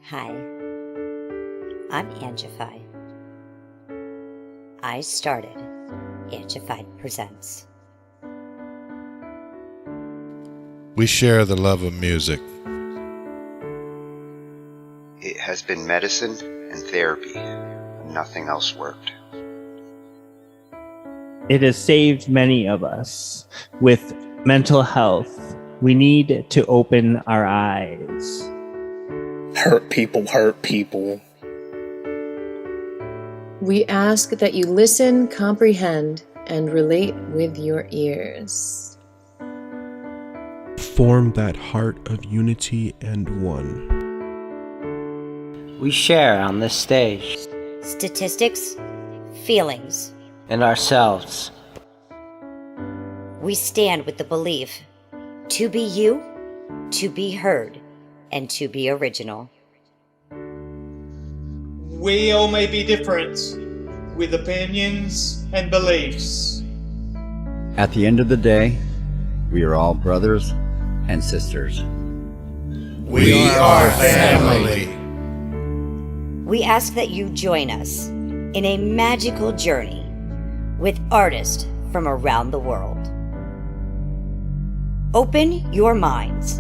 Hi, I'm Angified. I started Angified Presents. We share the love of music. It has been medicine and therapy. Nothing else worked. It has saved many of us. With mental health, we need to open our eyes. Hurt people hurt people. We ask that you listen, comprehend, and relate with your ears. Form that heart of unity and one. We share on this stage. Statistics, feelings. And ourselves. We stand with the belief to be you, to be heard, and to be original. We all may be different, with opinions and beliefs. At the end of the day, we are all brothers and sisters. We are family. We ask that you join us in a magical journey with artists from around the world. Open your minds,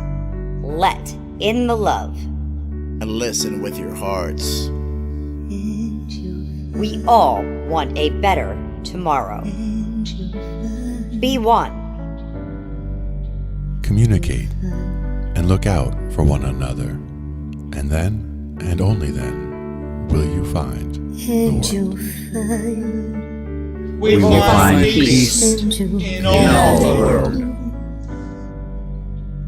let in the love, and listen with your hearts. We all want a better tomorrow. Be one. Communicate and look out for one another. And then, and only then, will you find the world. We will find peace in all the world.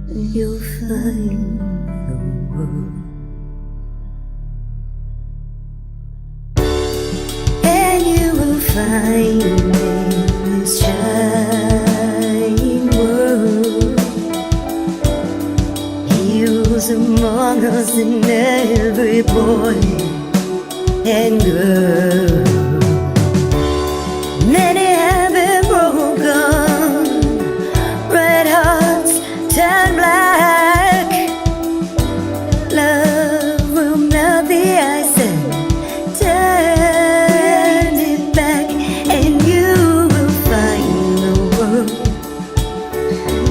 You'll find the world. And you will find in this shining world. He was among us in every boy and girl. Many have been broken, red hearts turn black. Love will melt the ice and turn it back, and you will find the world.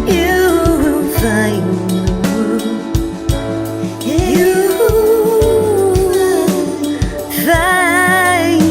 You will find the world. You will find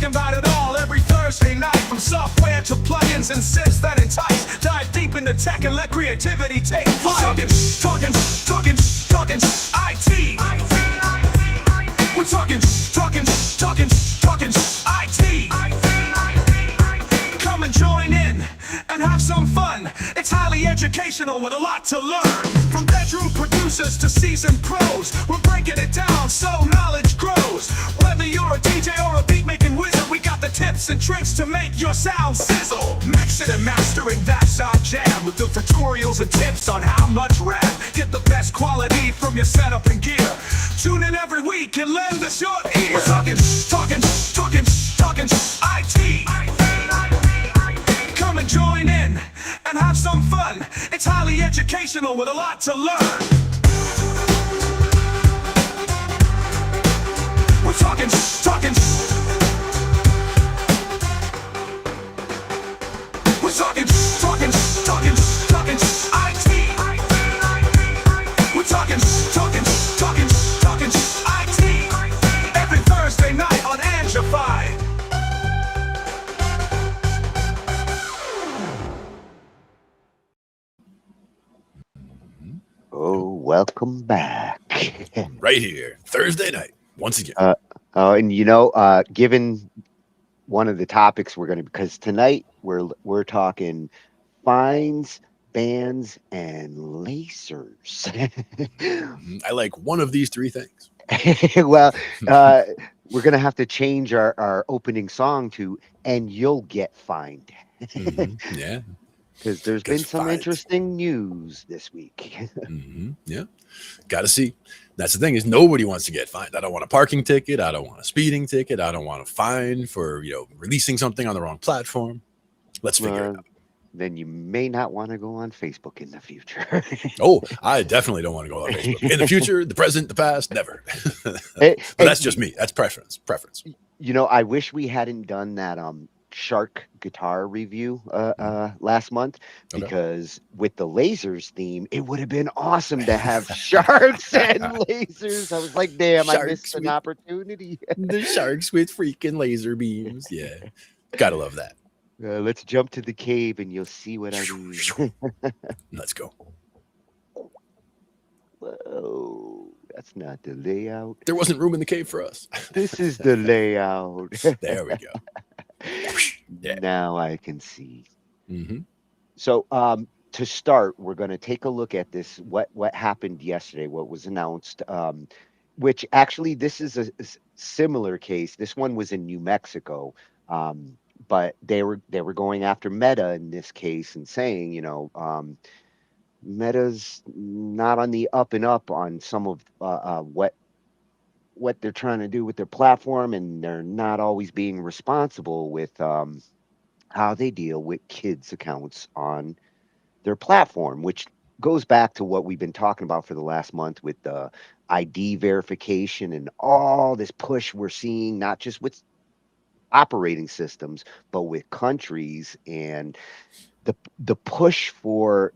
talking about it all every Thursday night. From software to plugins and synths that entice. Dive deep into tech and let creativity take flight. Talkin' IT. We're talking IT. Come and join in and have some fun. It's highly educational with a lot to learn. From bedroom producers to seasoned pros, we're breaking it down so knowledge grows. Whether you're a DJ or a beat making wizard, we got the tips and tricks to make your sound sizzle. Mixing and mastering, that's our jam. With the tutorials and tips on how much rap. Get the best quality from your setup and gear. Tune in every week and lend us your ear. We're talking IT. Come and join in and have some fun. It's highly educational with a lot to learn. We're talking IT. We're talking IT. Every Thursday night on Angified. Oh, welcome back. Right here, Thursday night, once again. And given one of the topics we're going to, because tonight we're talking fines, bans, and lasers. I like one of these three things. Well, we're going to have to change our opening song to "And You'll Get Fined." Yeah. Because there's been some interesting news this week. Yeah. Got to see. That's the thing is nobody wants to get fined. I don't want a parking ticket. I don't want a speeding ticket. I don't want a fine for, releasing something on the wrong platform. Let's figure it out. Then you may not want to go on Facebook in the future. Oh, I definitely don't want to go on Facebook. In the future, the present, the past, never. But that's just me. That's preference. I wish we hadn't done that Shark guitar review last month, because with the lasers theme, it would have been awesome to have sharks and lasers. I was like, damn, I missed an opportunity. The sharks with freaking laser beams. Yeah. Gotta love that. Let's jump to the cave and you'll see what I mean. Let's go. Whoa, that's not the layout. There wasn't room in the cave for us. This is the layout. There we go. Yeah. Now I can see. So to start, we're going to take a look at this, what happened yesterday, what was announced, which actually this is a similar case. This one was in New Mexico, but they were going after Meta in this case and saying, Meta's not on the up and up on some of what they're trying to do with their platform, and they're not always being responsible with how they deal with kids' accounts on their platform, which goes back to what we've been talking about for the last month with the ID verification and all this push we're seeing, not just with operating systems, but with countries, and the push for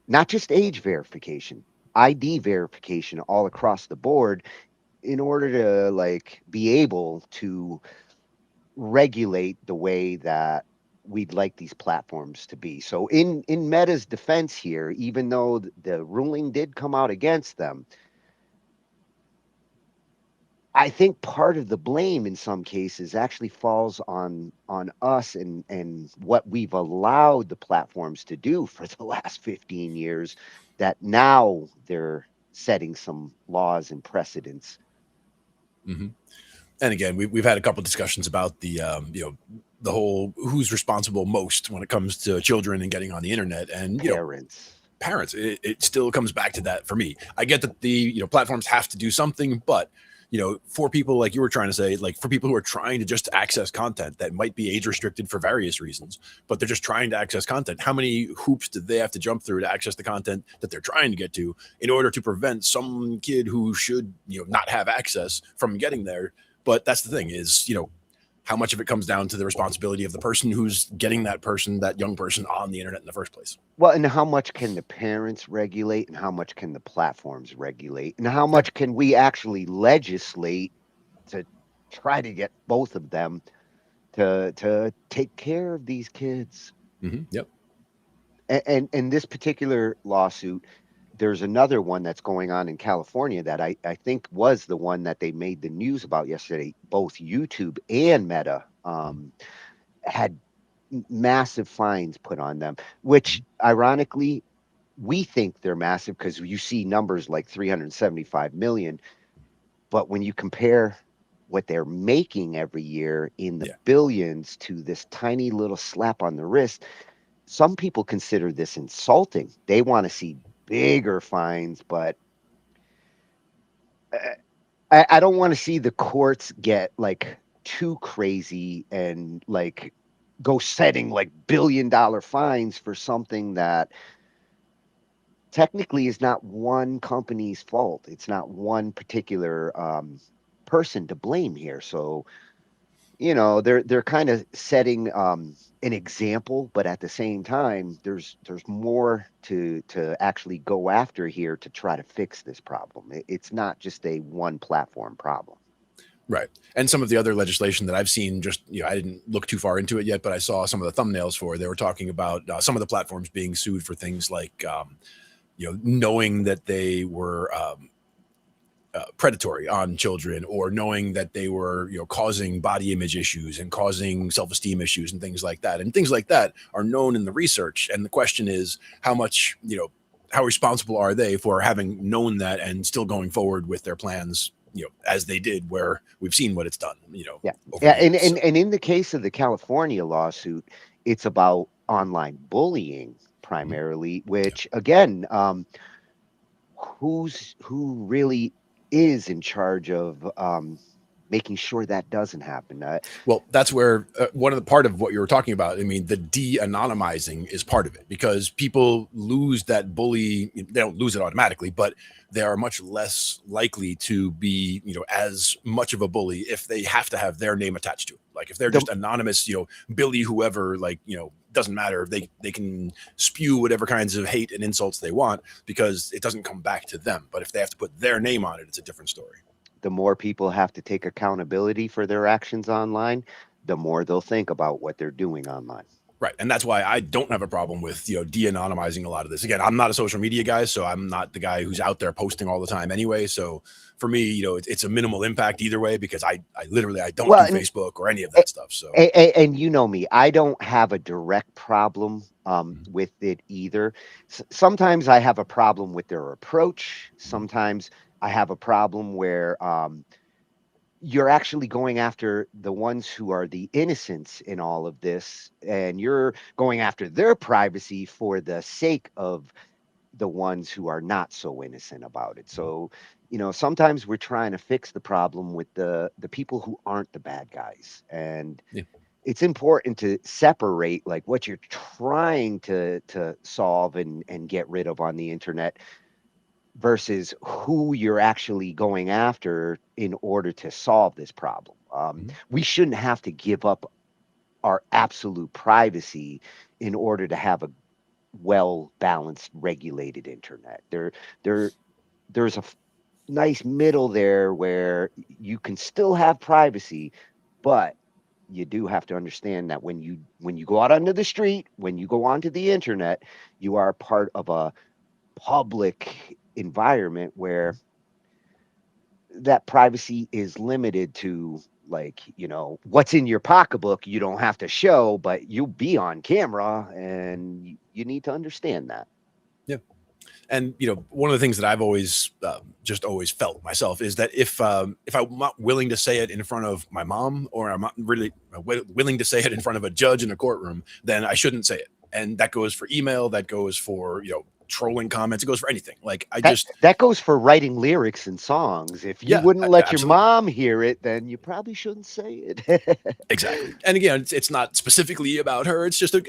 not just age verification, ID verification all across the board, in order to be able to regulate the way that we'd like these platforms to be. So in Meta's defense here, even though the ruling did come out against them, I think part of the blame in some cases actually falls on us and what we've allowed the platforms to do for the last 15 years, that now they're setting some laws and precedents. And again, we've had a couple of discussions about the the whole who's responsible most when it comes to children and getting on the internet, and parents. It still comes back to that for me. I get that the platforms have to do something, but for people like you were trying to say, for people who are trying to just access content that might be age restricted for various reasons, but they're just trying to access content, how many hoops do they have to jump through to access the content that they're trying to get to in order to prevent some kid who should not have access from getting there? But that's the thing is, how much of it comes down to the responsibility of the person who's getting that young person on the internet in the first place. Well, and how much can the parents regulate, and how much can the platforms regulate, and how much can we actually legislate to try to get both of them to take care of these kids. Yep. And this particular lawsuit, there's another one that's going on in California that I think was the one that they made the news about yesterday. Both YouTube and Meta had massive fines put on them, which ironically, we think they're massive because you see numbers like 375 million. But when you compare what they're making every year in the billions to this tiny little slap on the wrist, some people consider this insulting. They want to see bigger fines, but I don't want to see the courts get like too crazy and like go setting like $1 billion fines for something that technically is not one company's fault. It's not one particular person to blame here. So, you know, they're kind of setting an example, but at the same time, there's more to actually go after here to try to fix this problem. It's not just a one platform problem. Right. And some of the other legislation that I've seen, just, you know, I didn't look too far into it yet, but I saw some of the thumbnails for, they were talking about some of the platforms being sued for things like, you know, knowing that they were predatory on children, or knowing that they were, you know, causing body image issues and causing self-esteem issues and things like that. And things like that are known in the research. And the question is, how much, you know, how responsible are they for having known that and still going forward with their plans, you know, as they did, where we've seen what it's done, you know. And in the case of the California lawsuit, it's about online bullying primarily, which again, who really is in charge of making sure that doesn't happen? Well, that's where one of the part of what you were talking about, I mean, the de-anonymizing is part of it, because people lose that bully. They don't lose it automatically, but they are much less likely to be, you know, as much of a bully if they have to have their name attached to it. Like if they're just anonymous, you know, Billy, whoever, like, you know, doesn't matter. They can spew whatever kinds of hate and insults they want because it doesn't come back to them. But if they have to put their name on it, it's a different story. The more people have to take accountability for their actions online, the more they'll think about what they're doing online. Right. And that's why I don't have a problem with, you know, de-anonymizing a lot of this. Again, I'm not a social media guy, so I'm not the guy who's out there posting all the time anyway. So for me, you know, it's a minimal impact either way, because I literally don't do Facebook or any of that stuff. So and you know me, I don't have a direct problem with it either. Sometimes I have a problem with their approach. Sometimes I have a problem where you're actually going after the ones who are the innocents in all of this, and you're going after their privacy for the sake of the ones who are not so innocent about it. So, you know, sometimes we're trying to fix the problem with the people who aren't the bad guys. And it's important to separate like what you're trying to solve and get rid of on the internet versus who you're actually going after in order to solve this problem. We shouldn't have to give up our absolute privacy in order to have a well-balanced, regulated internet. There's a nice middle there where you can still have privacy, but you do have to understand that when you go out onto the street, when you go onto the internet, you are part of a public environment where that privacy is limited to, like, you know, what's in your pocketbook you don't have to show, but you'll be on camera, and you need to understand that. Yeah. And, you know, one of the things that I've always just always felt myself is that if I'm not willing to say it in front of my mom, or I'm not really willing to say it in front of a judge in a courtroom, then I shouldn't say it. And that goes for email, that goes for, you know, trolling comments, it goes for anything. Like that goes for writing lyrics and songs. If you wouldn't let your mom hear it, then you probably shouldn't say it. Exactly. And again, it's not specifically about her. It's just a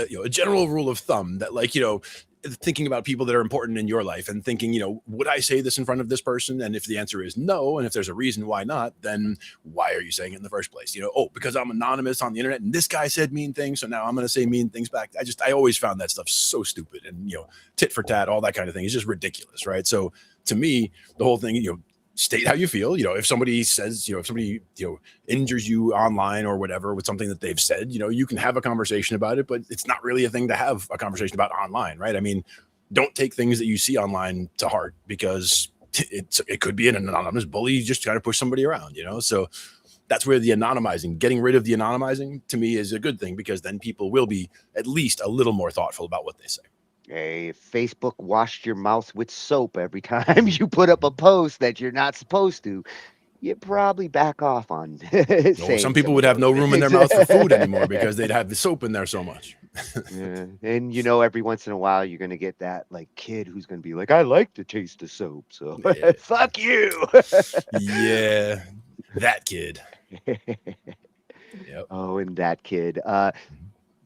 you know, a general rule of thumb that, like, you know, thinking about people that are important in your life and thinking, you know, would I say this in front of this person? And if the answer is no, and if there's a reason why not, then why are you saying it in the first place? You know, oh, because I'm anonymous on the internet and this guy said mean things, so now I'm going to say mean things back. I always found that stuff so stupid, and, you know, tit for tat, all that kind of thing is just ridiculous, right? So to me, the whole thing, you know, state how you feel. If somebody says, if somebody, injures you online or whatever with something that they've said, you can have a conversation about it, but it's not really a thing to have a conversation about online, right? I mean, don't take things that you see online to heart, because it could be an anonymous bully just trying to push somebody around, So that's where the anonymizing, getting rid of the anonymizing, to me is a good thing, because then people will be at least a little more thoughtful about what they say. Hey, if Facebook washed your mouth with soap every time you put up a post that you're not supposed to, you probably back off on Or some saying people some of would have those no room in their things. mouth for food anymore because they'd have the soap in there so much. Yeah. And every once in a while you're gonna get that like kid who's gonna be like, I like the taste of soap, so fuck you. Yeah, that kid. Yep. Oh, and that kid.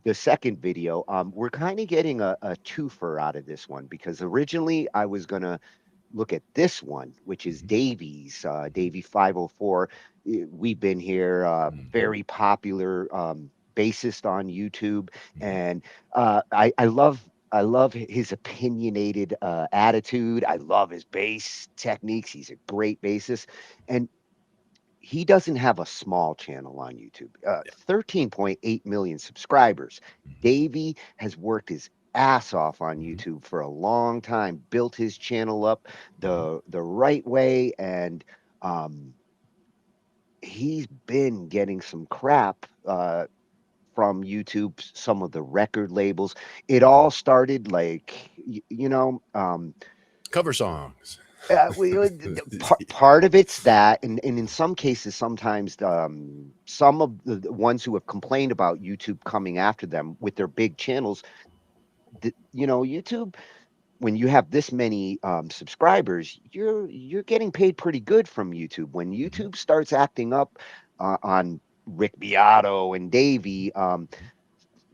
The second video, we're kind of getting a twofer out of this one, because originally I was gonna look at this one, which is Davies, Davy 504. We've been here, very popular bassist on YouTube, and I love his opinionated attitude. I love his bass techniques. He's a great bassist, and he doesn't have a small channel on YouTube. 13.8 million subscribers. Davey has worked his ass off on YouTube for a long time, built his channel up the right way, and he's been getting some crap from YouTube, some of the record labels. It all started like cover songs. Part of it's that, and in some cases, sometimes some of the ones who have complained about YouTube coming after them with their big channels, YouTube, when you have this many subscribers, you're getting paid pretty good from YouTube. When YouTube starts acting up on Rick Beato and Davey,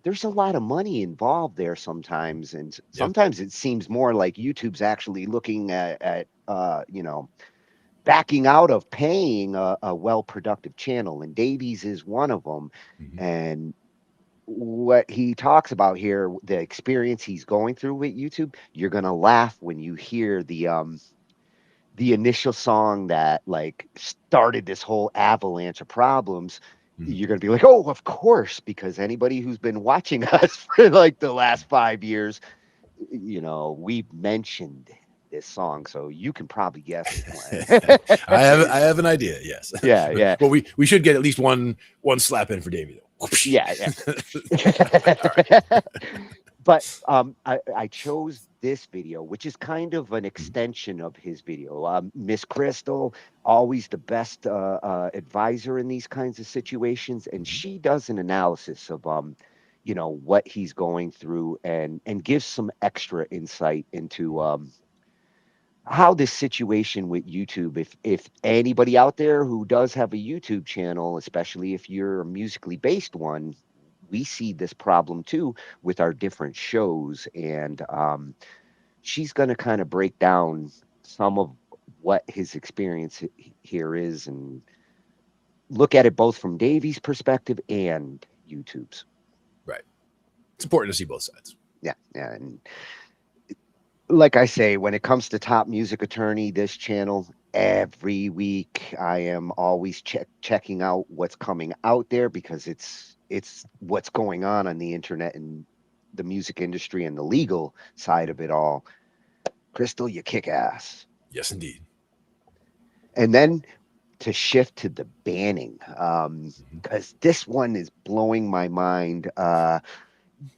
there's a lot of money involved there sometimes, and sometimes it seems more like YouTube's actually looking at backing out of paying a well-productive channel, and Davies is one of them. And what he talks about here, the experience he's going through with YouTube, you're gonna laugh when you hear the initial song that like started this whole avalanche of problems. You're going to be like, oh, of course, because anybody who's been watching us for like the last 5 years, we've mentioned this song, so you can probably guess it. I have an idea. Yes. Yeah. Well, we should get at least one slap in for Davey, though. Yeah. But I chose this video, which is kind of an extension of his video. Miss Crystal, always the best advisor in these kinds of situations, and she does an analysis of what he's going through, and gives some extra insight into how this situation with YouTube, if anybody out there who does have a YouTube channel, especially if you're a musically based one, we see this problem too with our different shows. And she's going to kind of break down some of what his experience here is, and look at it both from Davey's perspective and YouTube's. Right. It's important to see both sides. Yeah. And like I say, when it comes to Top Music Attorney, this channel, every week I am always checking out what's coming out there, because it's what's going on the internet and the music industry and the legal side of it all. Crystal, you kick ass. Yes, indeed. And then to shift to the banning, because this one is blowing my mind.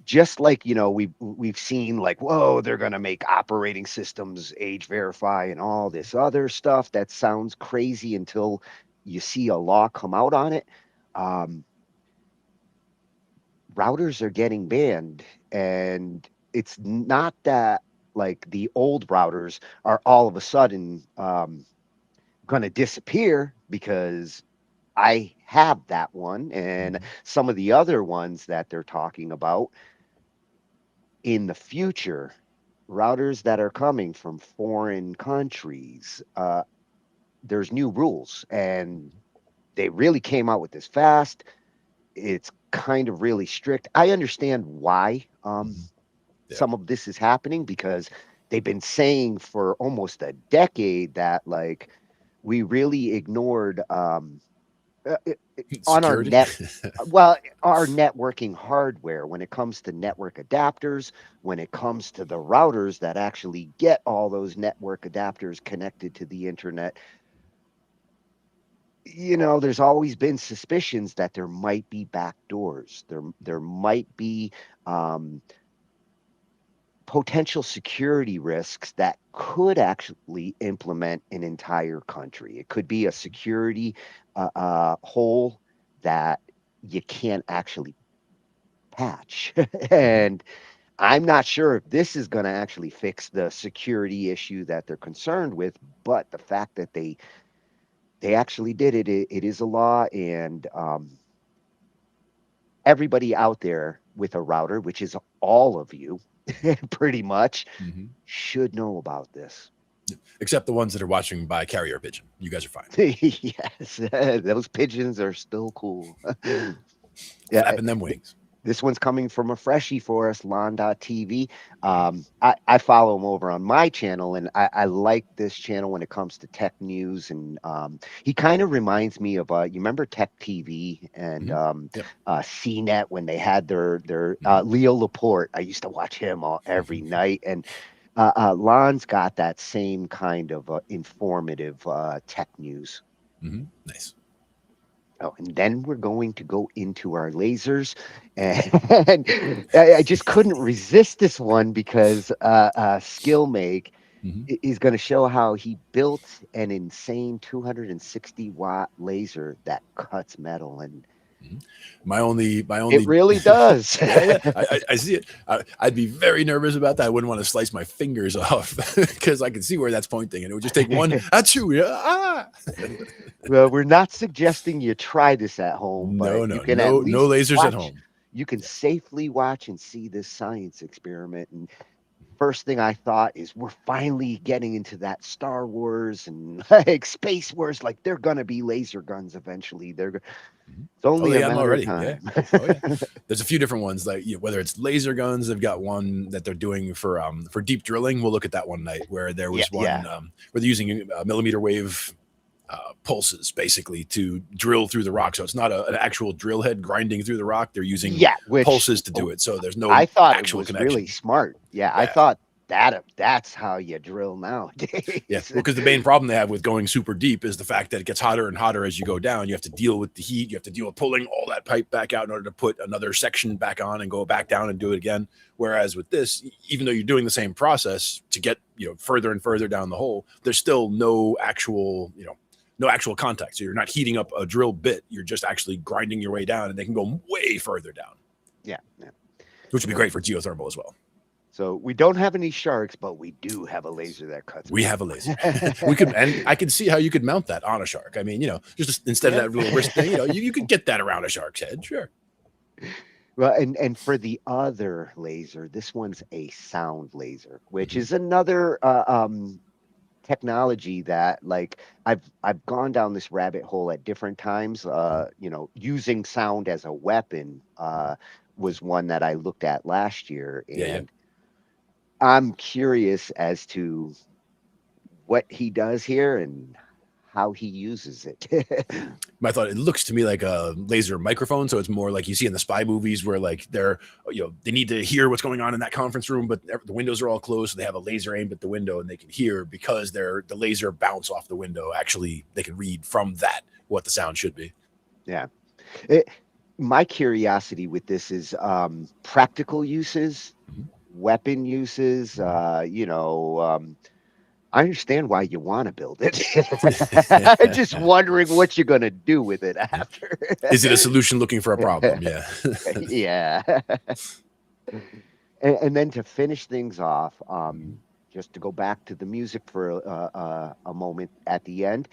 Just like, we've seen like, whoa, they're going to make operating systems age verify and all this other stuff that sounds crazy until you see a law come out on it. Routers are getting banned, and it's not that like the old routers are all of a sudden going to disappear, because I have that one, and some of the other ones that they're talking about in the future, routers that are coming from foreign countries, there's new rules, and they really came out with this fast. It's kind of really strict. I understand why some of this is happening, because they've been saying for almost a decade that like we really ignored on our Security. our networking hardware when it comes to network adapters, when it comes to the routers that actually get all those network adapters connected to the internet. There's always been suspicions that there might be backdoors. There might be potential security risks that could actually implement an entire country. It could be a security hole that you can't actually patch. And I'm not sure if this is going to actually fix the security issue that they're concerned with, but the fact that they actually did it is a law, and everybody out there with a router, which is all of you, pretty much, should know about this. Except the ones that are watching by carrier pigeon. You guys are fine. Yes, those pigeons are still cool. Flapping them wings. This one's coming from a freshie for us, Lon.tv. I follow him over on my channel, and I like this channel when it comes to tech news. And he kind of reminds me of, you remember Tech TV and CNET when they had their Leo Laporte. I used to watch him every night. And Lon's got that same kind of informative tech news. Nice. Oh, and then we're going to go into our lasers, and I just couldn't resist this one because Skillmake is going to show how he built an insane 260-watt laser that cuts metal, and my only it really does. I see it. I'd be very nervous about that. I wouldn't want to slice my fingers off because I can see where that's pointing, and it would just take one. Well, we're not suggesting you try this at home, but no you can at least no lasers watch, at home. You can safely watch and see this science experiment. And first thing I thought is we're finally getting into that Star Wars and like Space Wars. Like they're gonna be laser guns eventually. It's only a matter of time. Yeah. There's a few different ones, like whether it's laser guns. They've got one that they're doing for deep drilling. We'll look at that one night where there was one where they're using millimeter wave pulses basically to drill through the rock. So it's not an actual drill head grinding through the rock. They're using pulses to do it. So there's no I thought actual it was connection. really smart. I thought that's how you drill nowadays. Yeah, because the main problem they have with going super deep is the fact that it gets hotter and hotter as you go down. You have to deal with the heat. You have to deal with pulling all that pipe back out in order to put another section back on and go back down and do it again. Whereas with this, even though you're doing the same process to get further and further down the hole, there's still no actual contact. So you're not heating up a drill bit. You're just actually grinding your way down, and they can go way further down. Yeah. Which would be great for geothermal as well. So we don't have any sharks, but we do have a laser that cuts. We have a laser. And I can see how you could mount that on a shark. I mean, just instead of that little wrist thing, you could get that around a shark's head. Sure. Well, and for the other laser, this one's a sound laser, which is another technology that like I've gone down this rabbit hole at different times. Using sound as a weapon was one that I looked at last year, and I'm curious as to what he does here and how he uses it. I thought it looks to me like a laser microphone, so it's more like you see in the spy movies where like they need to hear what's going on in that conference room, but the windows are all closed, so they have a laser aimed at the window and they can hear because the laser bounce off the window. Actually, they can read from that what the sound should be. Yeah. My curiosity with this is practical uses, weapon uses. I understand why you want to build it. I'm just wondering what you're going to do with it after. Is it a solution looking for a problem? Yeah. Yeah. And then to finish things off, just to go back to the music for a moment at the end,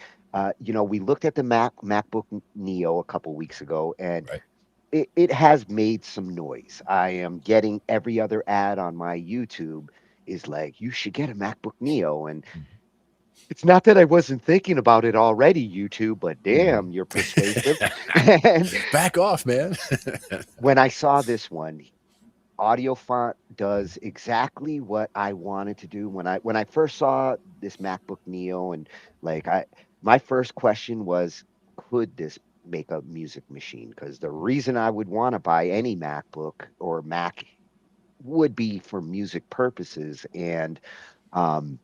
we looked at the MacBook Neo a couple weeks ago, and it has made some noise. I am getting every other ad on my YouTube is like, you should get a MacBook Neo. And it's not that I wasn't thinking about it already, YouTube, but damn, you're persuasive. Back off, man. When I saw this one, Audio Font does exactly what I wanted to do. When I first saw this MacBook Neo, and like my first question was, could this make a music machine? Because the reason I would want to buy any MacBook or Mac would be for music purposes. And um,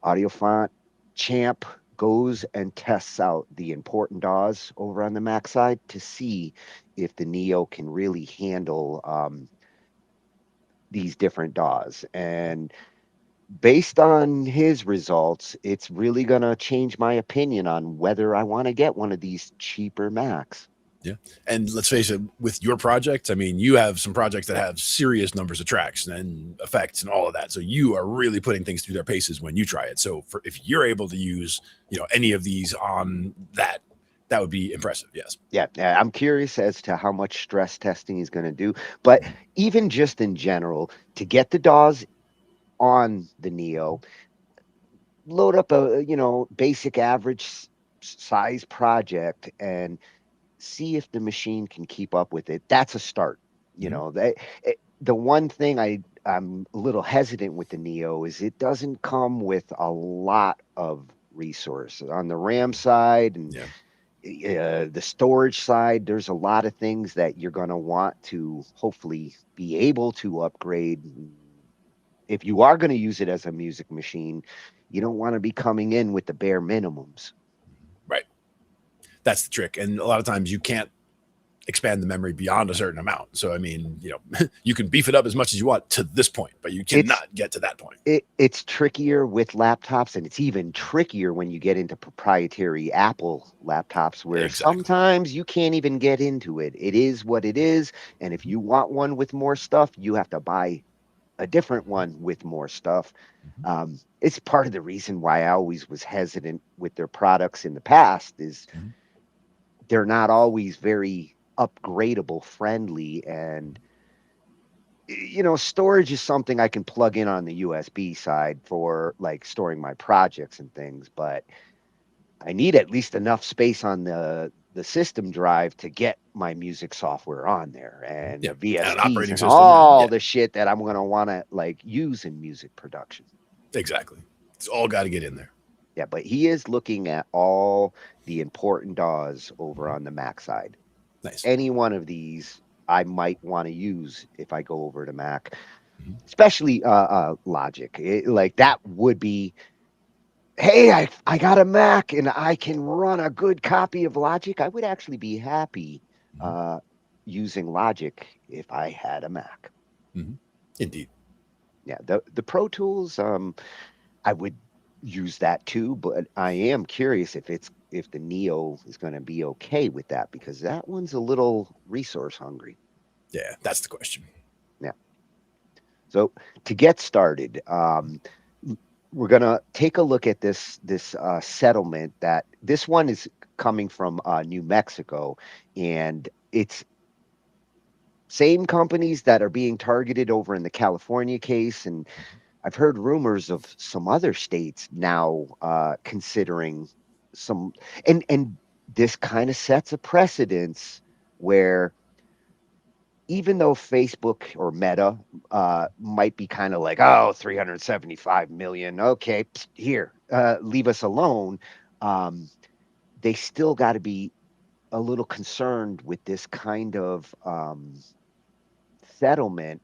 Audiofont Champ goes and tests out the important DAWs over on the Mac side to see if the Neo can really handle these different DAWs. And based on his results, it's really going to change my opinion on whether I want to get one of these cheaper Macs. Yeah. And let's face it, with your project, I mean, you have some projects that have serious numbers of tracks and effects and all of that. So you are really putting things through their paces when you try it. So if you're able to use, any of these on that, that would be impressive. Yes. Yeah. I'm curious as to how much stress testing he's going to do. But even just in general, to get the DAWs on the Neo, load up a, basic average size project and see if the machine can keep up with it. That's a start. The one thing I'm a little hesitant with the Neo is it doesn't come with a lot of resources on the RAM side and the storage side. There's a lot of things that you're going to want to hopefully be able to upgrade. If you are going to use it as a music machine, you don't want to be coming in with the bare minimums. Right. That's the trick. And a lot of times you can't expand the memory beyond a certain amount. So, I mean, you can beef it up as much as you want to this point, but you cannot get to that point. It's trickier with laptops, and it's even trickier when you get into proprietary Apple laptops where sometimes you can't even get into it. It is what it is. And if you want one with more stuff, you have to buy a different one with more stuff. It's part of the reason why I always was hesitant with their products in the past is they're not always very upgradable friendly. And storage is something I can plug in on the USB side for like storing my projects and things, but I need at least enough space on the system drive to get my music software on there and the VSTs and all the shit that I'm going to want to like use in music production. Exactly. It's all got to get in there. Yeah, but he is looking at all the important DAWs over on the Mac side. Nice. Any one of these I might want to use if I go over to Mac, especially Logic. Like that would be, hey, I got a Mac and I can run a good copy of Logic. I would actually be happy using Logic if I had a Mac. Indeed. Yeah, the Pro Tools, I would use that too, but I am curious if the Neo is going to be okay with that, because that one's a little resource hungry. Yeah, that's the question. Yeah. So to get started, we're going to take a look at this settlement. That this one is coming from New Mexico, and it's same companies that are being targeted over in the California case, and I've heard rumors of some other states now considering some, and this kind of sets a precedence where even though Facebook or Meta might be kind of like, oh, 375 million, okay, here, leave us alone, they still got to be a little concerned with this kind of settlement,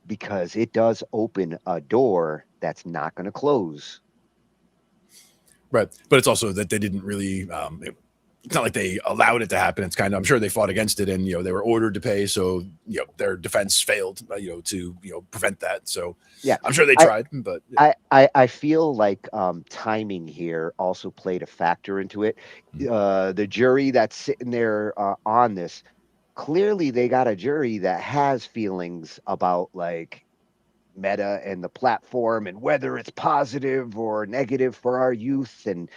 because it does open a door that's not going to close. Right. But it's also that they didn't really, it's not like they allowed it to happen. It's kind of, I'm sure they fought against it and, they were ordered to pay. So, their defense failed, to, prevent that. So yeah, I'm sure they tried, but I feel like timing here also played a factor into it. The jury that's sitting there on this, clearly they got a jury that has feelings about like Meta and the platform and whether it's positive or negative for our youth. And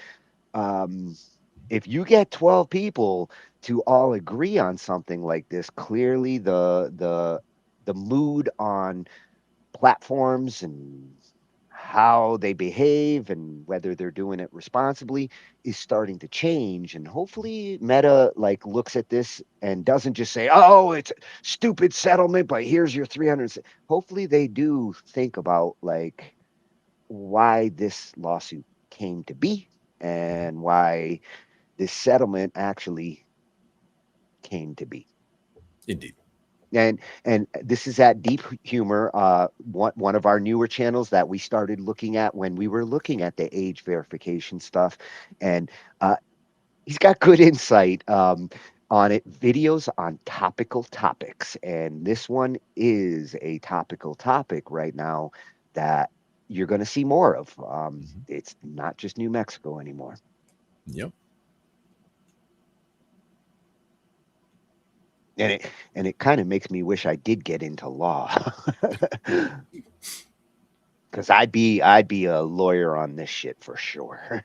if you get 12 people to all agree on something like this, clearly the mood on platforms and how they behave and whether they're doing it responsibly is starting to change. And hopefully Meta like looks at this and doesn't just say, oh, it's a stupid settlement, but here's your 300. Hopefully they do think about like why this lawsuit came to be and why this settlement actually came to be. Indeed. And this is at Deep Humor, one of our newer channels that we started looking at when we were looking at the age verification stuff, and he's got good insight on it. Videos on topical topics, and this one is a topical topic right now that you're going to see more of. It's not just New Mexico anymore. Yep. And it kind of makes me wish I did get into law, because I'd be a lawyer on this shit for sure.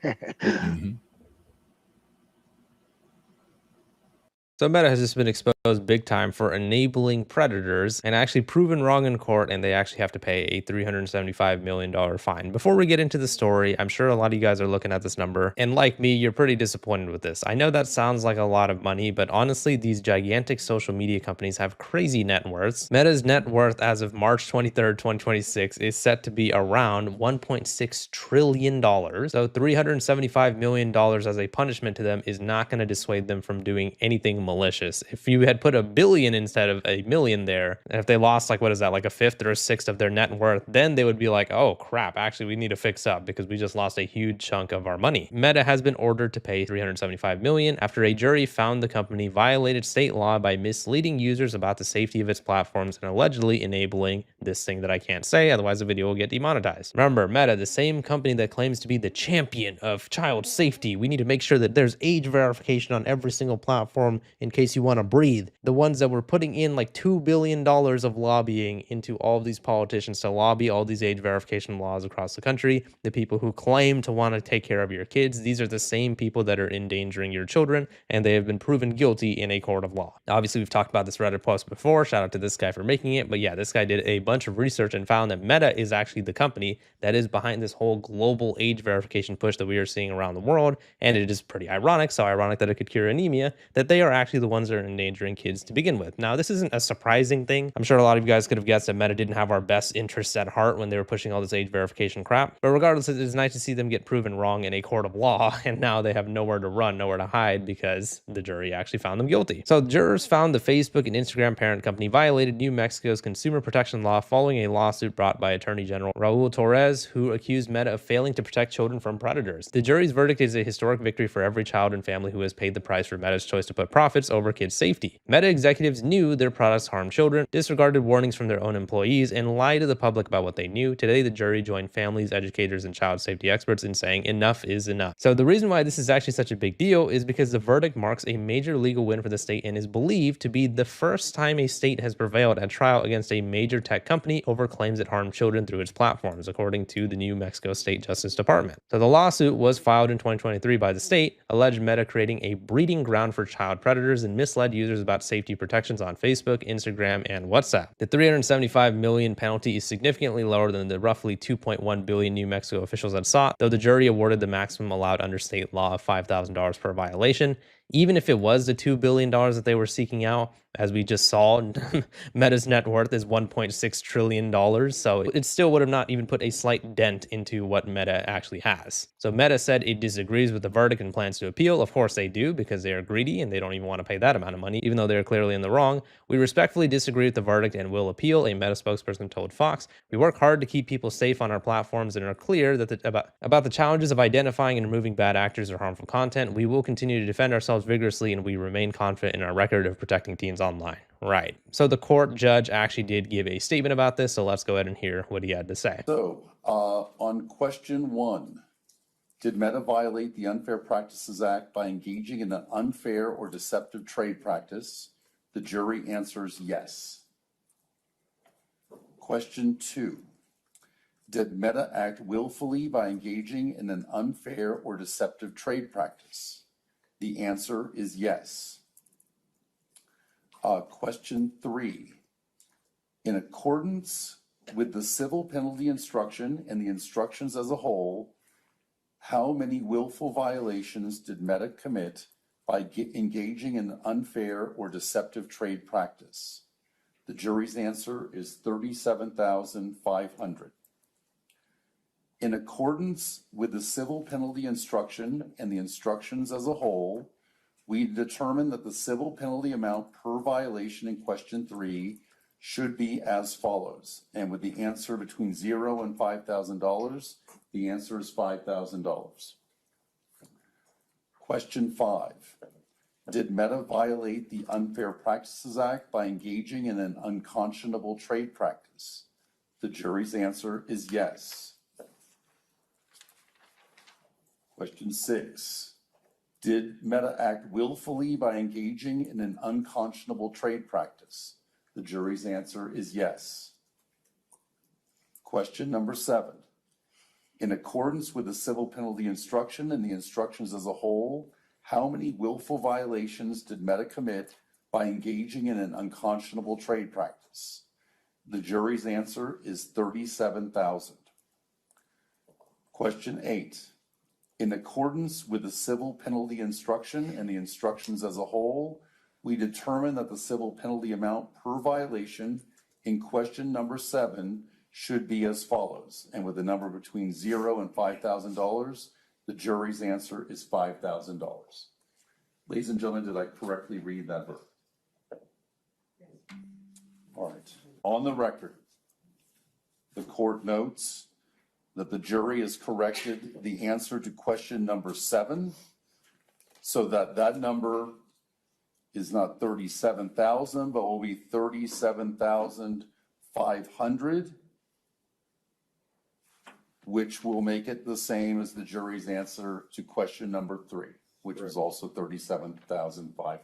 So Meta has just been exposed big time for enabling predators and actually proven wrong in court, and they actually have to pay a $375 million fine. Before we get into the story, I'm sure a lot of you guys are looking at this number, and like me, you're pretty disappointed with this. I know that sounds like a lot of money, but honestly, these gigantic social media companies have crazy net worths. Meta's net worth as of March 23rd, 2026 is set to be around $1.6 trillion. So $375 million as a punishment to them is not going to dissuade them from doing anything malicious. If you had put $1 billion instead of $1 million there, and if they lost like, what is that, like a fifth or a sixth of their net worth, then they would be like, oh crap, actually we need to fix up because we just lost a huge chunk of our money. Meta has been ordered to pay $375 million after a jury found the company violated state law by misleading users about the safety of its platforms and allegedly enabling this thing that I can't say, otherwise the video will get demonetized. Remember, Meta, the same company that claims to be the champion of child safety, we need to make sure that there's age verification on every single platform in case you want to breathe. The ones that were putting in like $2 billion of lobbying into all of these politicians to lobby all these age verification laws across the country, the people who claim to want to take care of your kids, these are the same people that are endangering your children, and they have been proven guilty in a court of law. Obviously, we've talked about this Reddit post before. Shout out to this guy for making it. But yeah, this guy did a bunch of research and found that Meta is actually the company that is behind this whole global age verification push that we are seeing around the world. And it is pretty ironic, so ironic that it could cure anemia, that they are actually the ones that are endangering kids to begin with. Now, this isn't a surprising thing. I'm sure a lot of you guys could have guessed that Meta didn't have our best interests at heart when they were pushing all this age verification crap. But regardless, it is nice to see them get proven wrong in a court of law, and now they have nowhere to run, nowhere to hide, because the jury actually found them guilty. So jurors found the Facebook and Instagram parent company violated New Mexico's consumer protection law following a lawsuit brought by Attorney General Raul Torres, who accused Meta of failing to protect children from predators. The jury's verdict is a historic victory for every child and family who has paid the price for Meta's choice to put profits over kids' safety. Meta executives knew their products harmed children, disregarded warnings from their own employees, and lied to the public about what they knew. Today, the jury joined families, educators, and child safety experts in saying enough is enough. So the reason why this is actually such a big deal is because the verdict marks a major legal win for the state and is believed to be the first time a state has prevailed at trial against a major tech company over claims it harmed children through its platforms, according to the New Mexico State Justice Department. So the lawsuit was filed in 2023 by the state, alleged Meta creating a breeding ground for child predators and misled users about safety protections on Facebook, Instagram, and WhatsApp. The $375 million penalty is significantly lower than the roughly $2.1 billion New Mexico officials had sought, though the jury awarded the maximum allowed under state law of $5,000 per violation. Even if it was the $2 billion that they were seeking out, as we just saw, Meta's net worth is $1.6 trillion, so it still would have not even put a slight dent into what Meta actually has. So Meta said it disagrees with the verdict and plans to appeal. Of course they do, because they are greedy and they don't even want to pay that amount of money, even though they're clearly in the wrong. We respectfully disagree with the verdict and will appeal, a Meta spokesperson told Fox. We work hard to keep people safe on our platforms and are clear that about the challenges of identifying and removing bad actors or harmful content. We will continue to defend ourselves vigorously, and we remain confident in our record of protecting teens online. Right. So the court judge actually did give a statement about this, so let's go ahead and hear what he had to say. So, on question 1, did Meta violate the Unfair Practices Act by engaging in an unfair or deceptive trade practice? The jury answers yes. Question 2, did Meta act willfully by engaging in an unfair or deceptive trade practice? The answer is yes. Question 3, in accordance with the civil penalty instruction and the instructions as a whole, how many willful violations did Meta commit by engaging in an unfair or deceptive trade practice? The jury's answer is 37,500. In accordance with the civil penalty instruction and the instructions as a whole, we determine that the civil penalty amount per violation in question 3 should be as follows. And with the answer between $0 and $5,000, the answer is $5,000. Question 5. Did Meta violate the Unfair Practices Act by engaging in an unconscionable trade practice? The jury's answer is yes. Question 6. Did Meta act willfully by engaging in an unconscionable trade practice? The jury's answer is yes. Question number 7. In accordance with the civil penalty instruction and the instructions as a whole, how many willful violations did Meta commit by engaging in an unconscionable trade practice? The jury's answer is 37,000. Question 8. In accordance with the civil penalty instruction and the instructions as a whole, we determine that the civil penalty amount per violation in question number 7 should be as follows. And with a number between $0 and $5,000, the jury's answer is $5,000. Ladies and gentlemen, did I correctly read that verdict? All right. On the record, the court notes that the jury has corrected the answer to question number 7 so that that number is not 37,000, but will be 37,500, which will make it the same as the jury's answer to question number 3, which was also 37,500.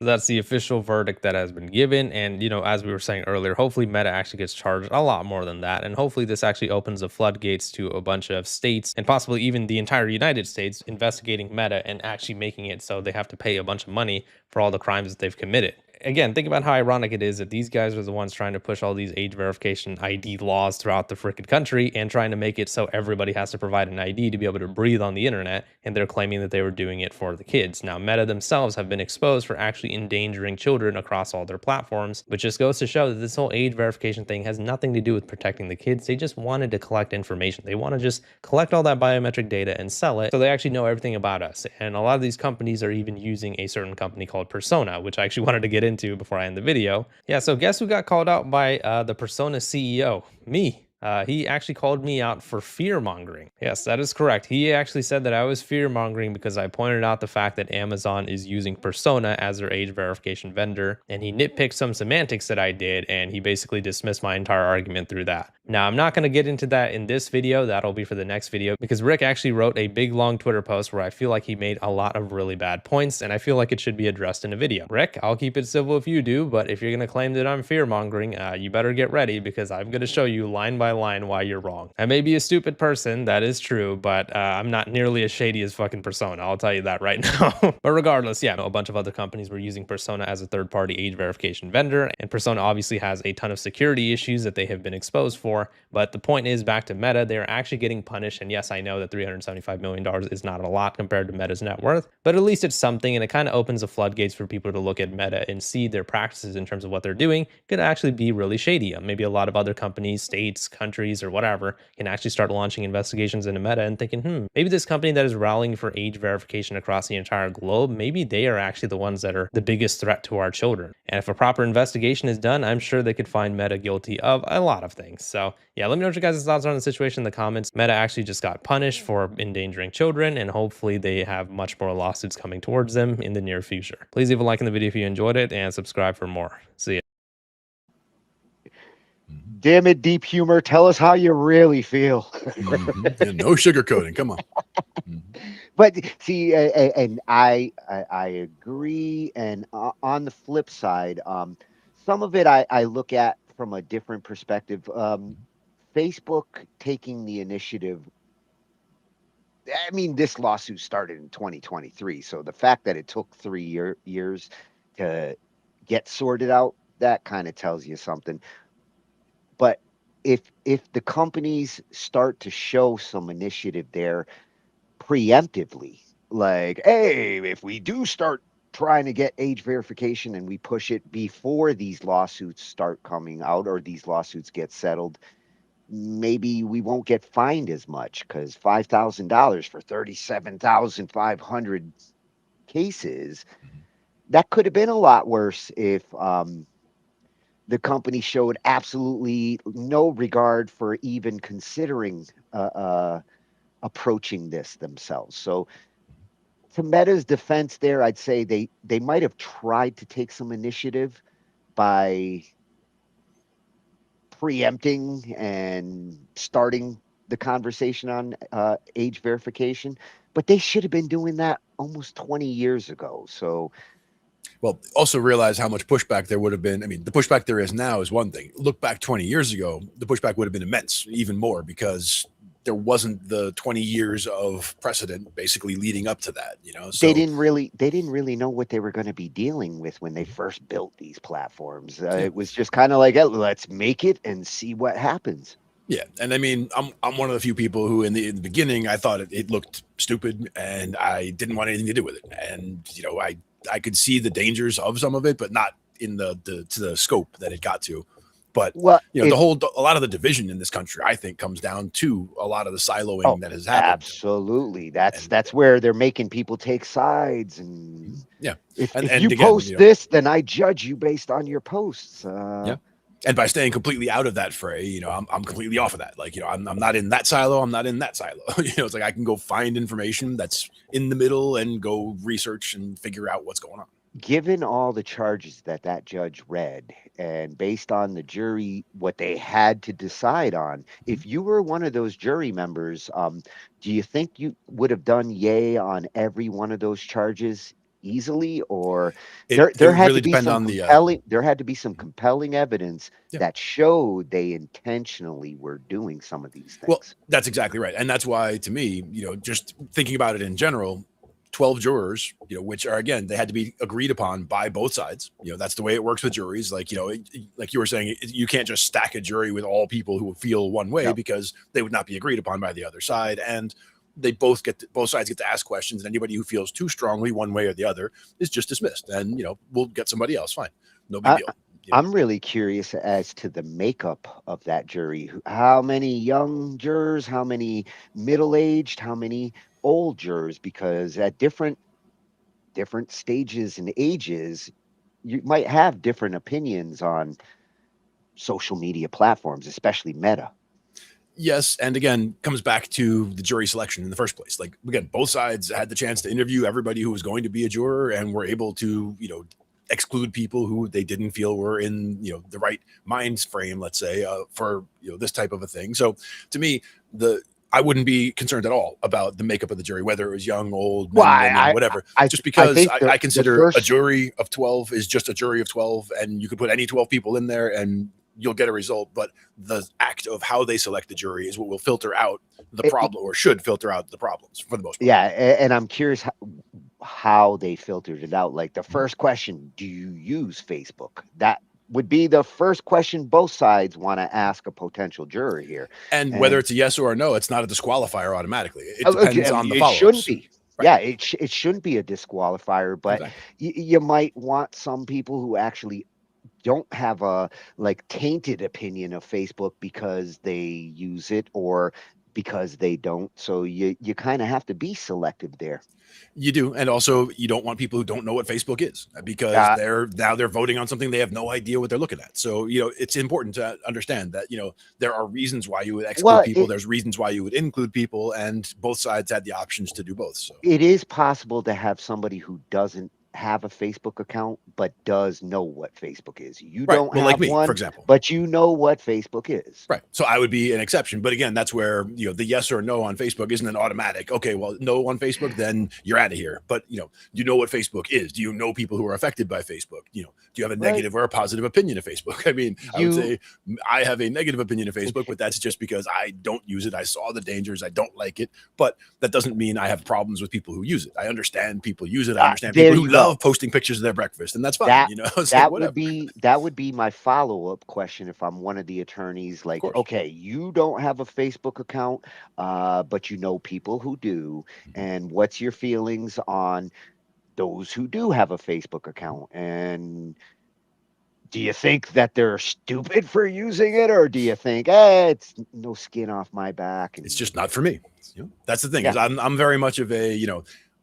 That's the official verdict that has been given. And, as we were saying earlier, hopefully Meta actually gets charged a lot more than that. And hopefully this actually opens the floodgates to a bunch of states and possibly even the entire United States investigating Meta and actually making it so they have to pay a bunch of money for all the crimes that they've committed. Again, think about how ironic it is that these guys are the ones trying to push all these age verification ID laws throughout the freaking country and trying to make it so everybody has to provide an ID to be able to breathe on the internet, and they're claiming that they were doing it for the kids. Now, Meta themselves have been exposed for actually endangering children across all their platforms, which just goes to show that this whole age verification thing has nothing to do with protecting the kids. They just wanted to collect information. They want to just collect all that biometric data and sell it so they actually know everything about us. And a lot of these companies are even using a certain company called Persona, which I actually wanted to get into before I end the video. Yeah, so guess who got called out by the Persona CEO? Me. He actually called me out for fear mongering. Yes, that is correct. He actually said that I was fear mongering because I pointed out the fact that Amazon is using Persona as their age verification vendor, and he nitpicked some semantics that I did, and he basically dismissed my entire argument through that. Now, I'm not going to get into that in this video. That'll be for the next video because Rick actually wrote a big long Twitter post where I feel like he made a lot of really bad points, and I feel like it should be addressed in a video. Rick, I'll keep it civil if you do, but if you're going to claim that I'm fear mongering, you better get ready because I'm going to show you line by line why you're wrong. I may be a stupid person, that is true, but I'm not nearly as shady as fucking Persona. I'll tell you that right now. But regardless, yeah, a bunch of other companies were using Persona as a third-party age verification vendor, and Persona obviously has a ton of security issues that they have been exposed for. But the point is, back to Meta, they're actually getting punished. And yes, I know that $375 million is not a lot compared to Meta's net worth, but at least it's something, and it kind of opens the floodgates for people to look at Meta and see their practices in terms of what they're doing could actually be really shady. Maybe a lot of other companies, states, countries, or whatever can actually start launching investigations into Meta and thinking, maybe this company that is rallying for age verification across the entire globe, maybe they are actually the ones that are the biggest threat to our children. And if a proper investigation is done, I'm sure they could find Meta guilty of a lot of things. So yeah, let me know what your guys' thoughts are on the situation in the comments. Meta actually just got punished for endangering children, and hopefully they have much more lawsuits coming towards them in the near future. Please leave a like in the video if you enjoyed it and subscribe for more. See ya. Damn it, deep humor. Tell us how you really feel. Yeah, no sugarcoating. Come on. But see, and I agree. And on the flip side, some of it I look at from a different perspective. Facebook taking the initiative. I mean, this lawsuit started in 2023, so the fact that it took 3 years to get sorted out, that kind of tells you something. But if the companies start to show some initiative there preemptively, like, hey, if we do start trying to get age verification and we push it before these lawsuits start coming out or these lawsuits get settled, maybe we won't get fined as much because $5,000 for 37,500 cases, that could have been a lot worse if the company showed absolutely no regard for even considering approaching this themselves. So, to Meta's defense, there, I'd say they might have tried to take some initiative by preempting and starting the conversation on age verification, but they should have been doing that almost 20 years ago. So, well, also realize how much pushback there would have been. I mean, the pushback there is now is one thing. Look back 20 years ago, the pushback would have been immense, even more, because there wasn't the 20 years of precedent basically leading up to that, you know. they So didn't really know what they were going to be dealing with when they first built these platforms. It was just kind of like, let's make it and see what happens. yeah, and I mean, I'm one of the few people who, in the beginning, I thought it looked stupid, and I didn't want anything to do with it. And you know, I could see the dangers of some of it, but not in the to the scope that it got to. But Well, you know, a lot of the division in this country, I think, comes down to a lot of the siloing that has happened. absolutely. That's where they're making people take sides, and Yeah, if and you again, post this, then I judge you based on your posts. Yeah. And by staying completely out of that fray, you know, I'm completely off of that. Like, you know, I'm not in that silo. I'm not in that silo. You know, it's like I can go find information that's in the middle and go research and figure out what's going on. Given all the charges that judge read, and based on the jury, what they had to decide on, if you were one of those jury members, do you think you would have done yay on every one of those charges easily, or It there would had really to be depend some on the compelling evidence that showed they intentionally were doing some of these things? Well, that's exactly right. And that's why, to me, you know, just thinking about it in general, 12 jurors, you know, which are, again, they had to be agreed upon by both sides. You know, that's the way it works with juries. Like, you know, like you were saying, you can't just stack a jury with all people who feel one way because they would not be agreed upon by the other side. And they both sides get to ask questions. And anybody who feels too strongly one way or the other is just dismissed. And, you know, we'll get somebody else. Fine. No big deal. I'm really curious as to the makeup of that jury. How many young jurors? How many middle-aged? How many old jurors? Because at different stages and ages, you might have different opinions on social media platforms, especially Meta. Yes, and again, comes back to the jury selection in the first place. Like, again, both sides had the chance to interview everybody who was going to be a juror, and were able to, you know, exclude people who they didn't feel were in, you know, the right mind frame, let's say, for, you know, this type of a thing. So, to me, I wouldn't be concerned at all about the makeup of the jury, whether it was young, old, men, women, whatever. Just because I consider a jury of 12 is just a jury of 12, and you could put any 12 people in there and you'll get a result. But the act of how they select the jury is what will filter out the problem, or should filter out the problems for the most part. Yeah, and I'm curious how they filtered it out. Like the first question, do you use Facebook? That would be the first question both sides want to ask a potential juror here. And whether it's a yes or a no, it's not a disqualifier automatically. It Okay, depends on the it follow-ups. shouldn't be. Yeah, it shouldn't be a disqualifier, but you might want some people who actually don't have a tainted opinion of Facebook because they use it or because they don't. So you kind of have to be selective there. You do, and also you don't want people who don't know what Facebook is, because they're voting on something they have no idea what they're looking at. So, you know, it's important to understand that, you know, there are reasons why you would exclude people. There's reasons why you would include people, and both sides had the options to do both. So it is possible to have somebody who doesn't have a Facebook account but does know what Facebook is. You don't have like me, one, for example, but you know what Facebook is. Right. So I would be an exception. But again, that's where, you know, the yes or no on Facebook isn't an automatic, okay, well, no on Facebook, then you're out of here. But, you know, do you know what Facebook is? Do you know people who are affected by Facebook? You know, do you have a negative or a positive opinion of Facebook? I mean, I would say I have a negative opinion of Facebook, but that's just because I don't use it. I saw the dangers. I don't like it. But that doesn't mean I have problems with people who use it. I understand people use it. I understand people who love posting pictures of their breakfast, and that's fine. You know, that would be my follow-up question if I'm one of the attorneys. Like, okay, you don't have a Facebook account, but you know people who do, and what's your feelings on those who do have a Facebook account? And do you think that they're stupid for using it, or do you think, it's no skin off my back? And It's just not for me. That's the thing Yeah. is I'm very much of a,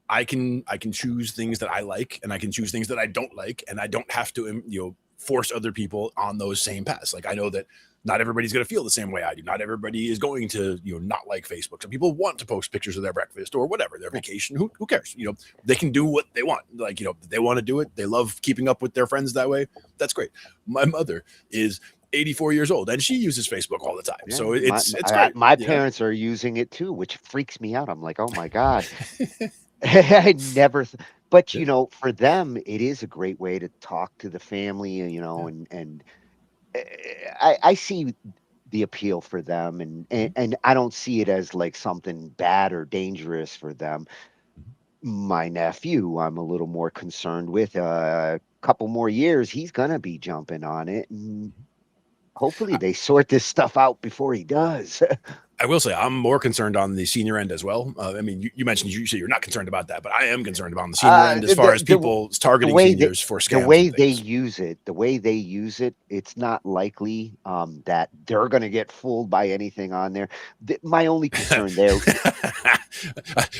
I can choose things that I like and I can choose things that I don't like, and I don't have to, force other people on those same paths. Like I know that not everybody's going to feel the same way I do. Not everybody is going to, not like Facebook. Some people want to post pictures of their breakfast or whatever, their vacation. Who cares? They can do what they want. Like, they want to do it. They love keeping up with their friends that way. That's great. My mother is 84 years old and she uses Facebook all the time. Yeah, So it's great. My parents are using it too, which freaks me out. I'm like, oh my God. I never, but for them, it is a great way to talk to the family, and I see the appeal for them, and I don't see it as like something bad or dangerous for them. My nephew, I'm a little more concerned with. A couple more years, he's gonna be jumping on it, and hopefully they sort this stuff out before he does. I will say I'm more concerned on the senior end as well. I mean, you mentioned you say you're not concerned about that, but I am concerned about the senior end as far as people targeting seniors for scams. The way they use it, it's not likely that they're going to get fooled by anything on there. My only concern there.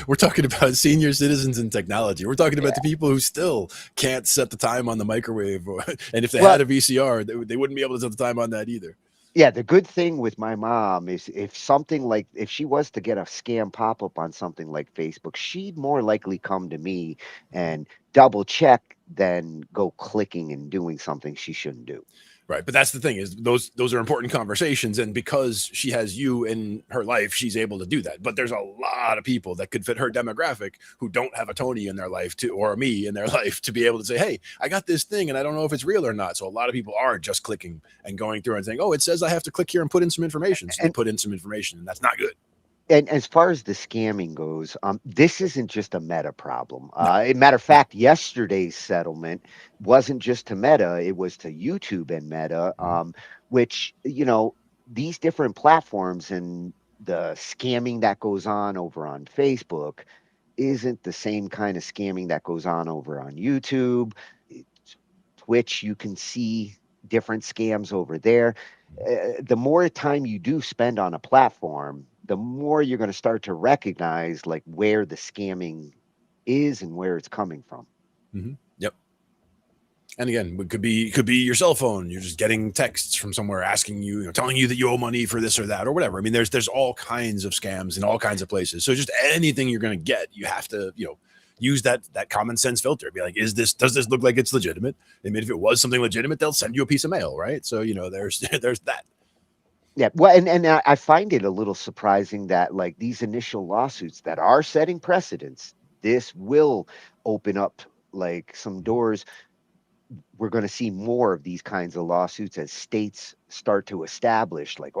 We're talking about senior citizens and technology. We're talking about the people who still can't set the time on the microwave, and if they had a VCR, they wouldn't be able to set the time on that either. Yeah, the good thing with my mom is if she was to get a scam pop-up on something like Facebook, she'd more likely come to me and double check than go clicking and doing something she shouldn't do. Right. But that's the thing is those are important conversations. And because she has you in her life, she's able to do that. But there's a lot of people that could fit her demographic who don't have a Tony in their life or me in their life to be able to say, hey, I got this thing and I don't know if it's real or not. So a lot of people are just clicking and going through and saying, oh, it says I have to click here and put in some information. So they put in some information and that's not good. And as far as the scamming goes, this isn't just a Meta problem. Matter of fact, yesterday's settlement wasn't just to Meta; it was to YouTube and Meta, which these different platforms and the scamming that goes on over on Facebook isn't the same kind of scamming that goes on over on YouTube. Twitch, you can see different scams over there. The more time you do spend on a platform, the more you're going to start to recognize like where the scamming is and where it's coming from. Yep. And again, it could be your cell phone. You're just getting texts from somewhere asking you, telling you that you owe money for this or that or whatever. I mean, there's all kinds of scams in all kinds of places. So just anything you're going to get, you have to, use that common sense filter. Be like, does this look like it's legitimate? I mean, if it was something legitimate, they'll send you a piece of mail, right? So, there's that. Yeah, well, and I find it a little surprising that like these initial lawsuits that are setting precedents, this will open up like some doors. We're going to see more of these kinds of lawsuits as states start to establish like,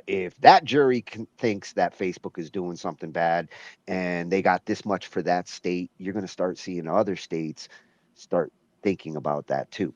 if that jury thinks that Facebook is doing something bad and they got this much for that state, you're going to start seeing other states start thinking about that too.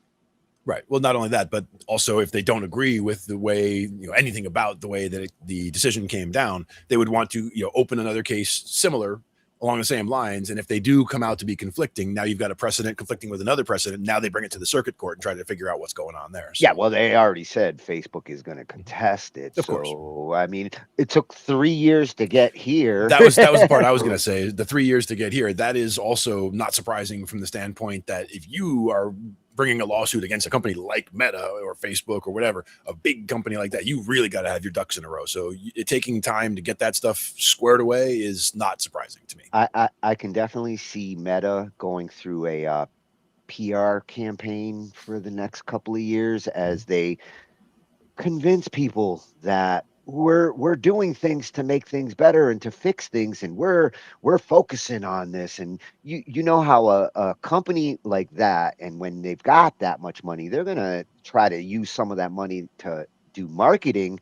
Right. Well, not only that, but also if they don't agree with the way, anything about the way that the decision came down, they would want to, open another case similar along the same lines. And if they do come out to be conflicting, now you've got a precedent conflicting with another precedent. Now they bring it to the circuit court and try to figure out what's going on there. So. Yeah, well, they already said Facebook is going to contest it. Of course. I mean, it took 3 years to get here. That was the part I was going to say. The 3 years to get here. That is also not surprising from the standpoint that if you are bringing a lawsuit against a company like Meta or Facebook or whatever, a big company like that, you really got to have your ducks in a row. So taking time to get that stuff squared away is not surprising to me. I can definitely see Meta going through a PR campaign for the next couple of years as they convince people that we're doing things to make things better and to fix things, and we're focusing on this. And you know how a company like that, and when they've got that much money, they're gonna try to use some of that money to do marketing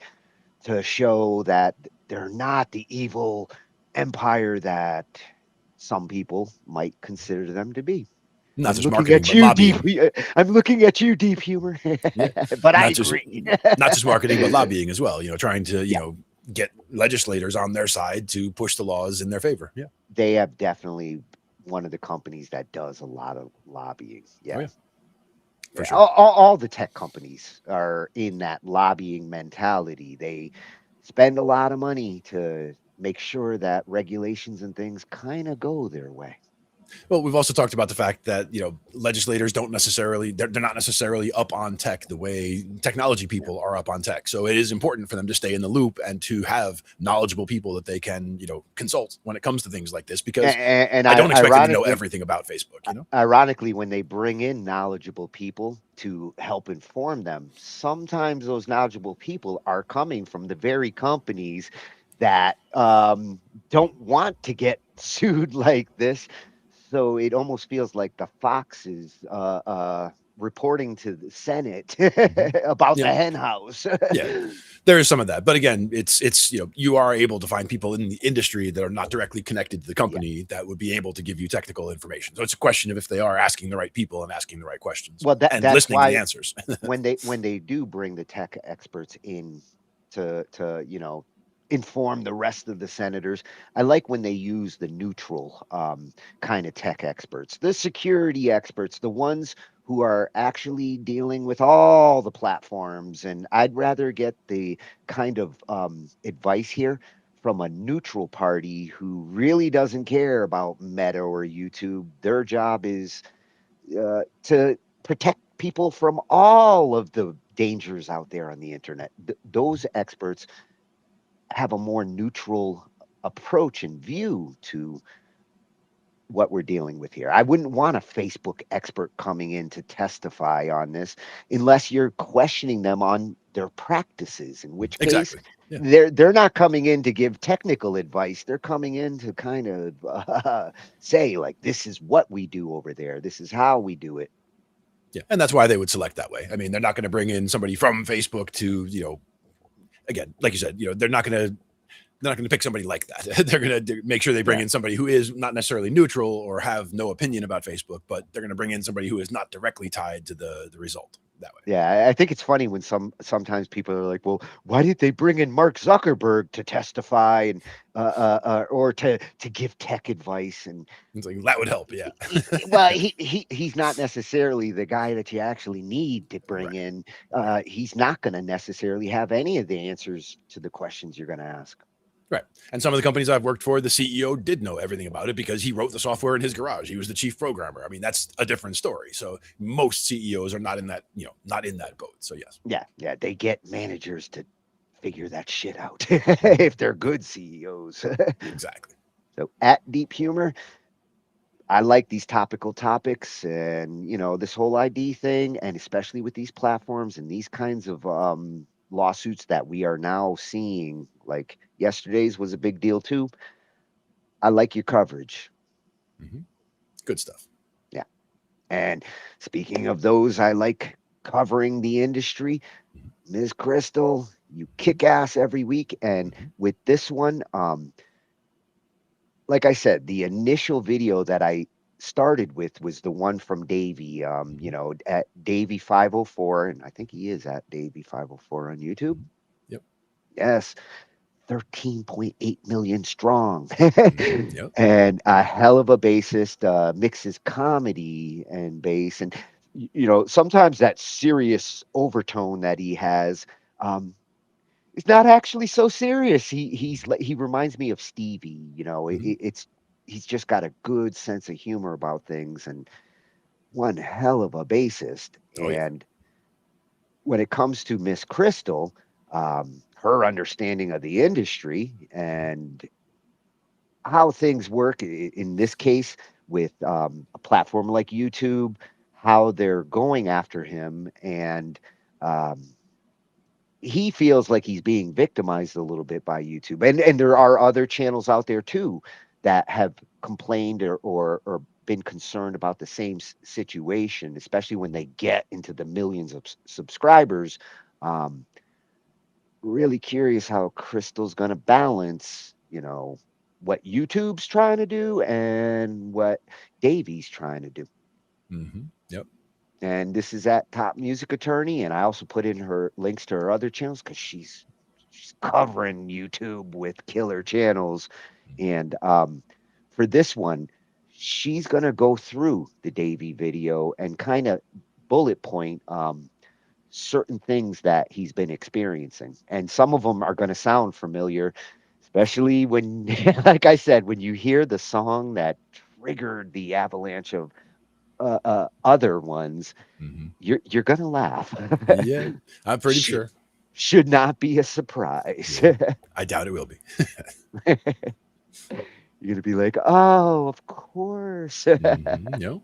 to show that they're not the evil empire that some people might consider them to be. Not just marketing, but lobbying. I'm looking at you, Deep Humor. But I agree. Not just marketing, but lobbying as well. Trying to get legislators on their side to push the laws in their favor. Yeah, they have definitely one of the companies that does a lot of lobbying. Yeah. Oh, yeah. For sure. All the tech companies are in that lobbying mentality. They spend a lot of money to make sure that regulations and things kind of go their way. Well, we've also talked about the fact that legislators don't necessarily they're not necessarily up on tech the way technology people are up on tech. So it is important for them to stay in the loop and to have knowledgeable people that they can consult when it comes to things like this. Because And I don't expect them to know ironically, everything about Facebook. ironically, when they bring in knowledgeable people to help inform them, sometimes those knowledgeable people are coming from the very companies that don't want to get sued like this. So it almost feels like the Fox is reporting to the Senate about the Yeah. hen house. Yeah, there is some of that, but again, it's you are able to find people in the industry that are not directly connected to the company that would be able to give you technical information. So it's a question of if they are asking the right people and asking the right questions, Well, and that's listening to the why answers. when they do bring the tech experts in to inform the rest of the senators, I like when they use the neutral kind of tech experts, the security experts, the ones who are actually dealing with all the platforms. And I'd rather get the kind of advice here from a neutral party who really doesn't care about Meta or YouTube. Their job is to protect people from all of the dangers out there on the internet. Those experts have a more neutral approach and view to what we're dealing with here. I wouldn't want a Facebook expert coming in to testify on this unless you're questioning them on their practices, in which case Exactly. Yeah. they're not coming in to give technical advice. They're coming in to kind of say, like, this is what we do over there. This is how we do it. Yeah, and that's why they would select that way. I mean, they're not going to bring in somebody from Facebook to again, like you said, they're not going to pick somebody like that. They're going to make sure they bring in somebody who is not necessarily neutral or have no opinion about Facebook, but they're going to bring in somebody who is not directly tied to the result that way. Yeah, I think it's funny when sometimes people are like, "Well, why did they bring in Mark Zuckerberg to testify and or to give tech advice?" And it's like that would help. Yeah. Well, he's not necessarily the guy that you actually need to bring in. He's not going to necessarily have any of the answers to the questions you're going to ask. Right. And some of the companies I've worked for, the CEO did know everything about it because he wrote the software in his garage. He was the chief programmer. I mean, that's a different story. So most CEOs are not in that, not in that boat. So yes. Yeah. They get managers to figure that shit out if they're good CEOs. Exactly. So at Deep Humor, I like these topical topics and, this whole ID thing, and especially with these platforms and these kinds of lawsuits that we are now seeing. Like yesterday's was a big deal too. I like your coverage. Mm-hmm. Good stuff. Yeah. And speaking of those, I like covering the industry. Ms. Crystal, you kick ass every week. And with this one, like I said, the initial video that I started with was the one from Davey, at Davey 504, and I think he is at Davey 504 on YouTube. Yep. Yes. 13.8 million strong. Yep. And a hell of a bassist, mixes comedy and bass. And, sometimes that serious overtone that he has, it's not actually so serious. He reminds me of Stevie. He's just got a good sense of humor about things, and one hell of a bassist. And when it comes to Miss Crystal, her understanding of the industry and how things work in this case with a platform like YouTube, how they're going after him, and he feels like he's being victimized a little bit by YouTube. And there are other channels out there too that have complained or been concerned about the same situation, especially when they get into the millions of subscribers. Really curious how Crystal's going to balance, what YouTube's trying to do and what Davey's trying to do. Mm-hmm. Yep. And this is at Top Music Attorney, and I also put in her links to her other channels because she's covering YouTube with killer channels. And for this one, she's gonna go through the Davey video and kind of bullet point certain things that he's been experiencing. And some of them are going to sound familiar, especially when, like I said, when you hear the song that triggered the avalanche of other ones, you're going to laugh. Yeah, I'm pretty sure. Should not be a surprise. Yeah, I doubt it will be. You're going to be like, oh, of course. No.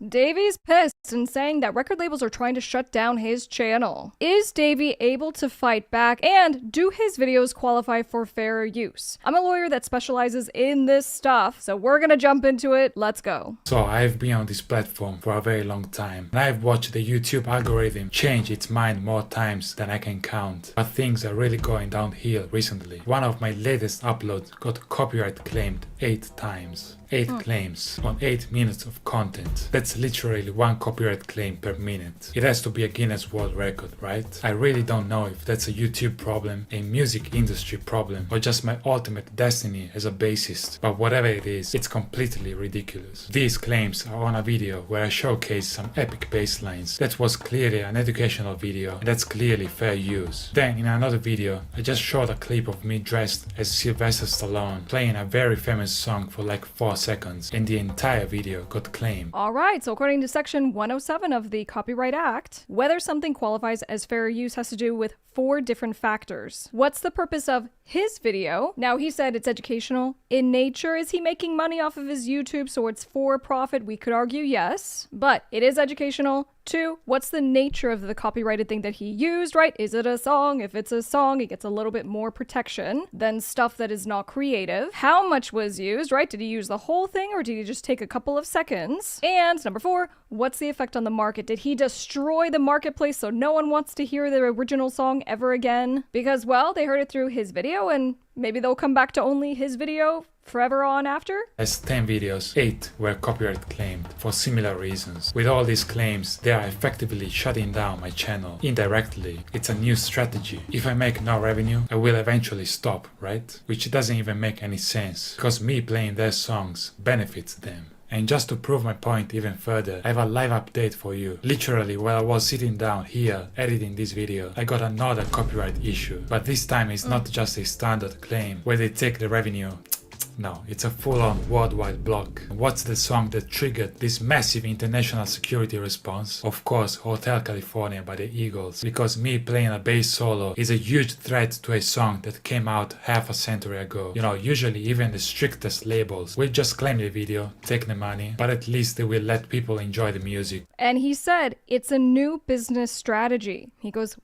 Davey's pissed and saying that record labels are trying to shut down his channel. Is Davey able to fight back, and do his videos qualify for fair use? I'm a lawyer that specializes in this stuff, so we're gonna jump into it. Let's go. So I've been on this platform for a very long time, and I've watched the YouTube algorithm change its mind more times than I can count. But things are really going downhill recently. One of my latest uploads got copyright claimed 8 times. 8 claims on 8 minutes of content. That's literally 1 copyright claim per minute. It has to be a Guinness World Record, right? I really don't know if that's a YouTube problem, a music industry problem, or just my ultimate destiny as a bassist. But whatever it is, it's completely ridiculous. These claims are on a video where I showcase some epic bass lines. That was clearly an educational video, and that's clearly fair use. Then in another video, I just showed a clip of me dressed as Sylvester Stallone, playing a very famous song for like 4 seconds, and the entire video got claimed. Alright, so according to section 107 of the Copyright Act, whether something qualifies as fair use has to do with 4 different factors. What's the purpose of his video? Now, he said it's educational in nature. Is he making money off of his YouTube so it's for profit? We could argue yes, but it is educational. 2, what's the nature of the copyrighted thing that he used, right? Is it a song? If it's a song, it gets a little bit more protection than stuff that is not creative. How much was used, right? Did he use the whole thing, or did he just take a couple of seconds? And number 4, what's the effect on the market? Did he destroy the marketplace so no one wants to hear the original song ever again? Because, well, they heard it through his video, and maybe they'll come back to only his video forever on after? As 10 videos, 8 were copyright claimed for similar reasons. With all these claims, they are effectively shutting down my channel indirectly. It's a new strategy. If I make no revenue, I will eventually stop, right? Which doesn't even make any sense, because me playing their songs benefits them. And just to prove my point even further, I have a live update for you. Literally, while I was sitting down here editing this video, I got another copyright issue. But this time it's not just a standard claim where they take the revenue. No, it's a full-on worldwide block. What's the song that triggered this massive international security response? Of course, Hotel California by the Eagles, because me playing a bass solo is a huge threat to a song that came out half a century ago. You know, usually even the strictest labels will just claim the video, take the money, but at least they will let people enjoy the music. And he said, it's a new business strategy. He goes,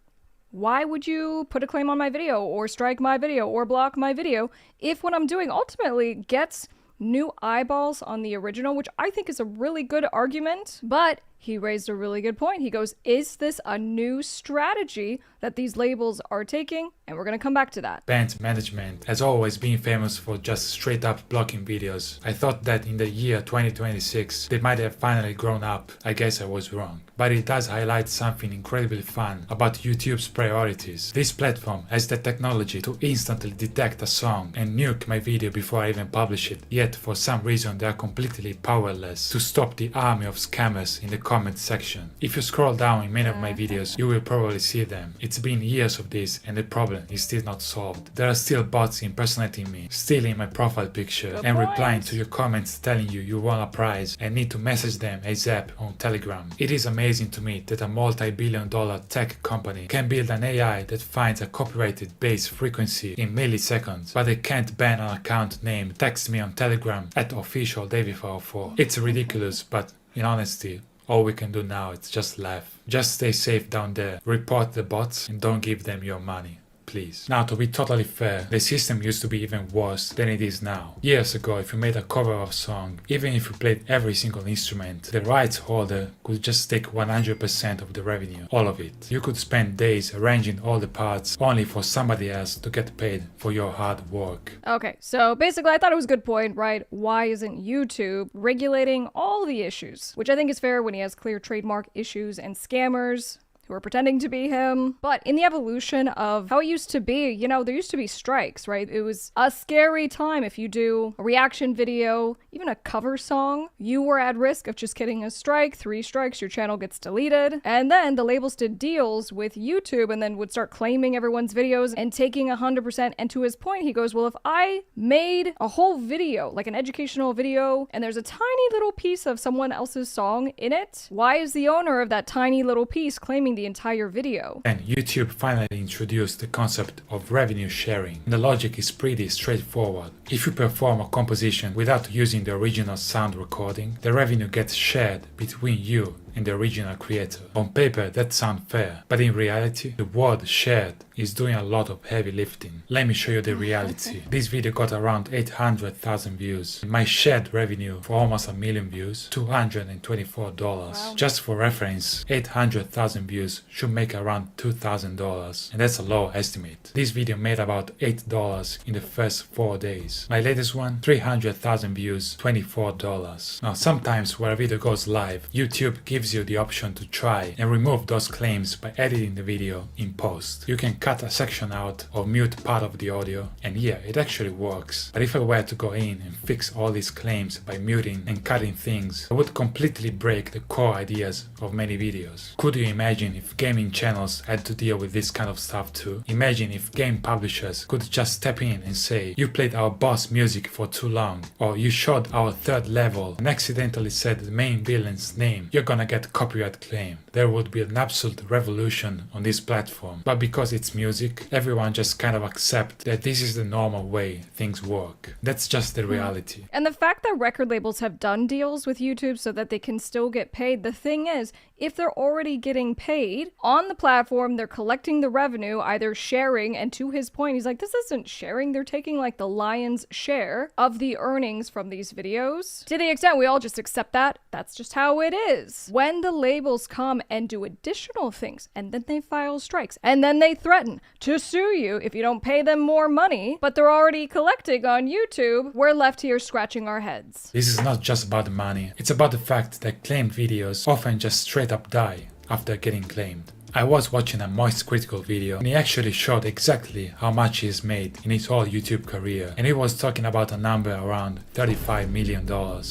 why would you put a claim on my video or strike my video or block my video if what I'm doing ultimately gets new eyeballs on the original, which I think is a really good argument, but he raised a really good point. He goes, is this a new strategy that these labels are taking? And we're going to come back to that. Band management has always been famous for just straight up blocking videos. I thought that in the year 2026, they might have finally grown up. I guess I was wrong. But it does highlight something incredibly fun about YouTube's priorities. This platform has the technology to instantly detect a song and nuke my video before I even publish it. Yet for some reason they are completely powerless to stop the army of scammers in the comment section. If you scroll down in many of my videos, you will probably see them. It's been years of this and the problem is still not solved. There are still bots impersonating me, stealing my profile picture, and replying to your comments telling you won a prize and need to message them ASAP on Telegram. It is amazing to me that a multi-billion-dollar tech company can build an AI that finds a copyrighted bass frequency in milliseconds, but they can't ban an account named text me on Telegram @officialdavey404. It's ridiculous, but in honesty, all we can do now is just laugh. Just stay safe down there, report the bots, and don't give them your money. Please. Now, to be totally fair, the system used to be even worse than it is now. Years ago, if you made a cover of a song, even if you played every single instrument, the rights holder could just take 100% of the revenue, all of it. You could spend days arranging all the parts only for somebody else to get paid for your hard work. Okay, so basically I thought it was a good point, right? Why isn't YouTube regulating all the issues? Which I think is fair when he has clear trademark issues and scammers who are pretending to be him. But in the evolution of how it used to be, you know, there used to be strikes, right? It was a scary time. If you do a reaction video, even a cover song, you were at risk of just getting a strike. 3 strikes, your channel gets deleted. And then the labels did deals with YouTube and then would start claiming everyone's videos and taking 100%. And to his point, he goes, well, if I made a whole video, like an educational video, and there's a tiny little piece of someone else's song in it, why is the owner of that tiny little piece claiming the entire video? And YouTube finally introduced the concept of revenue sharing. The logic is pretty straightforward. If you perform a composition without using the original sound recording, the revenue gets shared between you and the original creator. On paper, that sounds fair, but in reality, the word shared is doing a lot of heavy lifting. Let me show you the reality. This video got around 800,000 views. My shared revenue for almost 1 million views, $224. Wow. Just for reference, 800,000 views should make around $2,000, and that's a low estimate. This video made about $8 in the first 4 days. My latest one, 300,000 views, $24. Now, sometimes when a video goes live, YouTube gives you the option to try and remove those claims by editing the video in post. You can cut a section out or mute part of the audio, and yeah, it actually works. But if I were to go in and fix all these claims by muting and cutting things, I would completely break the core ideas of many videos. Could you imagine if gaming channels had to deal with this kind of stuff too? Imagine if game publishers could just step in and say, you played our boss music for too long, or you showed our 3rd level and accidentally said the main villain's name, you're gonna get copyright claim. There would be an absolute revolution on this platform. But because it's music, everyone just kind of accept that this is the normal way things work. That's just the reality. And the fact that record labels have done deals with YouTube so that they can still get paid, the thing is, if they're already getting paid on the platform, they're collecting the revenue, either sharing, and to his point, he's like, this isn't sharing, they're taking like the lion's share of the earnings from these videos. To the extent we all just accept that, that's just how it is. When the labels come and do additional things, and then they file strikes, and then they threaten to sue you if you don't pay them more money, but they're already collecting on YouTube, we're left here scratching our heads. This is not just about the money, it's about the fact that claimed videos often just straight up die after getting claimed. I was watching a Moist Critical video and he actually showed exactly how much he's made in his whole YouTube career, and he was talking about a number around $35 million.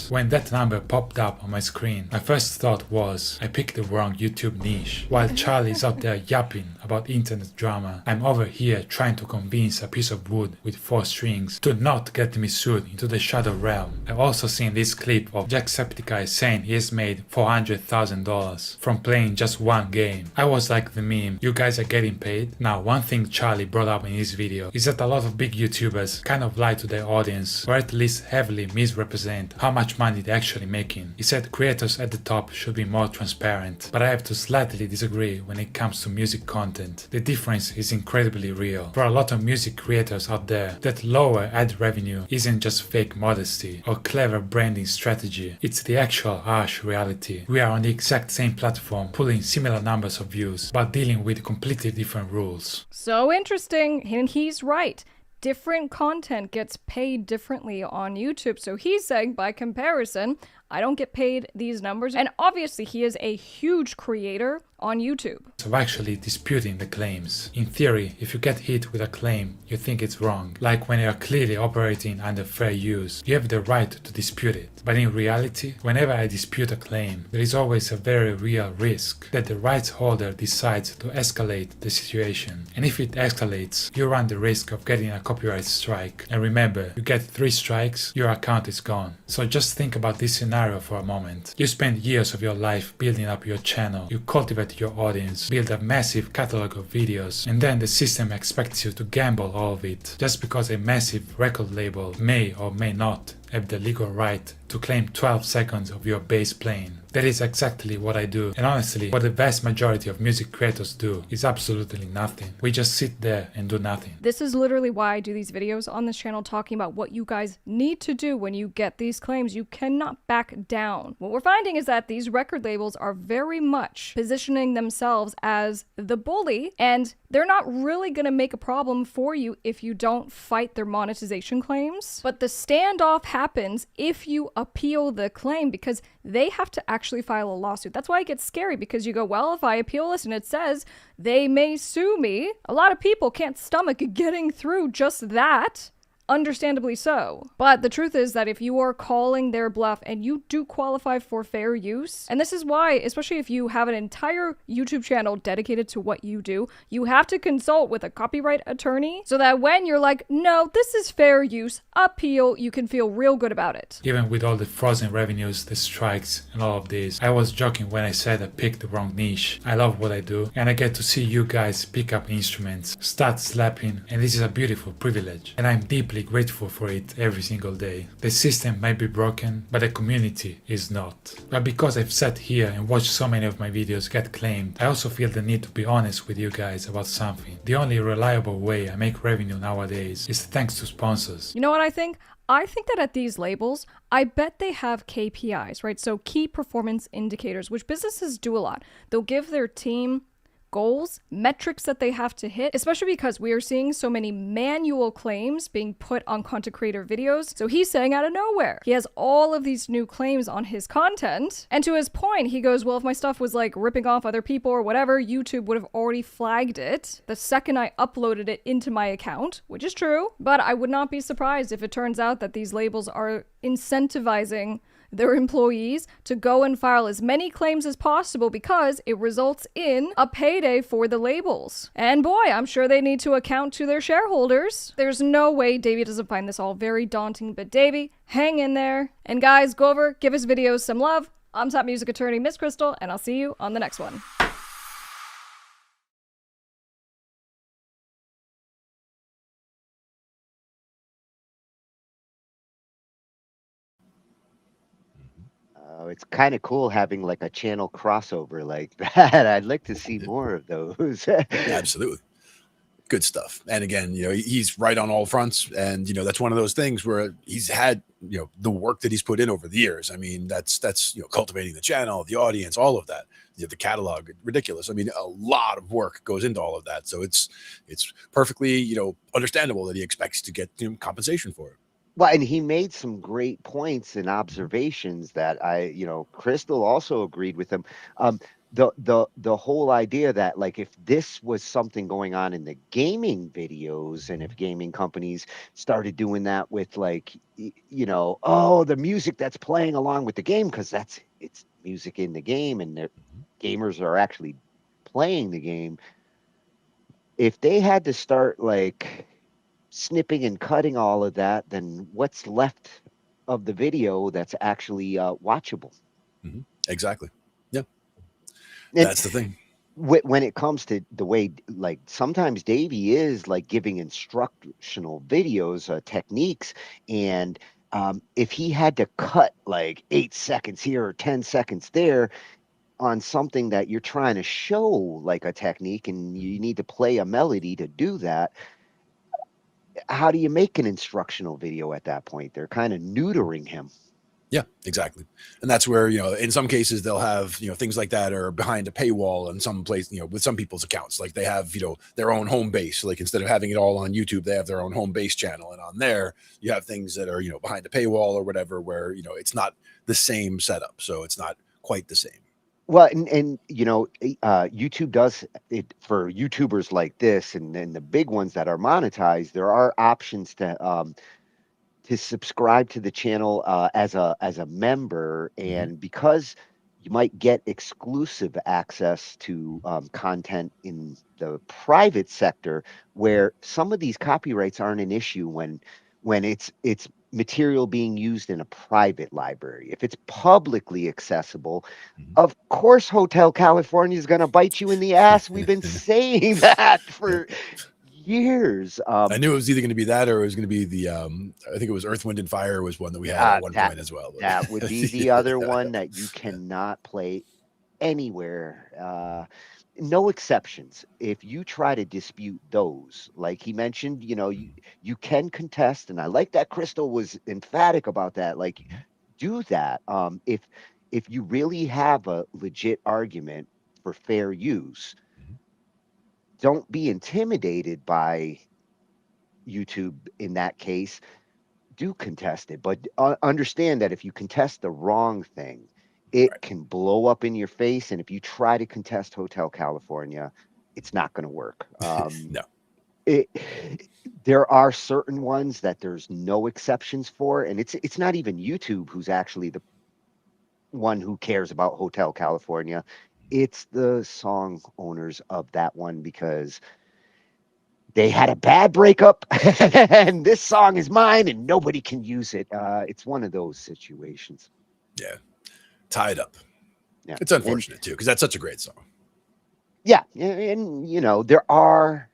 When that number popped up on my screen, my first thought was, I picked the wrong YouTube niche. While Charlie's out there yapping about internet drama, I'm over here trying to convince a piece of wood with 4 strings to not get me sued into the shadow realm. I've also seen this clip of Jacksepticeye saying he has made $400,000 from playing just one game. I was like the meme, you guys are getting paid? Now, one thing Charlie brought up in his video is that a lot of big YouTubers kind of lie to their audience, or at least heavily misrepresent how much money they're actually making. He said creators at the top should be more transparent, but I have to slightly disagree when it comes to music content. The difference is incredibly real. For a lot of music creators out there, that lower ad revenue isn't just fake modesty or clever branding strategy, it's the actual harsh reality. We are on the exact same platform, pulling similar numbers of views, but dealing with completely different rules. So interesting, and he's right. Different content gets paid differently on YouTube. So he's saying, by comparison, I don't get paid these numbers. And obviously he is a huge creator on YouTube. So actually disputing the claims. In theory, if you get hit with a claim, you think it's wrong. Like when you are clearly operating under fair use, you have the right to dispute it. But in reality, whenever I dispute a claim, there is always a very real risk that the rights holder decides to escalate the situation. And if it escalates, you run the risk of getting a copyright strike. And remember, you get 3 strikes, your account is gone. So just think about this scenario for a moment. You spend years of your life building up your channel, you cultivate your audience, build a massive catalog of videos, and then the system expects you to gamble all of it just because a massive record label may or may not have the legal right to claim 12 seconds of your bass playing. That is exactly what I do, and honestly, what the vast majority of music creators do is absolutely nothing. We just sit there and do nothing. This is literally why I do these videos on this channel talking about what you guys need to do when you get these claims. You cannot back down. What we're finding is that these record labels are very much positioning themselves as the bully, and they're not really going to make a problem for you if you don't fight their monetization claims. But the standoff happens if you appeal the claim, because they have to actually file a lawsuit. That's why it gets scary, because you go, well, if I appeal this and it says they may sue me, a lot of people can't stomach getting through just that. Understandably so. But the truth is that if you are calling their bluff and you do qualify for fair use, and this is why, especially if you have an entire YouTube channel dedicated to what you do, you have to consult with a copyright attorney so that when you're like, no, this is fair use, appeal, you can feel real good about it. Even with all the frozen revenues, the strikes, and all of this, I was joking when I said I picked the wrong niche. I love what I do, and I get to see you guys pick up instruments, start slapping, and this is a beautiful privilege. And I'm deeply grateful for it every single day. The system might be broken, but the community is not. But because I've sat here and watched so many of my videos get claimed, I also feel the need to be honest with you guys about something. The only reliable way I make revenue nowadays is thanks to sponsors. You know what I think? I think that at these labels, I bet they have KPIs, right? So key performance indicators, which businesses do a lot. They'll give their team goals, metrics that they have to hit, especially because we are seeing so many manual claims being put on content creator videos. So he's saying out of nowhere, he has all of these new claims on his content. And to his point, he goes, well, if my stuff was like ripping off other people or whatever, YouTube would have already flagged it the second I uploaded it into my account, which is true. But I would not be surprised if it turns out that these labels are incentivizing their employees to go and file as many claims as possible because it results in a payday for the labels. And boy, I'm sure they need to account to their shareholders. There's no way Davey doesn't find this all very daunting, but Davey, hang in there. And guys, go over, give his videos some love. I'm top music attorney Miss Crystal, and I'll see you on the next one. It's kind of cool having like a channel crossover like that. I'd like to see more of those. Absolutely. Good stuff. And again, he's right on all fronts. And, that's one of those things where he's had, the work that he's put in over the years. I mean, that's, cultivating the channel, the audience, all of that, the catalog, ridiculous. I mean, a lot of work goes into all of that. So it's perfectly, understandable that he expects to get compensation for it. Well, and he made some great points and observations that Crystal also agreed with him. The whole idea that like if this was something going on in the gaming videos, and if gaming companies started doing that with like the music that's playing along with the game, because it's music in the game and the gamers are actually playing the game. If they had to start like snipping and cutting all of that, then what's left of the video that's actually watchable? Exactly. Yeah. That's the thing. When it comes to the way, like sometimes Davey is like giving instructional videos, techniques, and if he had to cut like 8 seconds here or 10 seconds there on something that you're trying to show like a technique, and you need to play a melody to do that, how do you make an instructional video at that point? They're kind of neutering him. Yeah, exactly. And that's where, in some cases they'll have, things like that are behind a paywall in some place, with some people's accounts, like they have, their own home base. Like instead of having it all on YouTube, they have their own home base channel. And on there, you have things that are, behind a paywall or whatever, where, it's not the same setup. So it's not quite the same. Well, and YouTube does it for YouTubers like this, and then the big ones that are monetized. There are options to subscribe to the channel as a member, and because you might get exclusive access to content in the private sector, where some of these copyrights aren't an issue when it's material being used in a private library. If it's publicly accessible, of course Hotel California is going to bite you in the ass. We've been saying that for years. I knew it was either going to be that or it was going to be the I think it was Earth, Wind and Fire was one that we had at one point as well. That would be the other one that you cannot play anywhere. No exceptions. If you try to dispute those, like he mentioned, you can contest, and I like that Crystal was emphatic about that. Like, do that. If you really have a legit argument for fair use, don't be intimidated by YouTube in that case. do contest it, but understand that if you contest the wrong thing, it can blow up in your face. And if you try to contest Hotel California, it's not going to work. No. It, there are certain ones that there's no exceptions for, and it's not even YouTube who's actually the one who cares about Hotel California. It's the song owners of that one because they had a bad breakup and this song is mine and nobody can use it. It's one of those situations. Yeah. Tied up. Yeah. It's unfortunate too, because that's such a great song. Yeah. And you know, there are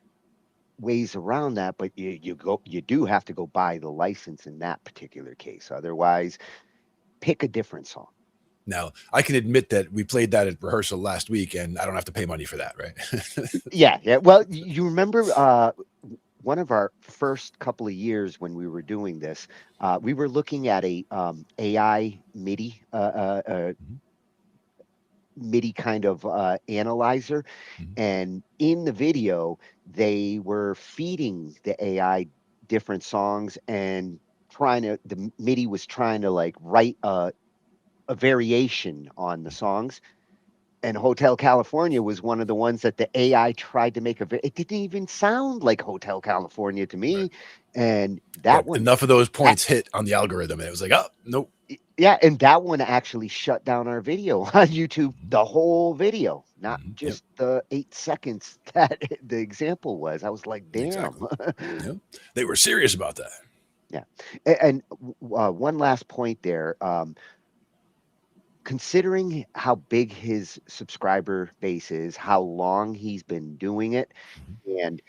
ways around that, but you do have to go buy the license in that particular case. Otherwise, pick a different song. Now, I can admit that we played that at rehearsal last week, and I don't have to pay money for that, right? Yeah. Well, you remember one of our first couple of years when we were doing this, we were looking at a AI MIDI kind of analyzer, and in the video they were feeding the AI different songs and the MIDI was trying to like write a variation on the songs. And Hotel California was one of the ones that the AI tried to make it didn't even sound like Hotel California to me. And that But one, enough of those points hit on the algorithm, and it was like, oh, nope. yeah, and that one actually shut down our video on YouTube, the whole video, not just the 8 seconds that the example was. I was like, damn. Exactly. Yep. They were serious about that. Yeah. And one last point there. Considering how big his subscriber base is, how long he's been doing it, and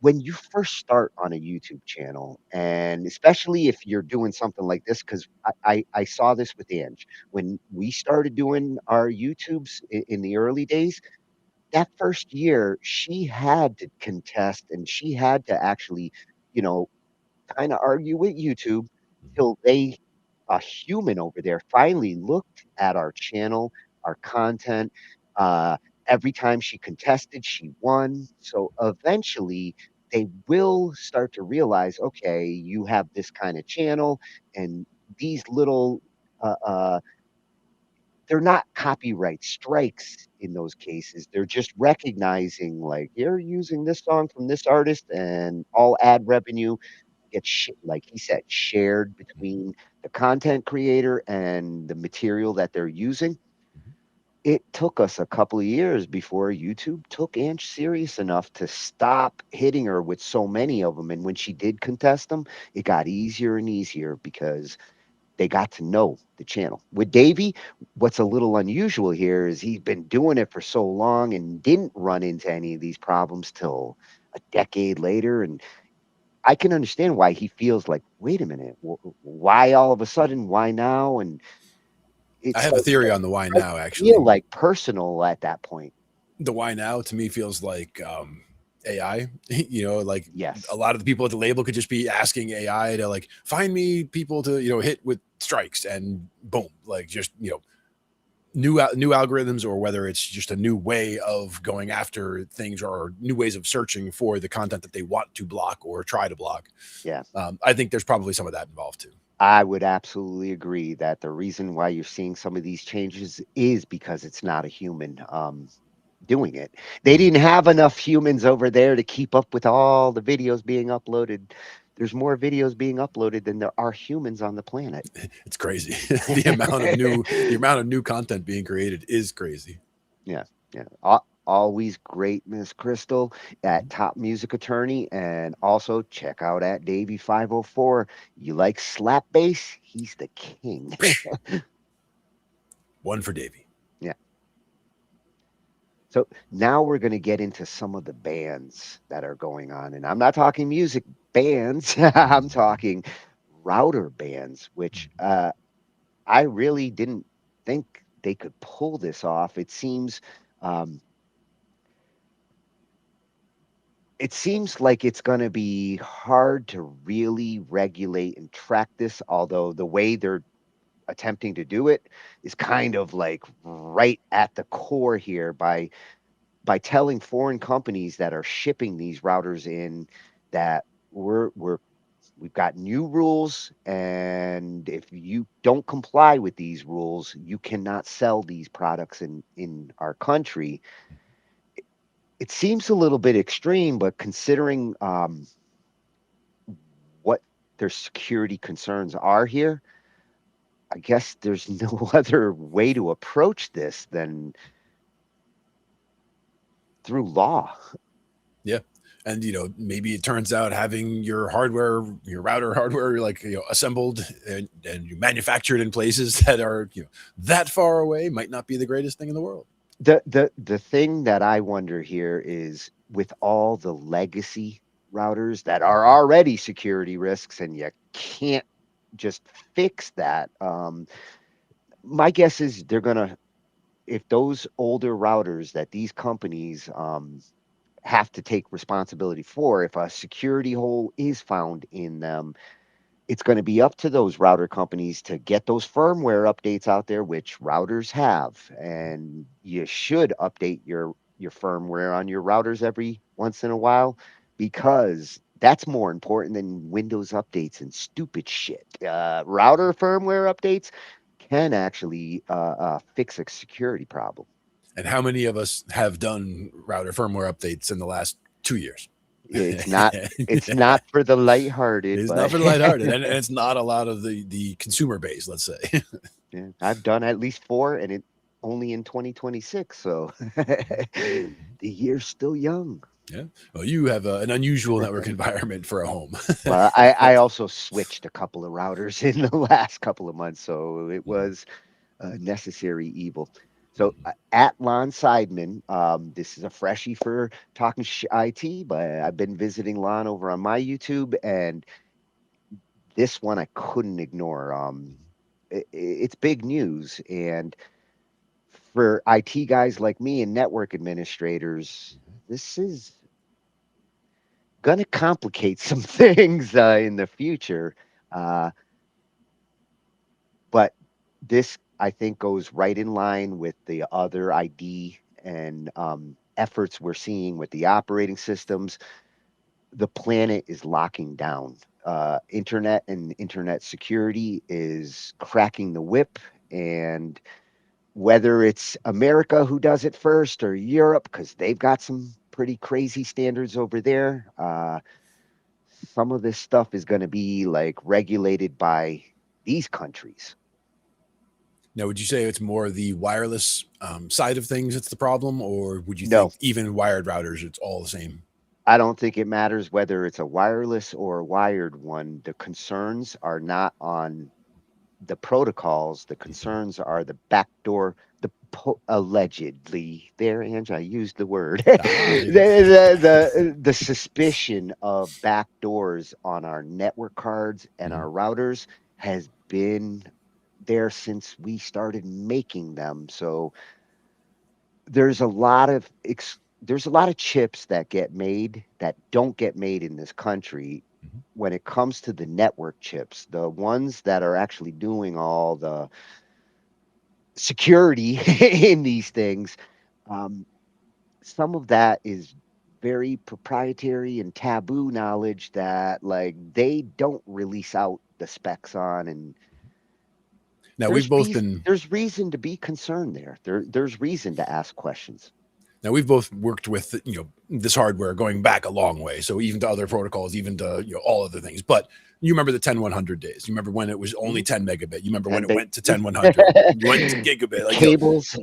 when you first start on a YouTube channel, and especially if you're doing something like this, because I saw this with Ange. When we started doing our YouTubes in the early days, that first year, she had to contest and she had to actually, you know, kinda argue with YouTube till a human over there finally looked at our channel, our content. Uh, every time she contested, she won. So eventually, they will start to realize, okay, you have this kind of channel, and these little, uh, uh, they're not copyright strikes in those cases. They're just recognizing, like, you're using this song from this artist, and all ad revenue gets like he said, shared between the content creator and the material that they're using. It took us a couple of years before YouTube took Ange serious enough to stop hitting her with so many of them. And when she did contest them, it got easier and easier because they got to know the channel. With Davey, what's a little unusual here is he's been doing it for so long and didn't run into any of these problems till a decade later. And I can understand why he feels like, wait a minute, why all of a sudden? Why now? And I it's have a like, theory on the why now, actually. feel like personal at that point. The why now to me feels like AI. You know, like yes, a lot of the people at the label could just be asking AI to like find me people to hit with strikes, and boom, like just new algorithms, or whether it's just a new way of going after things or new ways of searching for the content that they want to block or try to block. Yeah, I think there's probably some of that involved too. I would absolutely agree that the reason why you're seeing some of these changes is because it's not a human doing it. They didn't have enough humans over there to keep up with all the videos being uploaded. There's more videos being uploaded than there are humans on the planet. It's crazy. the amount of new content being created is crazy. Yeah. Always great, Miss Crystal at Top Music Attorney, and also check out at Davey 504. You like slap bass? He's the king. One for Davey. Yeah. So now we're going to get into some of the bands that are going on, and I'm not talking music bands. I'm talking router bands, which I really didn't think they could pull this off. It seems like it's going to be hard to really regulate and track this, although the way they're attempting to do it is kind of like right at the core here by telling foreign companies that are shipping these routers in that we're We've got new rules, and if you don't comply with these rules, you cannot sell these products in our country. It seems a little bit extreme, but considering what their security concerns are here, I guess there's no other way to approach this than through law. Yeah. And maybe it turns out having your hardware, your router hardware, like assembled and manufactured in places that are that far away might not be the greatest thing in the world. The thing that I wonder here is, with all the legacy routers that are already security risks, and you can't just fix that. My guess is they're gonna, if those older routers that these companies have to take responsibility for, if a security hole is found in them, it's going to be up to those router companies to get those firmware updates out there, which routers have. And you should update your firmware on your routers every once in a while, because that's more important than Windows updates and stupid shit. Router firmware updates can actually fix a security problem. And how many of us have done router firmware updates in the last 2 years? It's not for the lighthearted. It's but not for the lighthearted, and it's not a lot of the consumer base, let's say. Yeah, I've done at least 4, and it only in 2026. So the year's still young. Yeah. Well, you have an unusual network environment for a home. Well, I also switched a couple of routers in the last couple of months, so it was a necessary evil. So at Lon Seidman, this is a freshie for Talkin Shhh I.T, but I've been visiting Lon over on my YouTube, and this one I couldn't ignore. It's big news, and for IT guys like me and network administrators, this is going to complicate some things in the future. But this, I think, goes right in line with the other ID and efforts we're seeing with the operating systems. The planet is locking down. Internet and internet security is cracking the whip, and whether it's America who does it first or Europe, because they've got some pretty crazy standards over there, some of this stuff is going to be like regulated by these countries. Now, would you say it's more the wireless side of things that's the problem, or would you No. think even wired routers, it's all the same? I don't think it matters whether it's a wireless or a wired one. The concerns are not on the protocols. The concerns are the backdoor, allegedly. There, Ange, I used the word. The suspicion of backdoors on our network cards and our routers has been there since we started making them. So there's a lot of chips that get made that don't get made in this country. When it comes to the network chips, the ones that are actually doing all the security in these things, some of that is very proprietary and taboo knowledge that, like, they don't release out the specs on. And now there's reason to be concerned there. There's reason to ask questions. Now, we've both worked with this hardware going back a long way, so even to other protocols, even to all other things. But you remember the 10-100 days. You remember when it was only 10 megabit. You remember when it went to 10-100. You went to gigabit. Like, cables.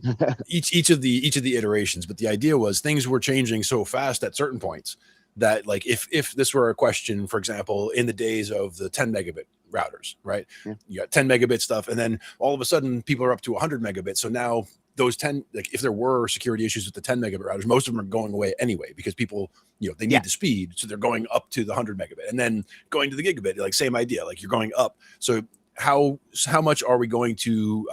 Each of the iterations. But the idea was things were changing so fast at certain points that, like, if this were a question, for example, in the days of the 10 megabit routers, right? Yeah. You got 10 megabit stuff, and then all of a sudden people are up to 100 megabits. So now those 10, like, if there were security issues with the 10 megabit routers, most of them are going away anyway, because people, they need the speed. So they're going up to the 100 megabit and then going to the gigabit, like, same idea, like, you're going up. So how much are we going to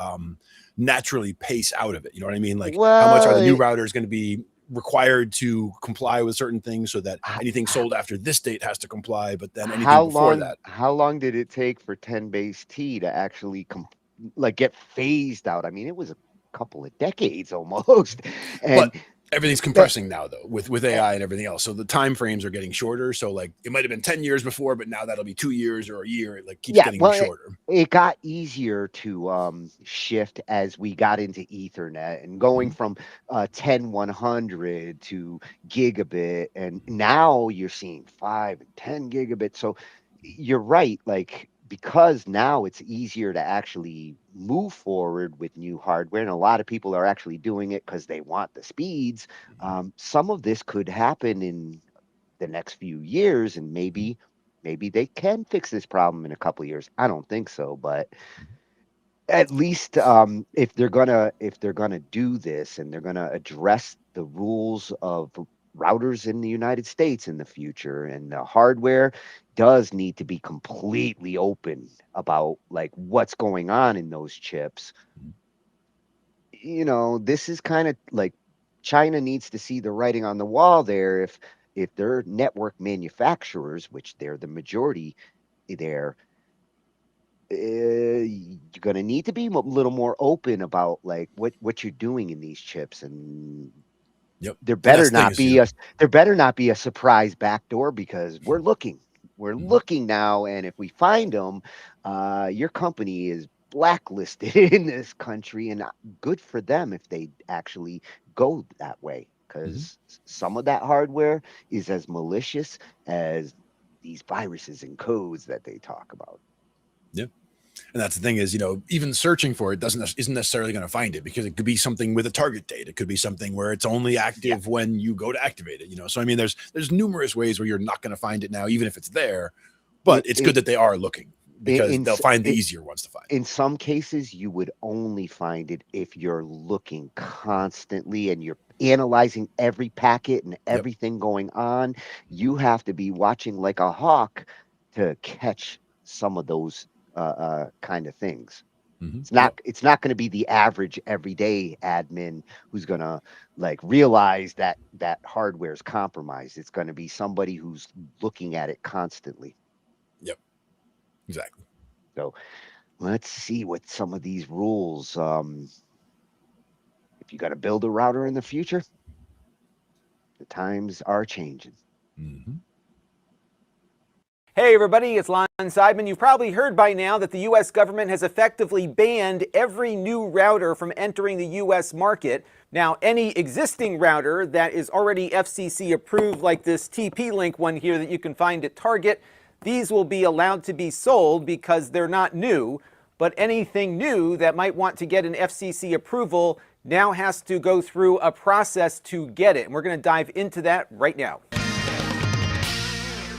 naturally pace out of it? You know what I mean? Like, how much are the new routers going to be required to comply with certain things, so that anything sold after this date has to comply, but then anything before that? How long did it take for 10 base T to actually get phased out? I mean, it was a couple of decades almost. And Everything's compressing now, though, with AI and everything else. So the time frames are getting shorter. So like it might have been 10 years before, but now that'll be 2 years or a year. It like keeps getting shorter. It got easier to shift as we got into Ethernet and going from 10/100 to gigabit, and now you're seeing 5 and 10 gigabits. So you're right, like because now it's easier to actually move forward with new hardware, and a lot of people are actually doing it because they want the speeds. Some of this could happen in the next few years, and maybe they can fix this problem in a couple of years. I don't think so, but at least if they're gonna do this and they're gonna address the rules of routers in the United States in the future, and the hardware does need to be completely open about like what's going on in those chips. This is kind of like China needs to see the writing on the wall there. If they're network manufacturers, which they're the majority there, you're going to need to be a little more open about like what you're doing in these chips, and there better not be a surprise backdoor, because we're looking now, and if we find them, your company is blacklisted in this country, and good for them if they actually go that way, because some of that hardware is as malicious as these viruses and codes that they talk about. Yep. And that's the thing is, even searching for it isn't necessarily going to find it, because it could be something with a target date. It could be something where it's only active when you go to activate it, So I mean, there's numerous ways where you're not going to find it now, even if it's there, but it's good that they are looking, because they'll find the easier ones to find. In some cases, you would only find it if you're looking constantly and you're analyzing every packet and everything going on. You have to be watching like a hawk to catch some of those kind of things. It's not going to be the average everyday admin who's going to like realize that hardware is compromised. It's going to be somebody who's looking at it constantly. Yep, exactly. So let's see what some of these rules. If you got to build a router in the future, the times are changing. Hey everybody, it's Lon Seidman. You've probably heard by now that the U.S. government has effectively banned every new router from entering the U.S. market. Now, any existing router that is already FCC approved, like this TP-Link one here that you can find at Target, these will be allowed to be sold because they're not new. But anything new that might want to get an FCC approval now has to go through a process to get it. And we're going to dive into that right now.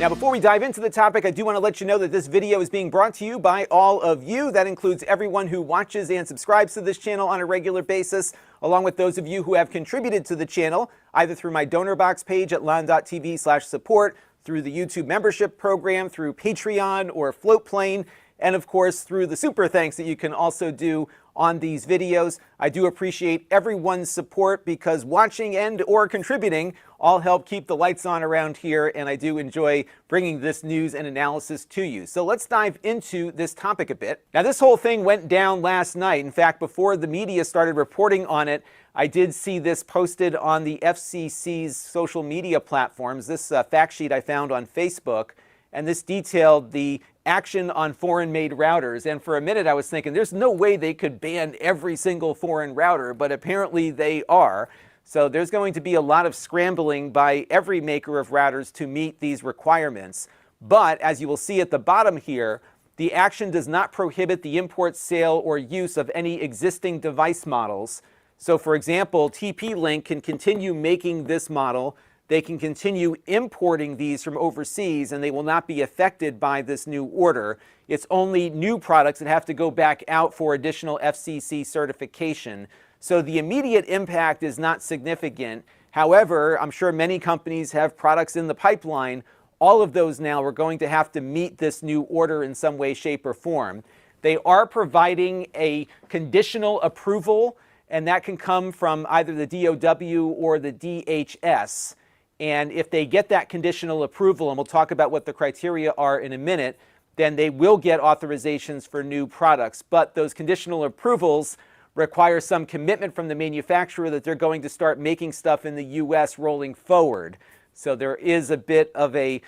Now, before we dive into the topic, I do want to let you know that this video is being brought to you by all of you. That includes everyone who watches and subscribes to this channel on a regular basis, along with those of you who have contributed to the channel, either through my donor box page at lon.tv/support, through the YouTube membership program, through Patreon or Floatplane, and of course through the super thanks that you can also do on these videos. I do appreciate everyone's support, because watching and or contributing all help keep the lights on around here, and I do enjoy bringing this news and analysis to you. So let's dive into this topic a bit. Now, this whole thing went down last night. In fact, before the media started reporting on it, I did see this posted on the FCC's social media platforms. This fact sheet I found on Facebook, and this detailed the action on foreign-made routers. And for a minute I was thinking, there's no way they could ban every single foreign router, but apparently they are. So there's going to be a lot of scrambling by every maker of routers to meet these requirements. But as you will see at the bottom here, the action does not prohibit the import, sale, or use of any existing device models. So for example, TP-Link can continue making this model. They can continue importing these from overseas, and they will not be affected by this new order. It's only new products that have to go back out for additional FCC certification. So the immediate impact is not significant. However, I'm sure many companies have products in the pipeline. All of those now are going to have to meet this new order in some way, shape, or form. They are providing a conditional approval, and that can come from either the DOW or the DHS. And if they get that conditional approval, and we'll talk about what the criteria are in a minute, then they will get authorizations for new products. But those conditional approvals require some commitment from the manufacturer that they're going to start making stuff in the US rolling forward. So there is a bit of a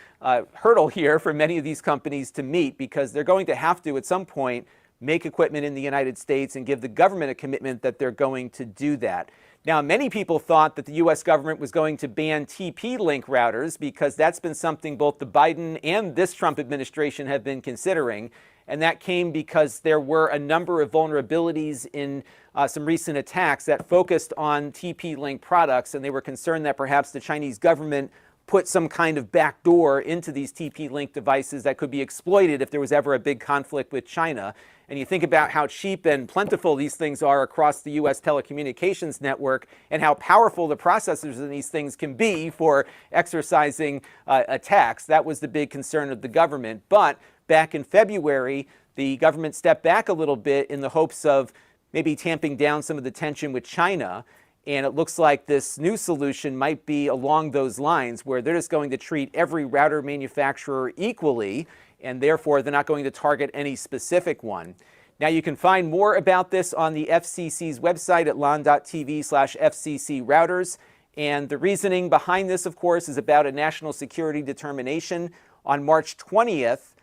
hurdle here for many of these companies to meet, because they're going to have to, at some point, make equipment in the United States and give the government a commitment that they're going to do that. Now, many people thought that the US government was going to ban TP-Link routers, because that's been something both the Biden and this Trump administration have been considering. And that came because there were a number of vulnerabilities in some recent attacks that focused on TP-Link products, and they were concerned that perhaps the Chinese government put some kind of backdoor into these TP-Link devices that could be exploited if there was ever a big conflict with China. And you think about how cheap and plentiful these things are across the US telecommunications network, and how powerful the processors in these things can be for exercising attacks. That was the big concern of the government. But back in February, the government stepped back a little bit in the hopes of maybe tamping down some of the tension with China. And it looks like this new solution might be along those lines, where they're just going to treat every router manufacturer equally, and therefore they're not going to target any specific one. Now, you can find more about this on the FCC's website at lon.tv/FCC routers. And the reasoning behind this, of course, is about a national security determination. On March 20th,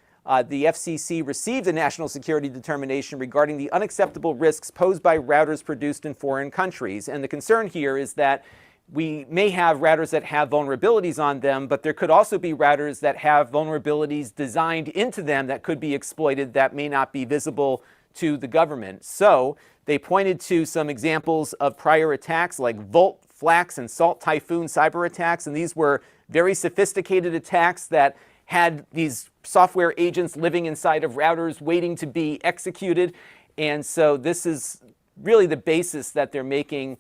the FCC received a national security determination regarding the unacceptable risks posed by routers produced in foreign countries. And the concern here is that we may have routers that have vulnerabilities on them, but there could also be routers that have vulnerabilities designed into them that could be exploited that may not be visible to the government. So they pointed to some examples of prior attacks like Volt, Flax, and Salt Typhoon cyber attacks. And these were very sophisticated attacks that had these software agents living inside of routers waiting to be executed. And so this is really the basis that they're making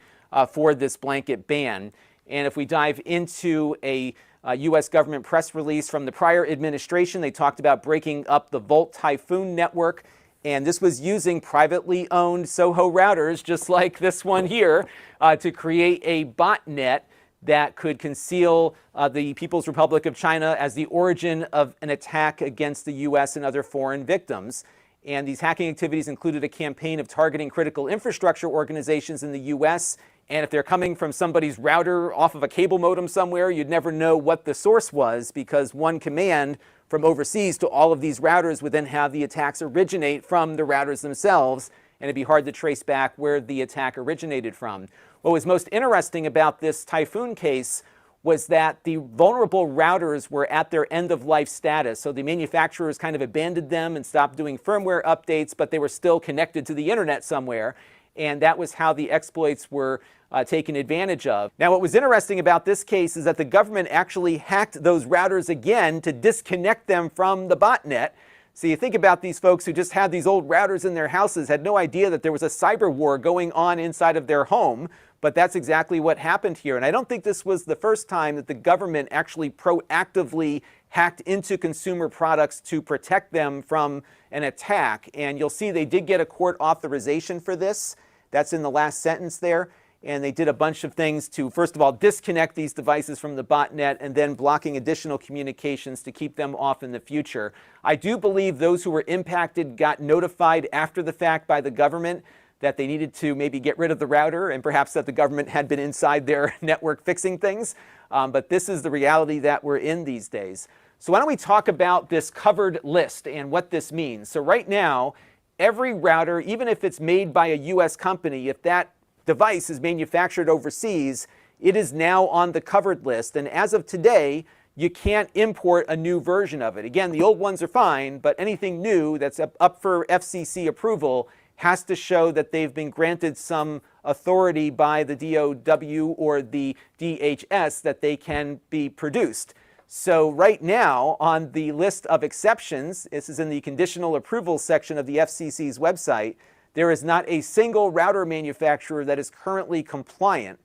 for this blanket ban. And if we dive into a US government press release from the prior administration, they talked about breaking up the Volt Typhoon network. And this was using privately owned Soho routers, just like this one here, to create a botnet that could conceal the People's Republic of China as the origin of an attack against the US and other foreign victims. And these hacking activities included a campaign of targeting critical infrastructure organizations in the US. And if they're coming from somebody's router off of a cable modem somewhere, you'd never know what the source was, because one command from overseas to all of these routers would then have the attacks originate from the routers themselves, and it'd be hard to trace back where the attack originated from. What was most interesting about this Typhoon case was that the vulnerable routers were at their end-of-life status. So the manufacturers kind of abandoned them and stopped doing firmware updates, but they were still connected to the internet somewhere. And that was how the exploits were taken advantage of. Now, what was interesting about this case is that the government actually hacked those routers again to disconnect them from the botnet. So you think about these folks who just had these old routers in their houses, had no idea that there was a cyber war going on inside of their home, but that's exactly what happened here. And I don't think this was the first time that the government actually proactively hacked into consumer products to protect them from an attack. And you'll see they did get a court authorization for this. That's in the last sentence there. And they did a bunch of things to, first of all, disconnect these devices from the botnet, and then blocking additional communications to keep them off in the future. I do believe those who were impacted got notified after the fact by the government that they needed to maybe get rid of the router, and perhaps that the government had been inside their network fixing things. But this is the reality that we're in these days. So why don't we talk about this covered list and what this means. So right now, every router, even if it's made by a US company, if that device is manufactured overseas, it is now on the covered list. And as of today, you can't import a new version of it. Again, the old ones are fine, but anything new that's up for FCC approval has to show that they've been granted some authority by the DOW or the DHS that they can be produced. So right now, on the list of exceptions, this is in the conditional approval section of the FCC's website, there is not a single router manufacturer that is currently compliant.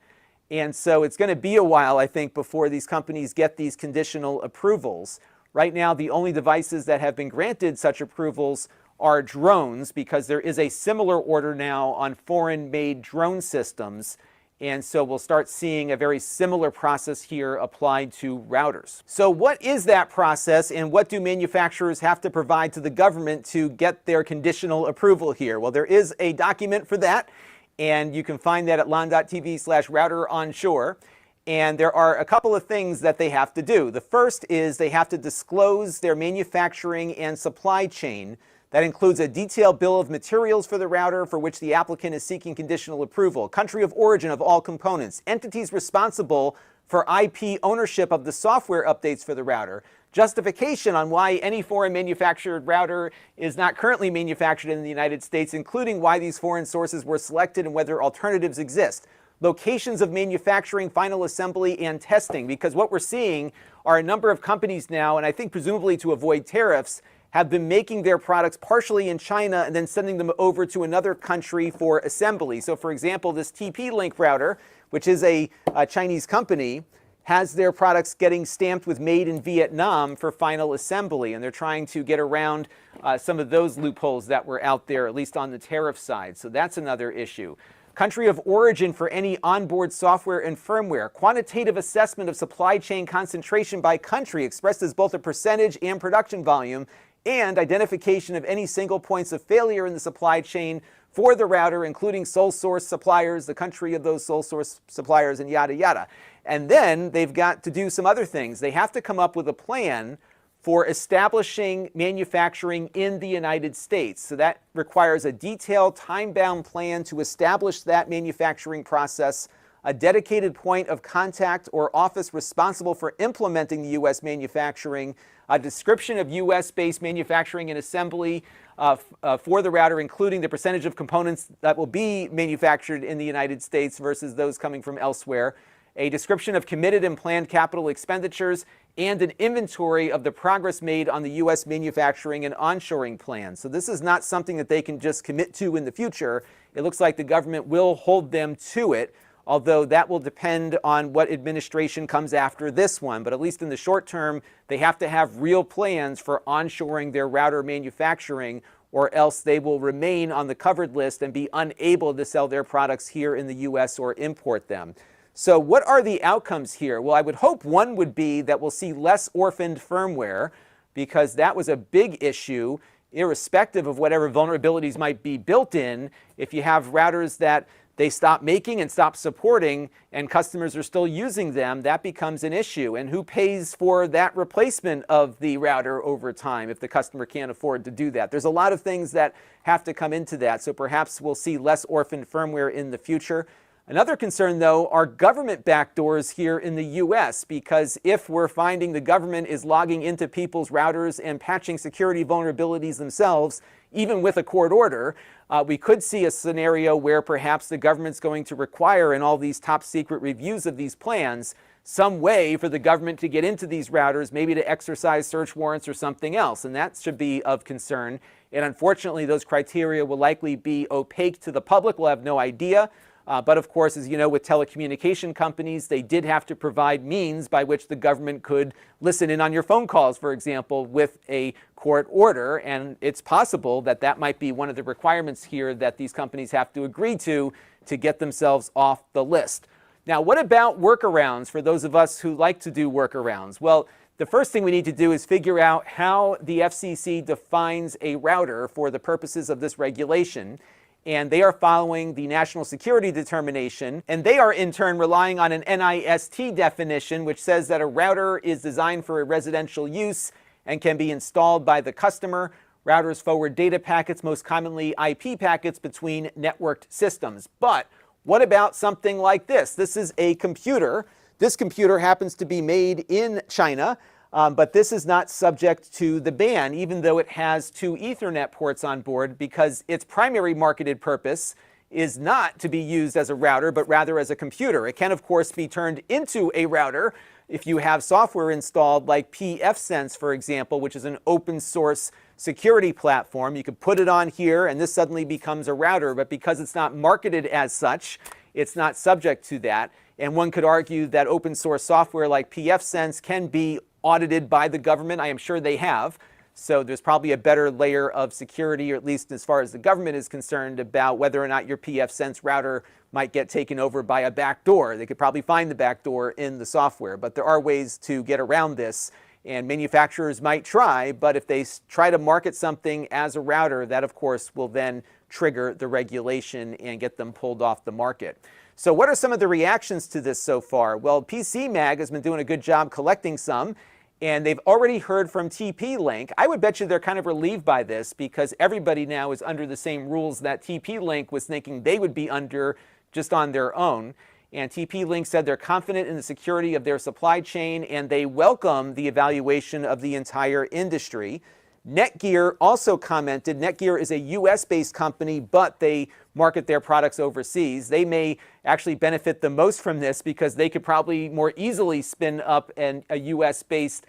And so it's going to be a while, I think, before these companies get these conditional approvals. Right now, the only devices that have been granted such approvals are drones, because there is a similar order now on foreign-made drone systems. And so we'll start seeing a very similar process here applied to routers. So what is that process, and what do manufacturers have to provide to the government to get their conditional approval here? Well, there is a document for that, And you can find that at lon.tv/routeronshore. And there are a couple of things that they have to do. The first is they have to disclose their manufacturing and supply chain. That includes a detailed bill of materials for the router for which the applicant is seeking conditional approval, country of origin of all components, entities responsible for IP ownership of the software updates for the router, justification on why any foreign manufactured router is not currently manufactured in the United States, including why these foreign sources were selected and whether alternatives exist, locations of manufacturing, final assembly, and testing, because what we're seeing are a number of companies now, and I think presumably to avoid tariffs, have been making their products partially in China and then sending them over to another country for assembly. So for example, this TP-Link router, which is a Chinese company, has their products getting stamped with made in Vietnam for final assembly, and they're trying to get around some of those loopholes that were out there, at least on the tariff side. So that's another issue. Country of origin for any onboard software and firmware. Quantitative assessment of supply chain concentration by country expressed as both a percentage and production volume, and identification of any single points of failure in the supply chain for the router, including sole source suppliers, the country of those sole source suppliers, and yada yada. And then they've got to do some other things. They have to come up with a plan for establishing manufacturing in the United States. So that requires a detailed, time-bound plan to establish that manufacturing process, a dedicated point of contact or office responsible for implementing the U.S. manufacturing, a description of U.S.-based manufacturing and assembly for the router, including the percentage of components that will be manufactured in the United States versus those coming from elsewhere, a description of committed and planned capital expenditures, and an inventory of the progress made on the U.S. manufacturing and onshoring plan. So this is not something that they can just commit to in the future. It looks like the government will hold them to it, although that will depend on what administration comes after this one. But at least in the short term, they have to have real plans for onshoring their router manufacturing, or else they will remain on the covered list and be unable to sell their products here in the U.S. or import them. So what are the outcomes here? Well, I would hope one would be that we'll see less orphaned firmware, because that was a big issue, irrespective of whatever vulnerabilities might be built in. If you have routers that they stop making and stop supporting and customers are still using them, that becomes an issue. And who pays for that replacement of the router over time if the customer can't afford to do that? There's a lot of things that have to come into that. So perhaps we'll see less orphaned firmware in the future. Another concern, though, are government backdoors here in the U.S., because if we're finding the government is logging into people's routers and patching security vulnerabilities themselves, even with a court order, we could see a scenario where perhaps the government's going to require in all these top secret reviews of these plans some way for the government to get into these routers, maybe to exercise search warrants or something else, and that should be of concern. And unfortunately, those criteria will likely be opaque to the public. We'll have no idea. But of course, as you know, with telecommunication companies, they did have to provide means by which the government could listen in on your phone calls, for example, with a court order. And it's possible that that might be one of the requirements here that these companies have to agree to get themselves off the list. Now, what about workarounds for those of us who like to do workarounds? Well, the first thing we need to do is figure out how the FCC defines a router for the purposes of this regulation. And they are following the national security determination, and they are in turn relying on an NIST definition, which says that a router is designed for a residential use and can be installed by the customer. Routers forward data packets, most commonly IP packets, between networked systems. But what about something like this? This is a computer. This computer happens to be made in China. But this is not subject to the ban, even though it has 2 Ethernet ports on board, because its primary marketed purpose is not to be used as a router, but rather as a computer. It can, of course, be turned into a router if you have software installed like pfSense, for example, which is an open source security platform. You could put it on here, and this suddenly becomes a router. But because it's not marketed as such, it's not subject to that. And one could argue that open source software like pfSense can be audited by the government. I am sure they have. So there's probably a better layer of security, or at least as far as the government is concerned, about whether or not your pfSense router might get taken over by a backdoor. They could probably find the backdoor in the software, but there are ways to get around this, and manufacturers might try. But if they try to market something as a router, that of course will then trigger the regulation and get them pulled off the market. So what are some of the reactions to this so far? Well, PC Mag has been doing a good job collecting some, and they've already heard from TP-Link. I would bet you they're kind of relieved by this because everybody now is under the same rules that TP-Link was thinking they would be under just on their own. And TP-Link said they're confident in the security of their supply chain and they welcome the evaluation of the entire industry. Netgear also commented. Netgear is a US-based company, but they market their products overseas. They may actually benefit the most from this because they could probably more easily spin up a US-based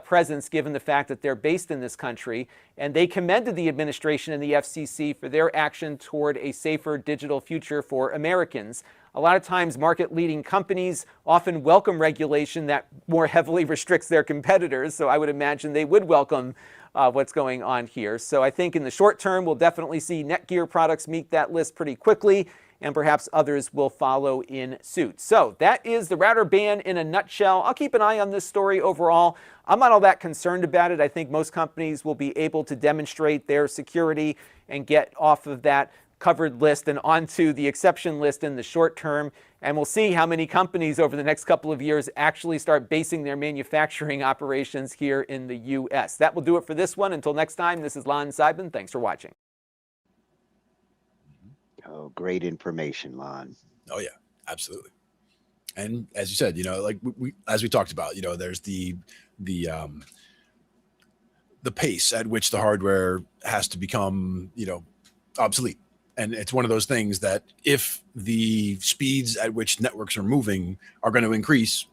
presence given the fact that they're based in this country. And they commended the administration and the FCC for their action toward a safer digital future for Americans. A lot of times market-leading companies often welcome regulation that more heavily restricts their competitors, so I would imagine they would welcome what's going on here. So I think in the short term, we'll definitely see Netgear products meet that list pretty quickly, and perhaps others will follow in suit. So that is the router ban in a nutshell. I'll keep an eye on this story overall. I'm not all that concerned about it. I think most companies will be able to demonstrate their security and get off of that covered list and onto the exception list in the short term. And we'll see how many companies over the next couple of years actually start basing their manufacturing operations here in the US. That will do it for this one. Until next time, this is Lon Seidman. Thanks for watching. Oh, great information, Lon. Oh yeah, absolutely. And as you said, like as we talked about, there's the pace at which the hardware has to become, obsolete. And it's one of those things that if the speeds at which networks are moving are going to increase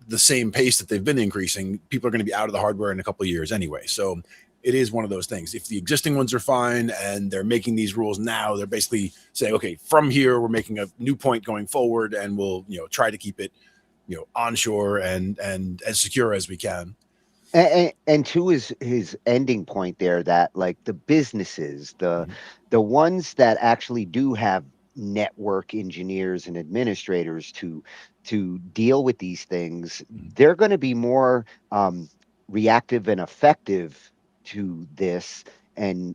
the same pace that they've been increasing, people are going to be out of the hardware in a couple of years anyway. So it is one of those things. If the existing ones are fine and they're making these rules now, they're basically saying, okay, from here, we're making a new point going forward and we'll, try to keep it, onshore and as secure as we can. And to his ending point there, that like the businesses, the ones that actually do have network engineers and administrators to deal with these things, they're going to be more reactive and effective to this and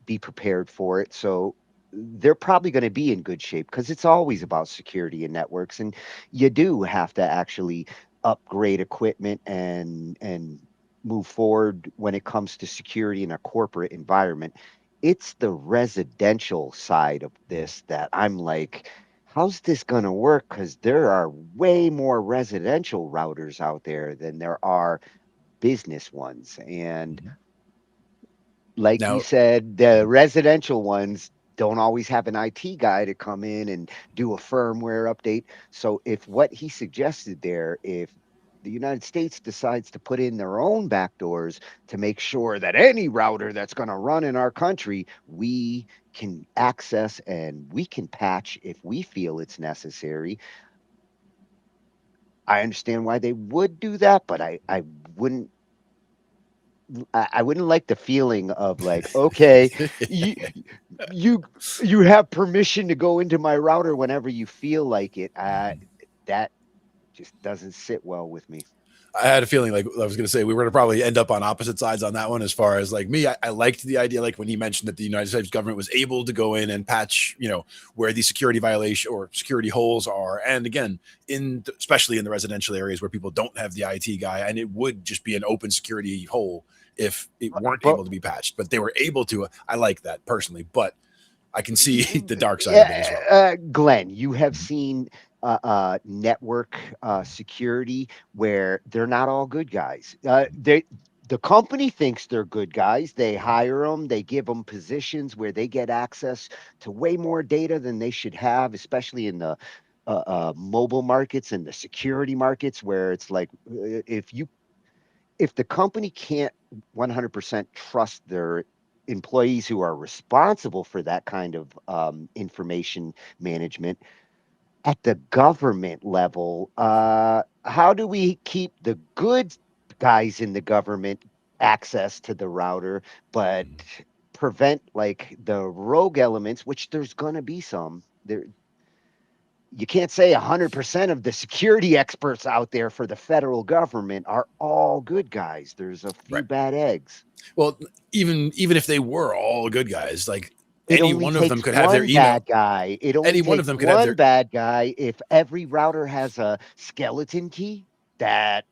be prepared for it. So they're probably going to be in good shape because it's always about security and networks, and you do have to actually upgrade equipment and move forward when it comes to security in a corporate environment. It's the residential side of this that I'm like, how's this going to work? Because there are way more residential routers out there than there are business ones. And like you said, the residential ones don't always have an IT guy to come in and do a firmware update. So if what he suggested there, if the United States decides to put in their own backdoors to make sure that any router that's going to run in our country, we can access and we can patch if we feel it's necessary. I understand why they would do that, but I wouldn't like the feeling of like, okay, you have permission to go into my router whenever you feel like it. That just doesn't sit well with me. I had a feeling like I was going to say we were going to probably end up on opposite sides on that one. As far as like me, I liked the idea, like when he mentioned that the United States government was able to go in and patch, where the security violation or security holes are. And again, especially in the residential areas where people don't have the IT guy, and it would just be an open security hole if it weren't able to be patched, but they were able to. I like that personally, but I can see the dark side of it as well. Glenn, you have seen network security where they're not all good guys. The company thinks they're good guys. They hire them. They give them positions where they get access to way more data than they should have, especially in the mobile markets and the security markets, where it's like if the company can't 100% trust their employees who are responsible for that kind of information management at the government level, how do we keep the good guys in the government access to the router, but prevent like the rogue elements, which there's going to be some there. You can't say 100% of the security experts out there for the federal government are all good guys. There's a few bad eggs. Well, even if they were all good guys, like It any only one of them takes could have their one email. bad guy. It only Any one of takes them could have one their bad guy. If every router has a skeleton key, that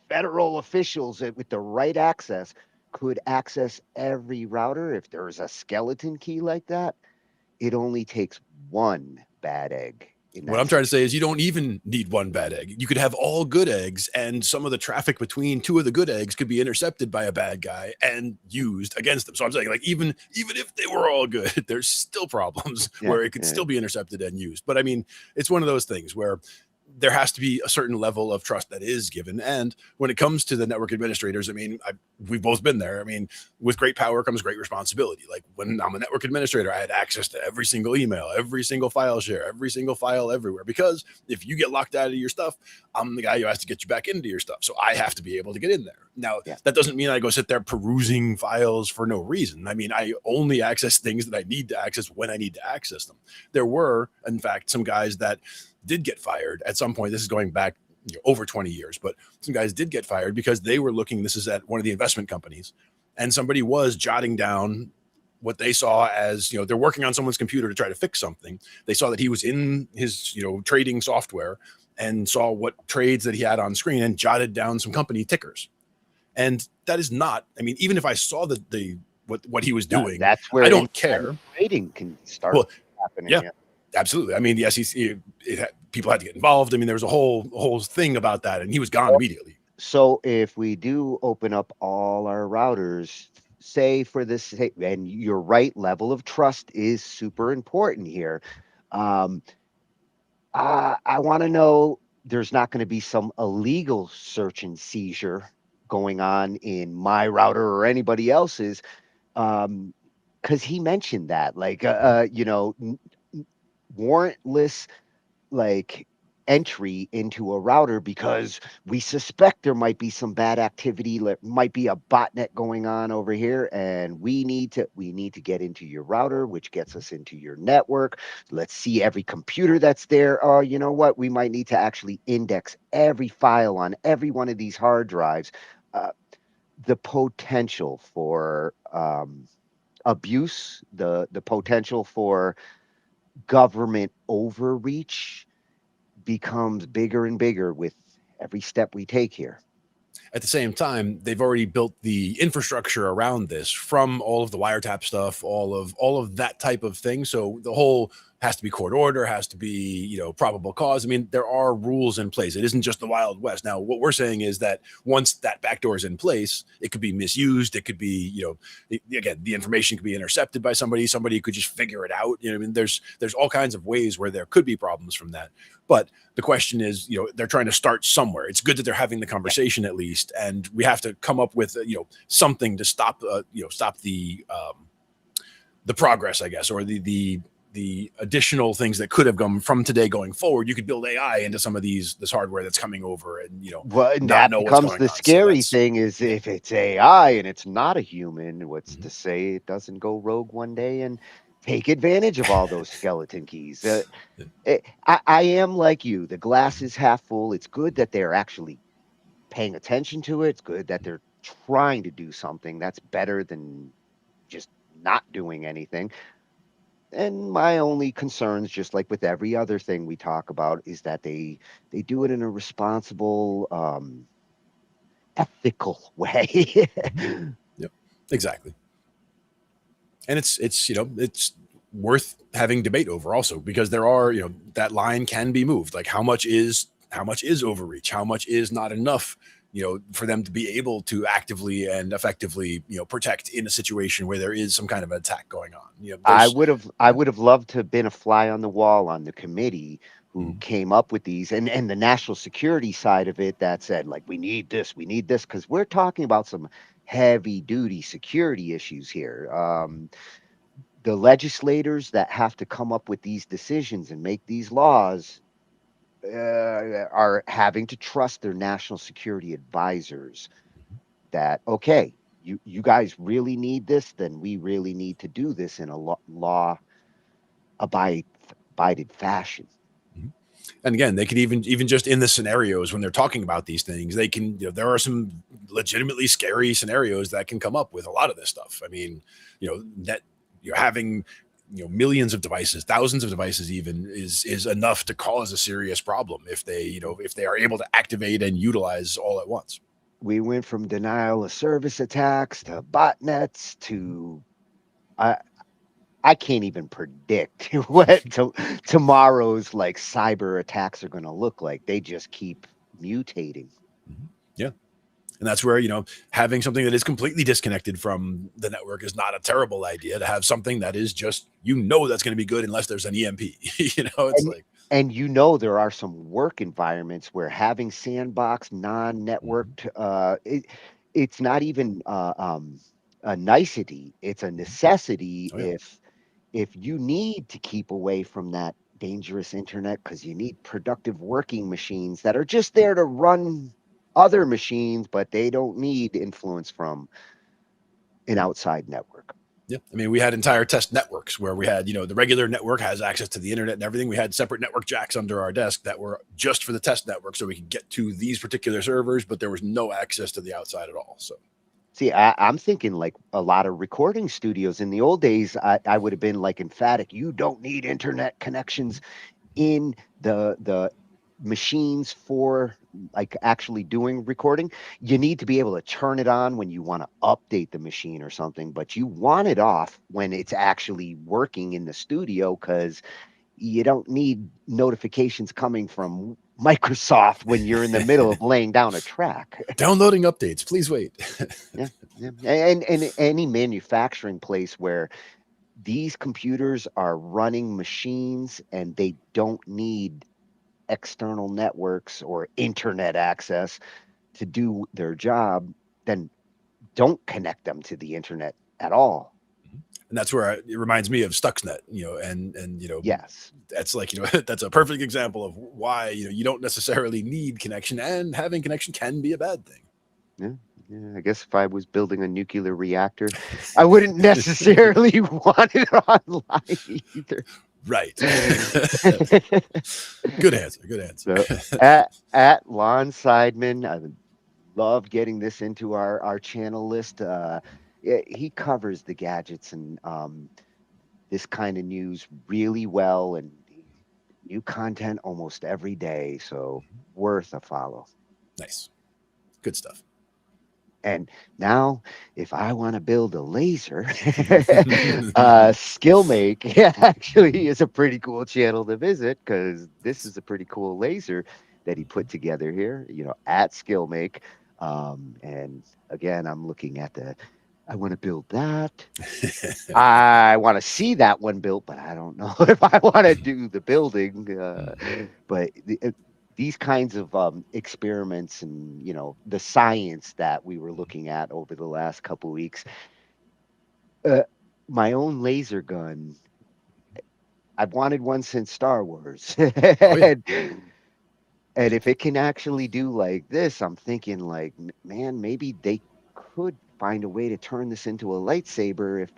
federal officials with the right access could access every router. If there's a skeleton key like that, it only takes one bad egg. What I'm trying to say is you don't even need one bad egg. You could have all good eggs, and some of the traffic between two of the good eggs could be intercepted by a bad guy and used against them. So I'm saying, like, even if they were all good, there's still problems where it could still be intercepted and used. But I mean, it's one of those things where there has to be a certain level of trust that is given. And when it comes to the network administrators, I mean, we've both been there. I mean, with great power comes great responsibility. Like when I'm a network administrator, I had access to every single email, every single file share, every single file everywhere. Because if you get locked out of your stuff, I'm the guy who has to get you back into your stuff. So I have to be able to get in there. Now, that doesn't mean I go sit there perusing files for no reason. I mean, I only access things that I need to access when I need to access them. There were, in fact, some guys that did get fired at some point. This is going back over 20 years, but some guys did get fired because they were looking, this is at one of the investment companies, and somebody was jotting down what they saw as, they're working on someone's computer to try to fix something. They saw that he was in his, trading software and saw what trades that he had on screen and jotted down some company tickers. And that is not, I mean, even if I saw what he was doing, that's where I don't care. Trading can start happening. Yeah. Absolutely. I mean, the SEC, people had to get involved. I mean, there was a whole thing about that, and he was gone immediately. So if we do open up all our routers, say for this, and your right level of trust is super important here. I want to know there's not going to be some illegal search and seizure going on in my router or anybody else's, because he mentioned that, like, warrantless entry into a router because we suspect there might be some bad activity, might be a botnet going on over here, and we need to get into your router, which gets us into your network. Let's see every computer that's there. Oh, you know what, we might need to actually index every file on every one of these hard drives. The potential for abuse, the potential for government overreach becomes bigger and bigger with every step we take here. At the same time, they've already built the infrastructure around this, from all of the wiretap stuff, all of that type of thing. So the whole has to be court order, has to be, probable cause. I mean, there are rules in place. It isn't just the Wild West. Now, what we're saying is that once that backdoor is in place, it could be misused. It could be, again, the information could be intercepted by somebody. Somebody could just figure it out. I mean, there's all kinds of ways where there could be problems from that. But the question is, they're trying to start somewhere. It's good that they're having the conversation at least, and we have to come up with, something to stop the progress, I guess, or the additional things that could have come from today going forward. You could build AI into some of this hardware that's coming over, and and that becomes the scary thing is if it's AI and it's not a human, what's to say it doesn't go rogue one day and take advantage of all those skeleton keys. I am like you. The glass is half full. It's good that they're actually paying attention to it. It's good that they're trying to do something. That's better than just not doing anything. And my only concerns, just like with every other thing we talk about, is that they do it in a responsible, ethical way. Yep, exactly. And it's worth having debate over also, because there are, that line can be moved. Like how much is overreach? How much is not enough, for them to be able to actively and effectively, protect in a situation where there is some kind of attack going on. I would have loved to have been a fly on the wall on the committee who came up with these, and the national security side of it that said, like, we need this, because we're talking about some heavy duty security issues here. The legislators that have to come up with these decisions and make these laws are having to trust their national security advisors that, okay, you guys really need this, then we really need to do this in a law abided fashion. And again, they could even just in the scenarios when they're talking about these things, they can, there are some legitimately scary scenarios that can come up with a lot of this stuff. I mean, that you're having millions of devices, thousands of devices even is enough to cause a serious problem if they are able to activate and utilize all at once. We went from denial of service attacks to botnets to I can't even predict what tomorrow's like cyber attacks are going to look like. They just keep mutating. Yeah. And that's where, having something that is completely disconnected from the network is not a terrible idea. To have something that is just, that's going to be good unless there's an EMP. And there are some work environments where having sandbox, non-networked, it's not even a nicety. It's a necessity. Oh, yeah. If you need to keep away from that dangerous internet because you need productive working machines that are just there to run other machines, but they don't need influence from an outside network. Yeah. I mean, we had entire test networks where we had, the regular network has access to the internet and everything. We had separate network jacks under our desk that were just for the test network so we could get to these particular servers, but there was no access to the outside at all. So see, I'm thinking like a lot of recording studios in the old days, I would have been like emphatic. You don't need internet connections in the machines for like actually doing recording. You need to be able to turn it on when you want to update the machine or something, but you want it off when it's actually working in the studio because you don't need notifications coming from Microsoft when you're in the middle of laying down a track. Downloading updates, please wait. Yeah. And any manufacturing place where these computers are running machines and they don't need external networks or internet access to do their job, then don't connect them to the internet at all. And that's where it reminds me of Stuxnet, yes, that's like, that's a perfect example of why, you don't necessarily need connection, and having connection can be a bad thing. Yeah, I guess if I was building a nuclear reactor, I wouldn't necessarily want it online either. Right. Good answer. So at Lon Seidman, I love getting this into our channel list. He covers the gadgets and this kind of news really well, and new content almost every day. So worth a follow. Nice. Good stuff. And now, if I want to build a laser, Skillmake actually is a pretty cool channel to visit because this is a pretty cool laser that he put together here, at Skillmake. And again, I'm looking at I want to build that. I want to see that one built, but I don't know if I want to do the building. But these kinds of experiments and, the science that we were looking at over the last couple of weeks, my own laser gun, I've wanted one since Star Wars. And if it can actually do like this, I'm thinking like, man, maybe they could find a way to turn this into a lightsaber if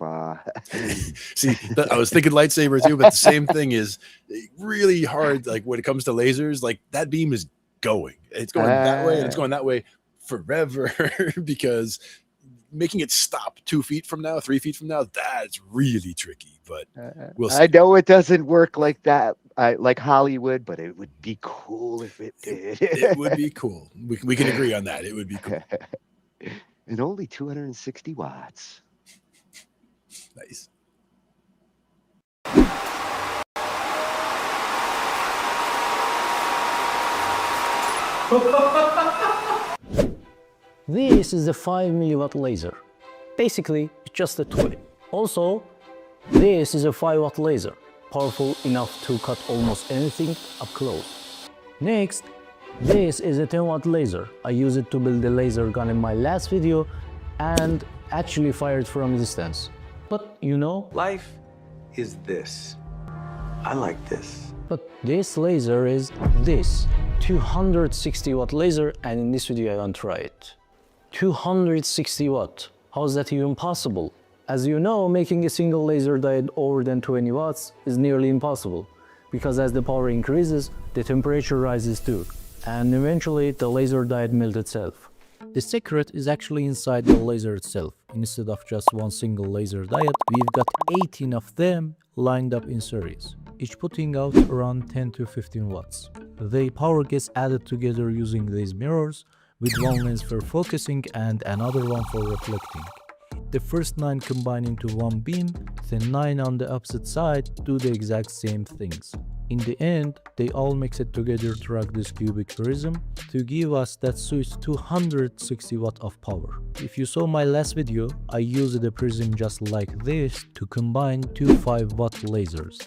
see, I was thinking lightsaber too, but the same thing is really hard. Like when it comes to lasers, like that beam is going, it's going that way and it's going that way forever because making it stop 2 feet from now, 3 feet from now, that's really tricky, but we'll see. I know it doesn't work like that, like Hollywood, but it would be cool if it did. It would be cool. We can agree on that. It would be cool. And only 260 watts. Nice. This is a 5 milliwatt laser. Basically, it's just a toy. Also, this is a 5-watt laser, powerful enough to cut almost anything up close. Next, this is a 10-watt laser. I used it to build the laser gun in my last video and actually fired from a distance. But life is this. I like this. But this laser is this 260 watt laser, and in this video I want to try it. 260 watt. How is that even possible? As you know, making a single laser diode over than 20 watts is nearly impossible, because as the power increases, the temperature rises too, and eventually the laser diode melts itself. The secret is actually inside the laser itself. Instead of just one single laser diode, we've got 18 of them lined up in series, each putting out around 10 to 15 watts. The power gets added together using these mirrors, with one lens for focusing and another one for reflecting. The first 9 combine into one beam, the 9 on the opposite side do the exact same things. In the end, they all mix it together to rock this cubic prism to give us that sweet 260 watt of power. If you saw my last video, I used a prism just like this to combine two 5 watt lasers.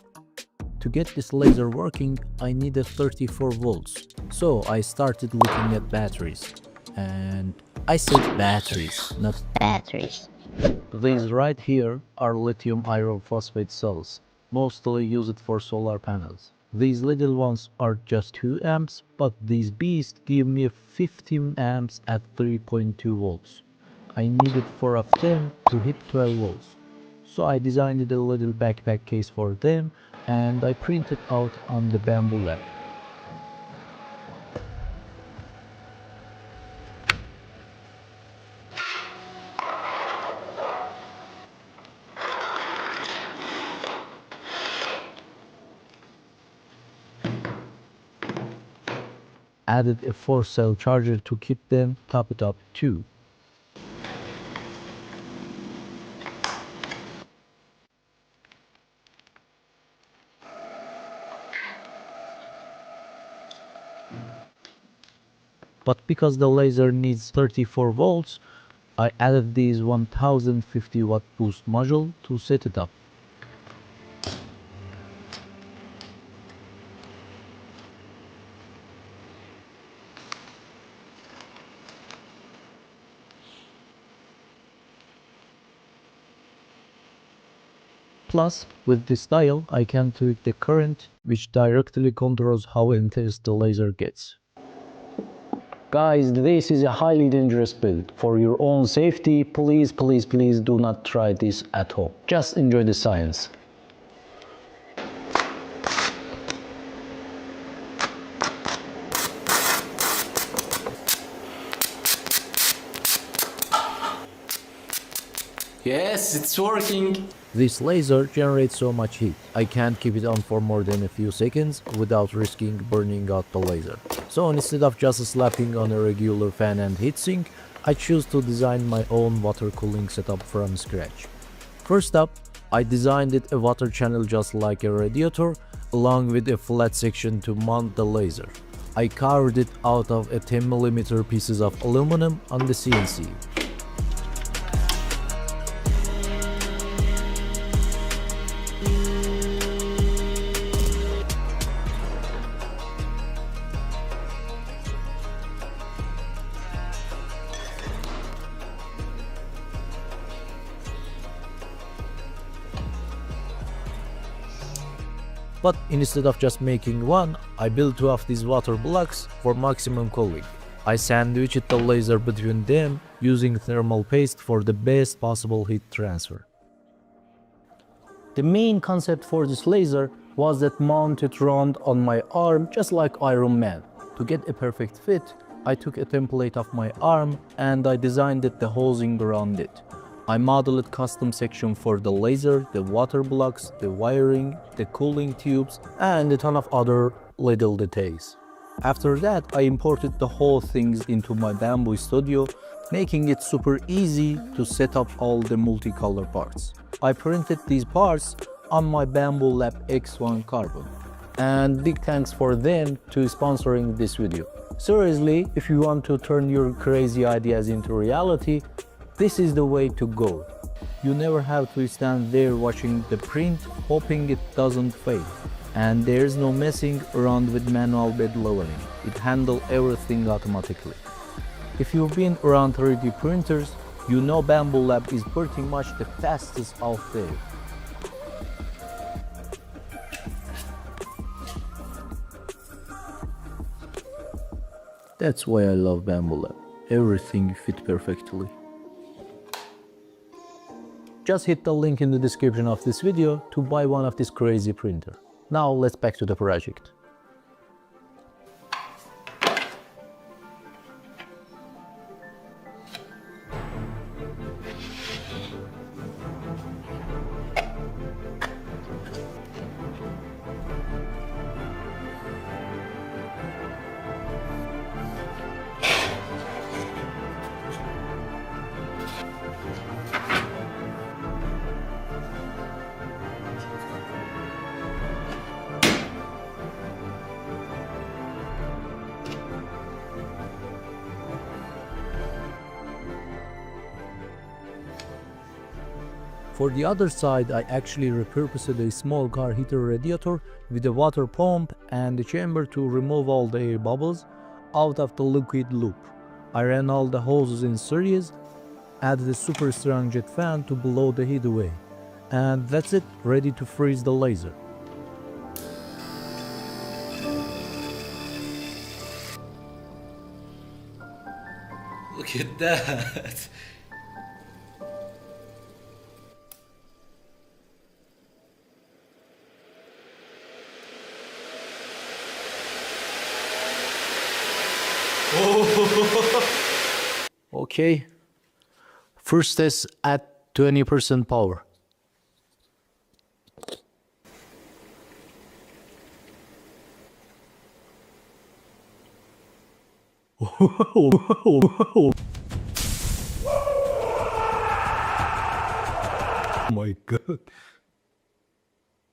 To get this laser working, I needed 34 volts. So I started looking at batteries. And I said batteries, not batteries. These right here are lithium iron phosphate cells, mostly used for solar panels. These little ones are just 2 amps, but these beasts give me 15 amps at 3.2 volts. I needed 4 of them to hit 12 volts. So I designed a little backpack case for them and I printed out on the Bamboo Lab. Added a 4-cell charger to keep them topped up too. But because the laser needs 34 volts, I added these 1050 watt boost module to set it up. Plus, with this dial, I can tweak the current, which directly controls how intense the laser gets. Guys, this is a highly dangerous build. For your own safety, please do not try this at home. Just enjoy the science. Yes, it's working! This laser generates so much heat, I can't keep it on for more than a few seconds without risking burning out the laser. So instead of just slapping on a regular fan and heatsink, I choose to design my own water cooling setup from scratch. First up, I designed it a water channel just like a radiator, along with a flat section to mount the laser. I carved it out of a 10mm pieces of aluminum on the CNC. But instead of just making one, I built 2 of these water blocks for maximum cooling. I sandwiched the laser between them using thermal paste for the best possible heat transfer. The main concept for this laser was that mounted round on my arm just like Iron Man. To get a perfect fit, I took a template of my arm and I designed the housing around it. I modeled custom section for the laser, the water blocks, the wiring, the cooling tubes, and a ton of other little details. After that, I imported the whole things into my Bamboo studio, making it super easy to set up all the multicolor parts. I printed these parts on my Bamboo Lab X1 Carbon. And big thanks for them to sponsoring this video. Seriously, if you want to turn your crazy ideas into reality, this is the way to go. You never have to stand there watching the print, hoping it doesn't fail. And there's no messing around with manual bed lowering. It handles everything automatically. If you've been around 3D printers, you know Bamboo Lab is pretty much the fastest out there. That's why I love Bamboo Lab. Everything fit perfectly. Just hit the link in the description of this video to buy one of this crazy printer. Now let's back to the project. For the other side, I actually repurposed a small car heater radiator with a water pump and a chamber to remove all the air bubbles out of the liquid loop. I ran all the hoses in series, added a super strong jet fan to blow the heat away, and that's it, ready to freeze the laser. Look at that. Okay, first test at 20% power. Oh my god,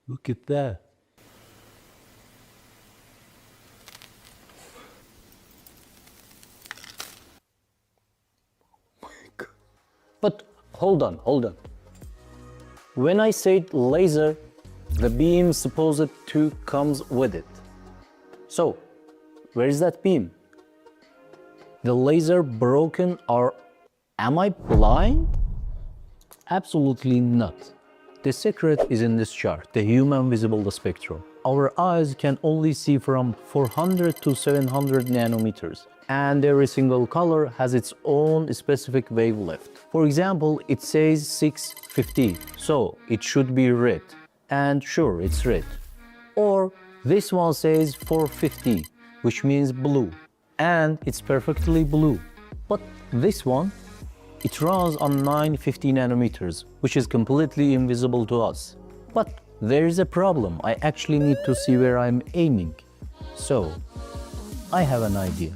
look at that. But hold on. When I said laser, the beam supposed to comes with it. So, where is that beam? The laser broken, or am I blind? Absolutely not. The secret is in this chart, the human visible spectrum. Our eyes can only see from 400 to 700 nanometers, and every single color has its own specific wavelength. For example, it says 650, so it should be red, and sure, it's red. Or this one says 450, which means blue, and it's perfectly blue. But this one, it runs on 950 nanometers, which is completely invisible to us. But there is a problem. I actually need to see where I'm aiming. So, I have an idea.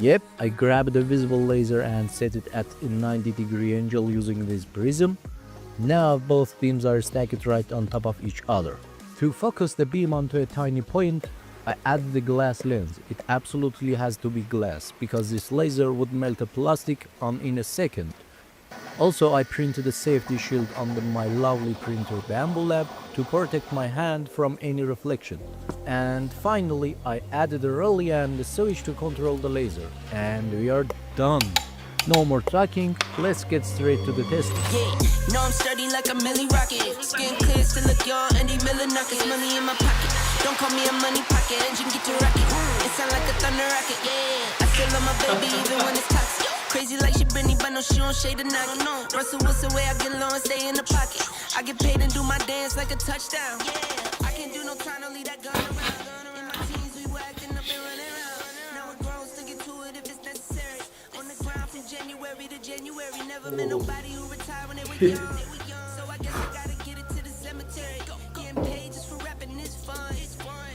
Yep, I grabbed a visible laser and set it at a 90-degree angle using this prism. Now both beams are stacked right on top of each other. To focus the beam onto a tiny point, I added the glass lens. It absolutely has to be glass, because this laser would melt a plastic in a second. Also, I printed a safety shield under my lovely printer Bamboo Lab to protect my hand from any reflection. And finally, I added a relay and a switch to control the laser. And we are done. No more talking, let's get straight to the testing. Yeah, no, I'm sturdy like a milli rocket. Skin clear, still look young, Andy Miller knockers, money in my pocket. Don't call me a money pocket, engine get to rocket. It sound like a thunder rocket, yeah. I still love my baby even when it's toxic. Crazy like she Britney, but no, she don't shade the knock. No, Russell Wilson way I get low and stay in the pocket. I get paid and do my dance like a touchdown. Yeah, I can't do no time, don't leave that gun around. In my teens, we were acting up and running around. Now we're grown, sticking to it if it's necessary. On the ground from January to January. Never met nobody who retired when they were young. So I guess I gotta get it to the cemetery. Getting paid just for rapping is fun.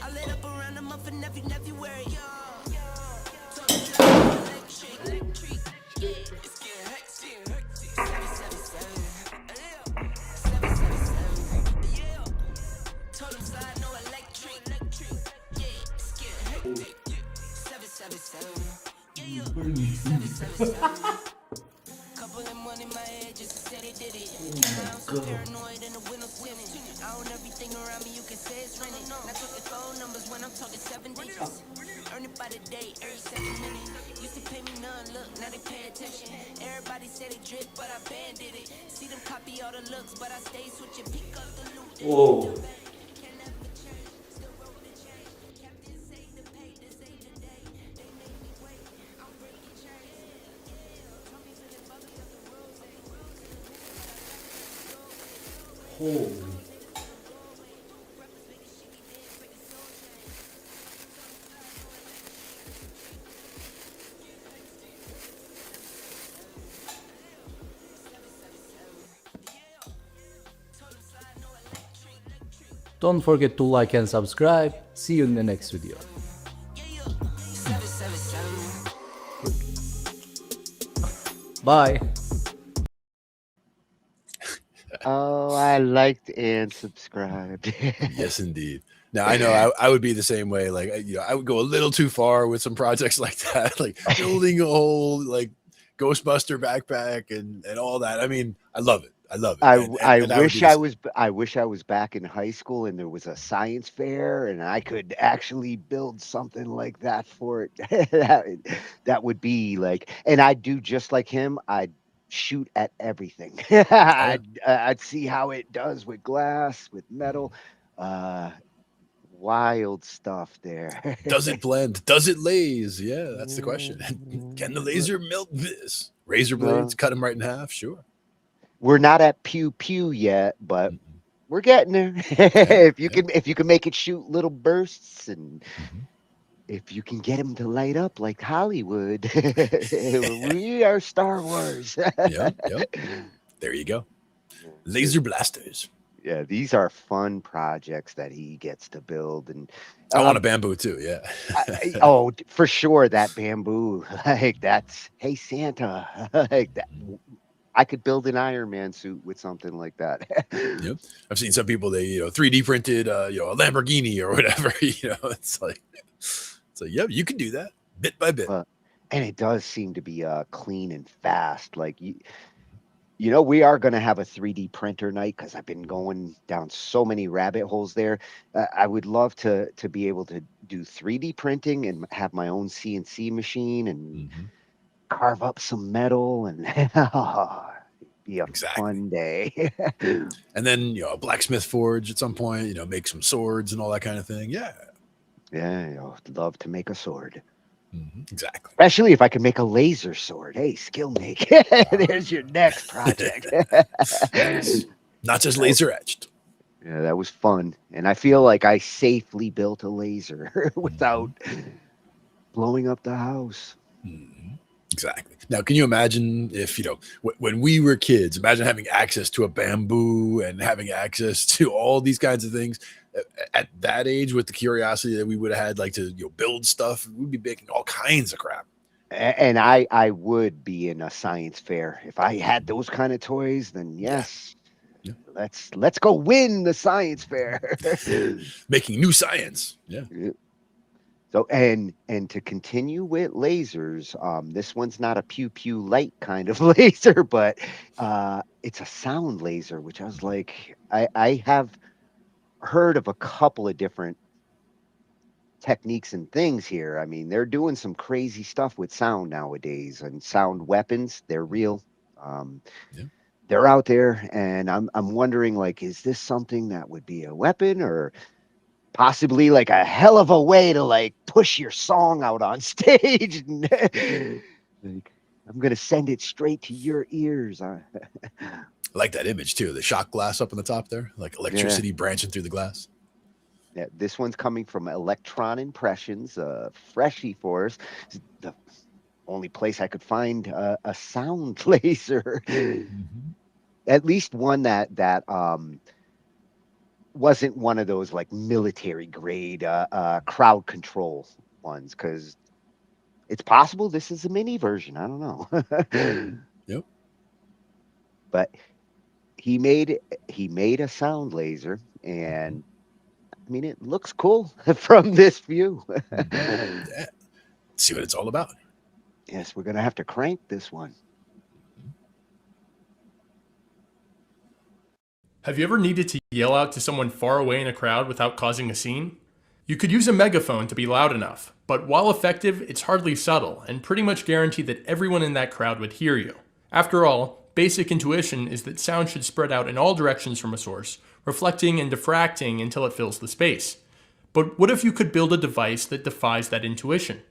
I lit up around a month in every February. Electric. Yeah, it's getting hectic. 777. Yeah. Total slide, no electric. Yeah, it's getting hectic. 777. Yeah. 777. Couple of money in my head just to say they did it. Now I'm so paranoid and the windows tinted. I own everything around me, you can say it's rented. Not talking phone numbers when I'm talking 7 digits. Earn it by the day, every 7 minutes. Used to pay me none, look, now they pay attention. Everybody say they drip, but I banded it. See them copy all the looks, but I stay switching, pick up the loot. Whoa. Holy. Don't forget to like and subscribe. See you in the next video. 777. Bye. Oh, I liked and subscribed. Yes, indeed. Now I know I would be the same way. Like, I would go a little too far with some projects like that, like building a whole like Ghostbuster backpack and all that. I mean, I love it. I love it. I And I would be wish the I same. was I wish I was back in high school and there was a science fair and I could actually build something like that for it. That would be like, and I'd do just like him. I'd shoot at everything. Oh, I'd see how it does with glass, with metal. Uh, Wild stuff there. does it blend? Does it laze? Yeah, that's the question. Can the laser melt this? Razor blades, cut them right in half. Sure. We're not at pew pew yet, but we're getting there. Yeah, If you can make it shoot little bursts, and if you can get them to light up like Hollywood, we are Star Wars. Yep. There you go. Laser blasters. Yeah, these are fun projects that he gets to build, and I want a bamboo too. Yeah. oh, for sure that bamboo, like that's hey Santa, like that. I could build an Iron Man suit with something like that. Yep. I've seen some people, they 3D printed a Lamborghini or whatever. It's like yep, you can do that bit by bit. And it does seem to be clean and fast. Like we are going to have a 3D printer night because I've been going down so many rabbit holes there. I would love to be able to do 3D printing and have my own CNC machine and carve up some metal and be a fun day. And then a blacksmith forge at some point. Make some swords and all that kind of thing. Yeah. Yeah, I'd love to make a sword. Exactly. Especially if I can make a laser sword. Hey, skill make. There's your next project. Nice. Not just laser etched. Yeah, that was fun. And I feel like I safely built a laser without blowing up the house. Exactly. Now, can you imagine if, when we were kids, imagine having access to a bamboo and having access to all these kinds of things at that age with the curiosity that we would have had, like to build stuff. We'd be making all kinds of crap. And I would be in a science fair. If I had those kind of toys, then yes. Yeah. Let's go win the science fair. Making new science. Yeah. So and to continue with lasers, this one's not a pew pew light kind of laser, but it's a sound laser, which I was like, I have heard of a couple of different techniques and things here. I mean, they're doing some crazy stuff with sound nowadays, and sound weapons. They're real. They're out there, and I'm wondering, like, is this something that would be a weapon or possibly like a hell of a way to like push your song out on stage? Like, I'm gonna send it straight to your ears. I like that image too. The shot glass up on the top there, like electricity branching through the glass. Yeah, this one's coming from Electron Impressions, freshie for us. The only place I could find a sound laser, at least one that wasn't one of those like military grade crowd control ones, because it's possible this is a mini version. I don't know. Yep. But he made a sound laser, and I mean, it looks cool from this view. Yeah. See what it's all about. Yes, we're gonna have to crank this one. Have you ever needed to yell out to someone far away in a crowd without causing a scene? You could use a megaphone to be loud enough, but while effective, it's hardly subtle and pretty much guarantee that everyone in that crowd would hear you. After all, basic intuition is that sound should spread out in all directions from a source, reflecting and diffracting until it fills the space. But what if you could build a device that defies that intuition?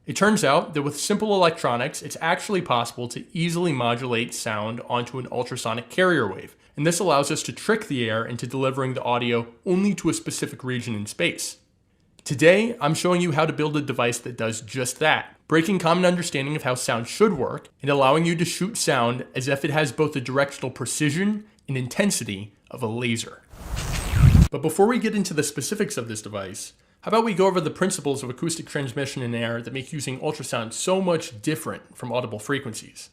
It turns out that with simple electronics, it's actually possible to easily modulate sound onto an ultrasonic carrier wave, and this allows us to trick the air into delivering the audio only to a specific region in space. Today, I'm showing you how to build a device that does just that, breaking common understanding of how sound should work and allowing you to shoot sound as if it has both the directional precision and intensity of a laser. But before we get into the specifics of this device, how about we go over the principles of acoustic transmission in air that make using ultrasound so much different from audible frequencies?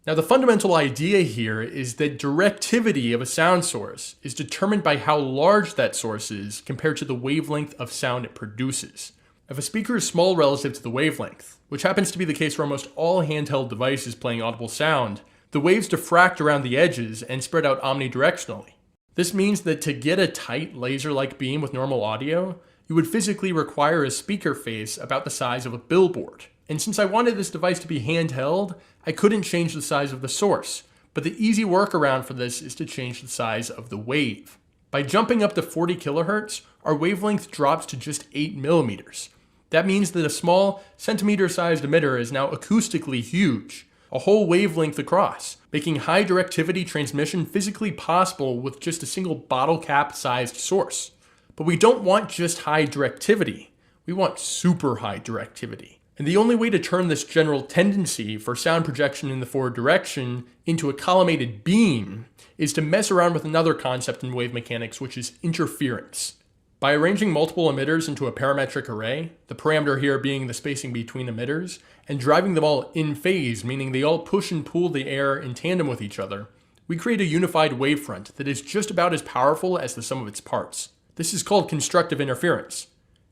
Now, the fundamental idea here is that directivity of a sound source is determined by how large that source is compared to the wavelength of sound it produces. If a speaker is small relative to the wavelength, which happens to be the case for almost all handheld devices playing audible sound, the waves diffract around the edges and spread out omnidirectionally. This means that to get a tight laser-like beam with normal audio, you would physically require a speaker face about the size of a billboard. And since I wanted this device to be handheld, I couldn't change the size of the source, but the easy workaround for this is to change the size of the wave. By jumping up to 40 kilohertz, our wavelength drops to just 8 millimeters. That means that a small, centimeter-sized emitter is now acoustically huge, a whole wavelength across, making high directivity transmission physically possible with just a single bottle cap-sized source. But we don't want just high directivity, we want super high directivity. And the only way to turn this general tendency for sound projection in the forward direction into a collimated beam is to mess around with another concept in wave mechanics, which is interference. By arranging multiple emitters into a parametric array, the parameter here being the spacing between emitters, and driving them all in phase, meaning they all push and pull the air in tandem with each other, we create a unified wavefront that is just about as powerful as the sum of its parts. This is called constructive interference.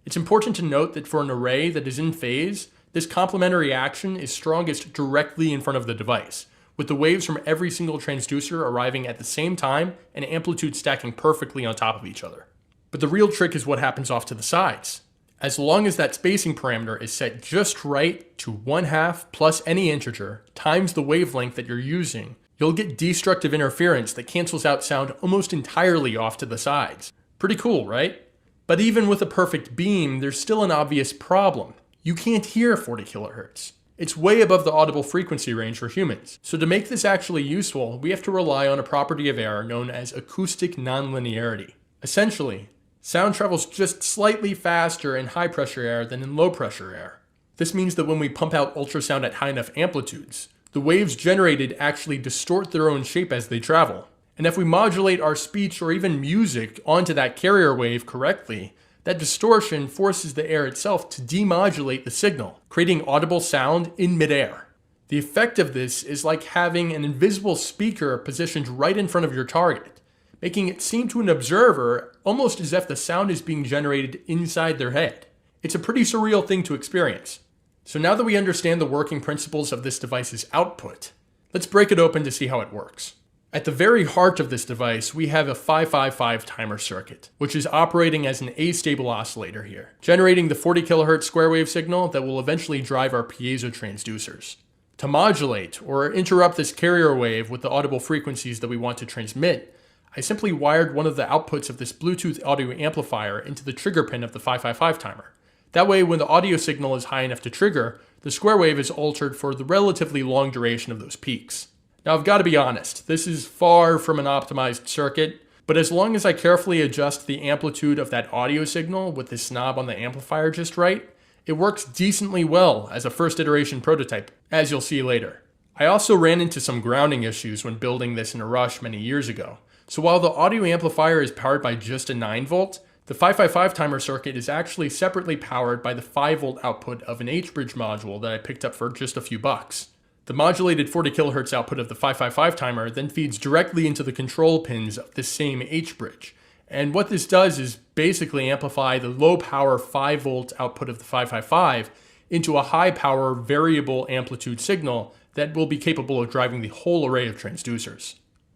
It's important to note that for an array that is in phase, this complementary action is strongest directly in front of the device, with the waves from every single transducer arriving at the same time and amplitude stacking perfectly on top of each other. But the real trick is what happens off to the sides. As long as that spacing parameter is set just right to 1/2 plus any integer times the wavelength that you're using, you'll get destructive interference that cancels out sound almost entirely off to the sides. Pretty cool, right? But even with a perfect beam, there's still an obvious problem. You can't hear 40 kilohertz. It's way above the audible frequency range for humans. So to make this actually useful, we have to rely on a property of air known as acoustic nonlinearity. Essentially, sound travels just slightly faster in high pressure air than in low pressure air. This means that when we pump out ultrasound at high enough amplitudes, the waves generated actually distort their own shape as they travel. And if we modulate our speech or even music onto that carrier wave correctly, that distortion forces the air itself to demodulate the signal, creating audible sound in midair. The effect of this is like having an invisible speaker positioned right in front of your target, making it seem to an observer almost as if the sound is being generated inside their head. It's a pretty surreal thing to experience. So now that we understand the working principles of this device's output, let's break it open to see how it works. At the very heart of this device, we have a 555 timer circuit, which is operating as an astable oscillator here, generating the 40 kilohertz square wave signal that will eventually drive our piezo transducers. To modulate or interrupt this carrier wave with the audible frequencies that we want to transmit, I simply wired one of the outputs of this Bluetooth audio amplifier into the trigger pin of the 555 timer. That way, when the audio signal is high enough to trigger, the square wave is altered for the relatively long duration of those peaks. Now, I've got to be honest, this is far from an optimized circuit, but as long as I carefully adjust the amplitude of that audio signal with this knob on the amplifier just right, it works decently well as a first iteration prototype, as you'll see later. I also ran into some grounding issues when building this in a rush many years ago. So while the audio amplifier is powered by just a 9-volt, the 555 timer circuit is actually separately powered by the 5-volt output of an H-bridge module that I picked up for just a few bucks. The modulated 40 kHz output of the 555 timer then feeds directly into the control pins of this same H-bridge. And what this does is basically amplify the low power 5-volt output of the 555 into a high power variable amplitude signal that will be capable of driving the whole array of transducers.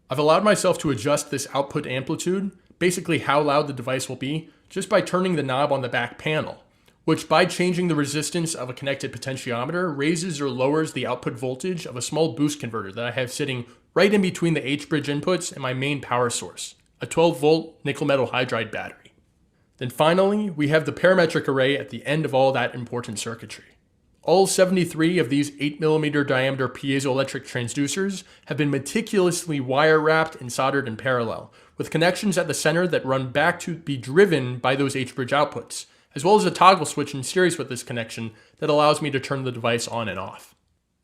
I've allowed myself to adjust this output amplitude, basically how loud the device will be, just by turning the knob on the back panel, which by changing the resistance of a connected potentiometer raises or lowers the output voltage of a small boost converter that I have sitting right in between the H-bridge inputs and my main power source, a 12-volt nickel metal hydride battery. Then finally, we have the parametric array at the end of all that important circuitry. All 73 of these 8mm diameter piezoelectric transducers have been meticulously wire wrapped and soldered in parallel, with connections at the center that run back to be driven by those H-bridge outputs, as well as a toggle switch in series with this connection that allows me to turn the device on and off.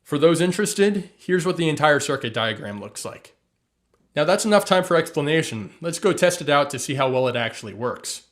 For those interested, here's what the entire circuit diagram looks like. Now that's enough time for explanation. Let's go test it out to see how well it actually works.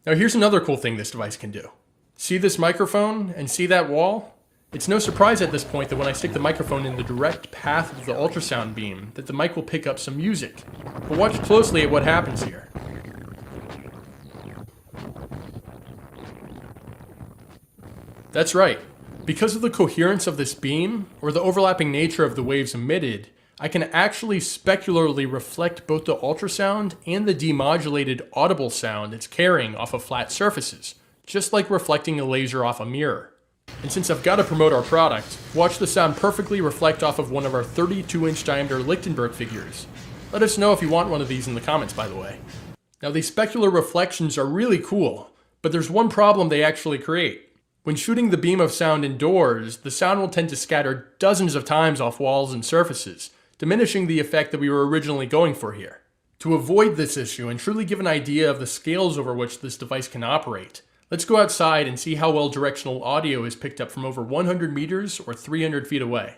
Now here's another cool thing this device can do. See this microphone and see that wall? It's no surprise at this point that when I stick the microphone in the direct path of the ultrasound beam, that the mic will pick up some music. But watch closely at what happens here. That's right. Because of the coherence of this beam, or the overlapping nature of the waves emitted, I can actually specularly reflect both the ultrasound and the demodulated audible sound it's carrying off of flat surfaces, just like reflecting a laser off a mirror. And since I've got to promote our product, watch the sound perfectly reflect off of one of our 32-inch diameter Lichtenberg figures. Let us know if you want one of these in the comments, by the way. Now these specular reflections are really cool, but there's one problem they actually create. When shooting the beam of sound indoors, the sound will tend to scatter dozens of times off walls and surfaces, diminishing the effect that we were originally going for here. To avoid this issue and truly give an idea of the scales over which this device can operate, let's go outside and see how well directional audio is picked up from over 100 meters or 300 feet away.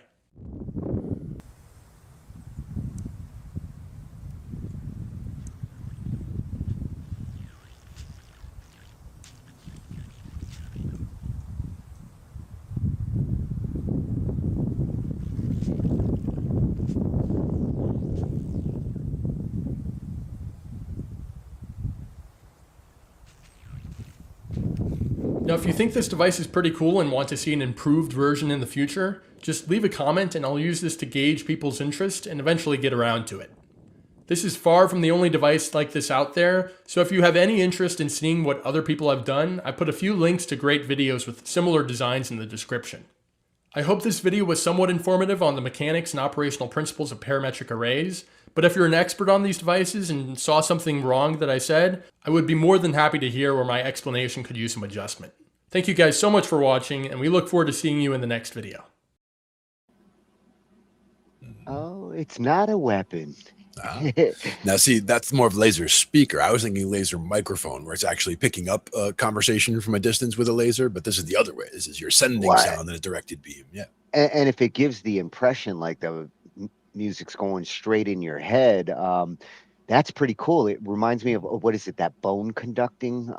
Now, if you think this device is pretty cool and want to see an improved version in the future, just leave a comment and I'll use this to gauge people's interest and eventually get around to it. This is far from the only device like this out there, so if you have any interest in seeing what other people have done, I put a few links to great videos with similar designs in the description. I hope this video was somewhat informative on the mechanics and operational principles of parametric arrays, but if you're an expert on these devices and saw something wrong that I said, I would be more than happy to hear where my explanation could use some adjustment. Thank you guys so much for watching, and we look forward to seeing you in the next video. Oh, it's not a weapon. Now, see, that's more of a laser speaker. I was thinking laser microphone, where it's actually picking up a conversation from a distance with a laser, but this is the other way. This is you're sending sound in a directed beam. Yeah. And if it gives the impression like the music's going straight in your head, that's pretty cool. It reminds me of what is it, that bone conducting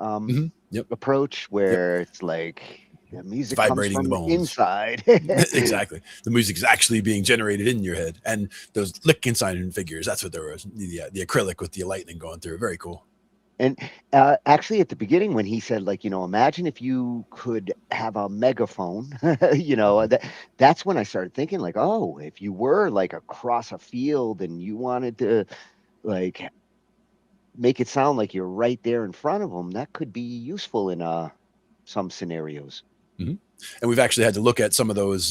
approach where it's like the music vibrating comes the from bones inside. Exactly. The music is actually being generated in your head. And those Lichtenstein figures, that's what there was. The acrylic with the lightning going through. Very cool. And actually, at the beginning, when he said, like, imagine if you could have a megaphone, that's when I started thinking, like, oh, if you were like across a field and you wanted to, like, make it sound like you're right there in front of them, that could be useful in some scenarios. Mm-hmm. And we've actually had to look at some of those,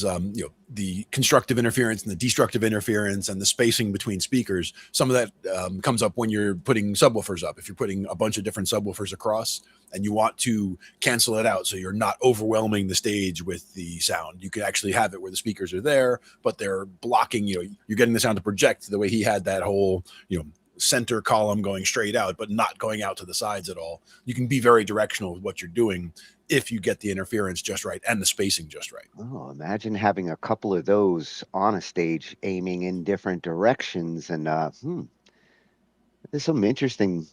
the constructive interference and the destructive interference and the spacing between speakers. Some of that comes up when you're putting subwoofers up. If you're putting a bunch of different subwoofers across and you want to cancel it out so you're not overwhelming the stage with the sound, you could actually have it where the speakers are there, but they're blocking, you're getting the sound to project the way he had that whole, center column going straight out, but not going out to the sides at all. You can be very directional with what you're doing if you get the interference just right and the spacing just right. Oh, imagine having a couple of those on a stage aiming in different directions. And there's some interesting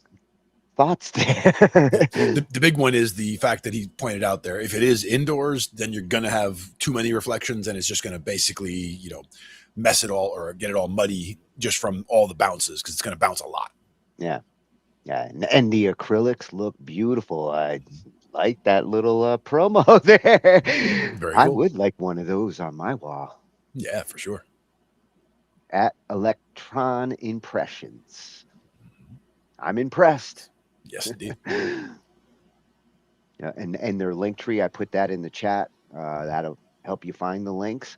thoughts there. The big one is the fact that he pointed out there, if it is indoors, then you're going to have too many reflections and it's just going to basically, mess it all or get it all muddy just from all the bounces, because it's going to bounce a lot. Yeah. And the acrylics look beautiful. I like that little promo there. Very I cool. would like one of those on my wall. Yeah, for sure. At Electron Impressions. I'm impressed. Yes, indeed. Yeah, and their link tree, I put that in the chat. That'll help you find the links.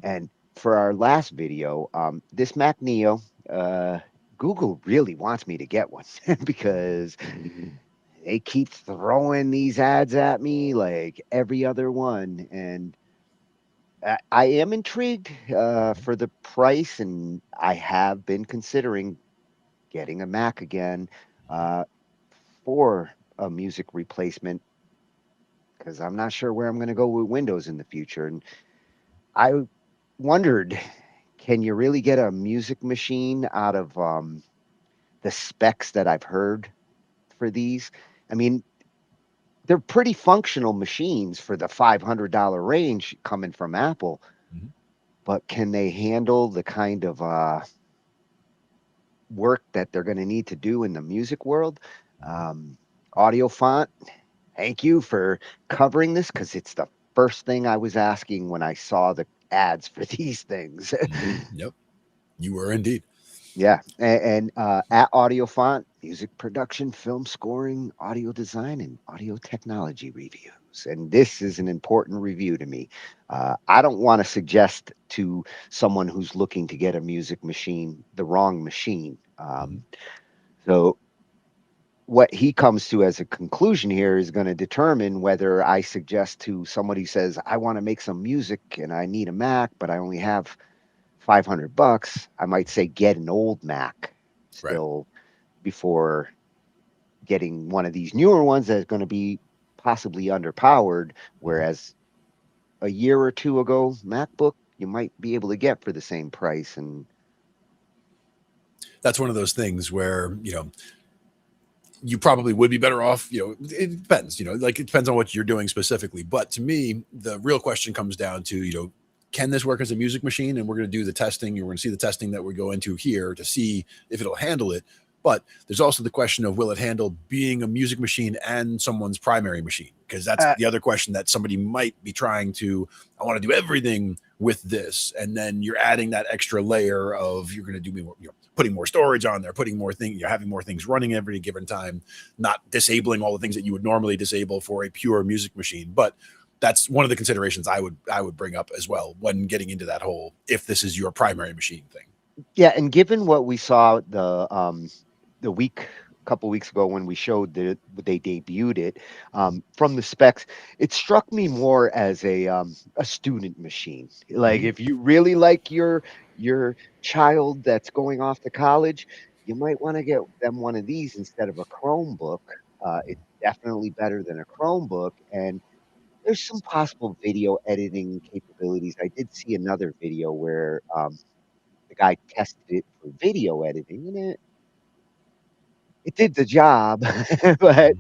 And for our last video, this Mac Neo, Google really wants me to get one because they keep throwing these ads at me like every other one. And I am intrigued for the price, and I have been considering getting a Mac again for a music replacement, because I'm not sure where I'm going to go with Windows in the future. And I wondered, can you really get a music machine out of the specs that I've heard for these? I mean, they're pretty functional machines for the $500 range coming from Apple. But can they handle the kind of work that they're going to need to do in the music world? Audio Font, thank you for covering this, because it's the first thing I was asking when I saw the ads for these things. Yep, you were indeed. Yeah, and at Audio Font, music production, film scoring, audio design, and audio technology reviews. And this is an important review to me. I don't want to suggest to someone who's looking to get a music machine the wrong machine. So what he comes to as a conclusion here is going to determine whether I suggest to somebody who says, I want to make some music and I need a Mac, but I only have $500. I might say get an old Mac still before getting one of these newer ones that's going to be possibly underpowered. Whereas a year or two ago, MacBook you might be able to get for the same price. And that's one of those things where, you probably would be better off. It depends, like it depends on what you're doing specifically. But to me, the real question comes down to, can this work as a music machine? And we're going to do the testing. You're going to see the testing that we go into here to see if it'll handle it. But there's also the question of, will it handle being a music machine and someone's primary machine? Because that's the other question that somebody might be trying to, I want to do everything with this. And then you're adding that extra layer of, you're going to do more, putting more storage on there, putting more things, you're having more things running every given time, not disabling all the things that you would normally disable for a pure music machine. But that's one of the considerations I would bring up as well when getting into that whole, if this is your primary machine thing. Yeah, and given what we saw a couple weeks ago when we showed they debuted it, from the specs, it struck me more as a student machine. Like if you really like your child that's going off to college, you might want to get them one of these instead of a Chromebook. It's definitely better than a Chromebook, and there's some possible video editing capabilities. I did see another video where the guy tested it for video editing, and it did the job. But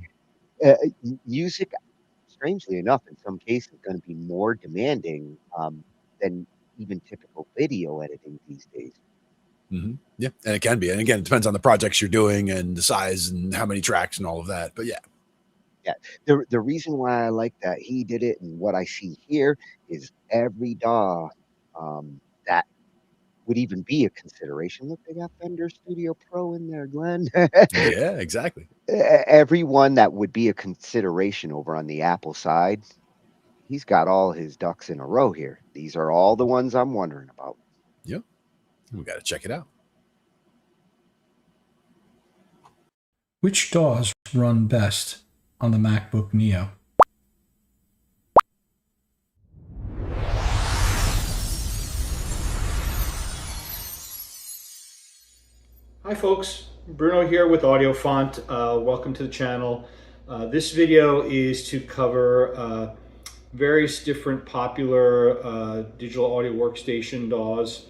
music, strangely enough, in some cases, is going to be more demanding than even typical video editing these days. Yeah, and it can be. And again, it depends on the projects you're doing and the size and how many tracks and all of that. But yeah. Yeah, the reason why I like that he did it and what I see here is every DAW that would even be a consideration. Look, they got Fender Studio Pro in there, Glenn. Yeah, exactly. Everyone that would be a consideration over on the Apple side, he's got all his ducks in a row here. These are all the ones I'm wondering about. Yep, we got to check it out. Which DAWs run best on the MacBook Neo? Hi folks, Bruno here with Audio Font. Welcome to the channel. This video is to cover various different popular digital audio workstation DAWs,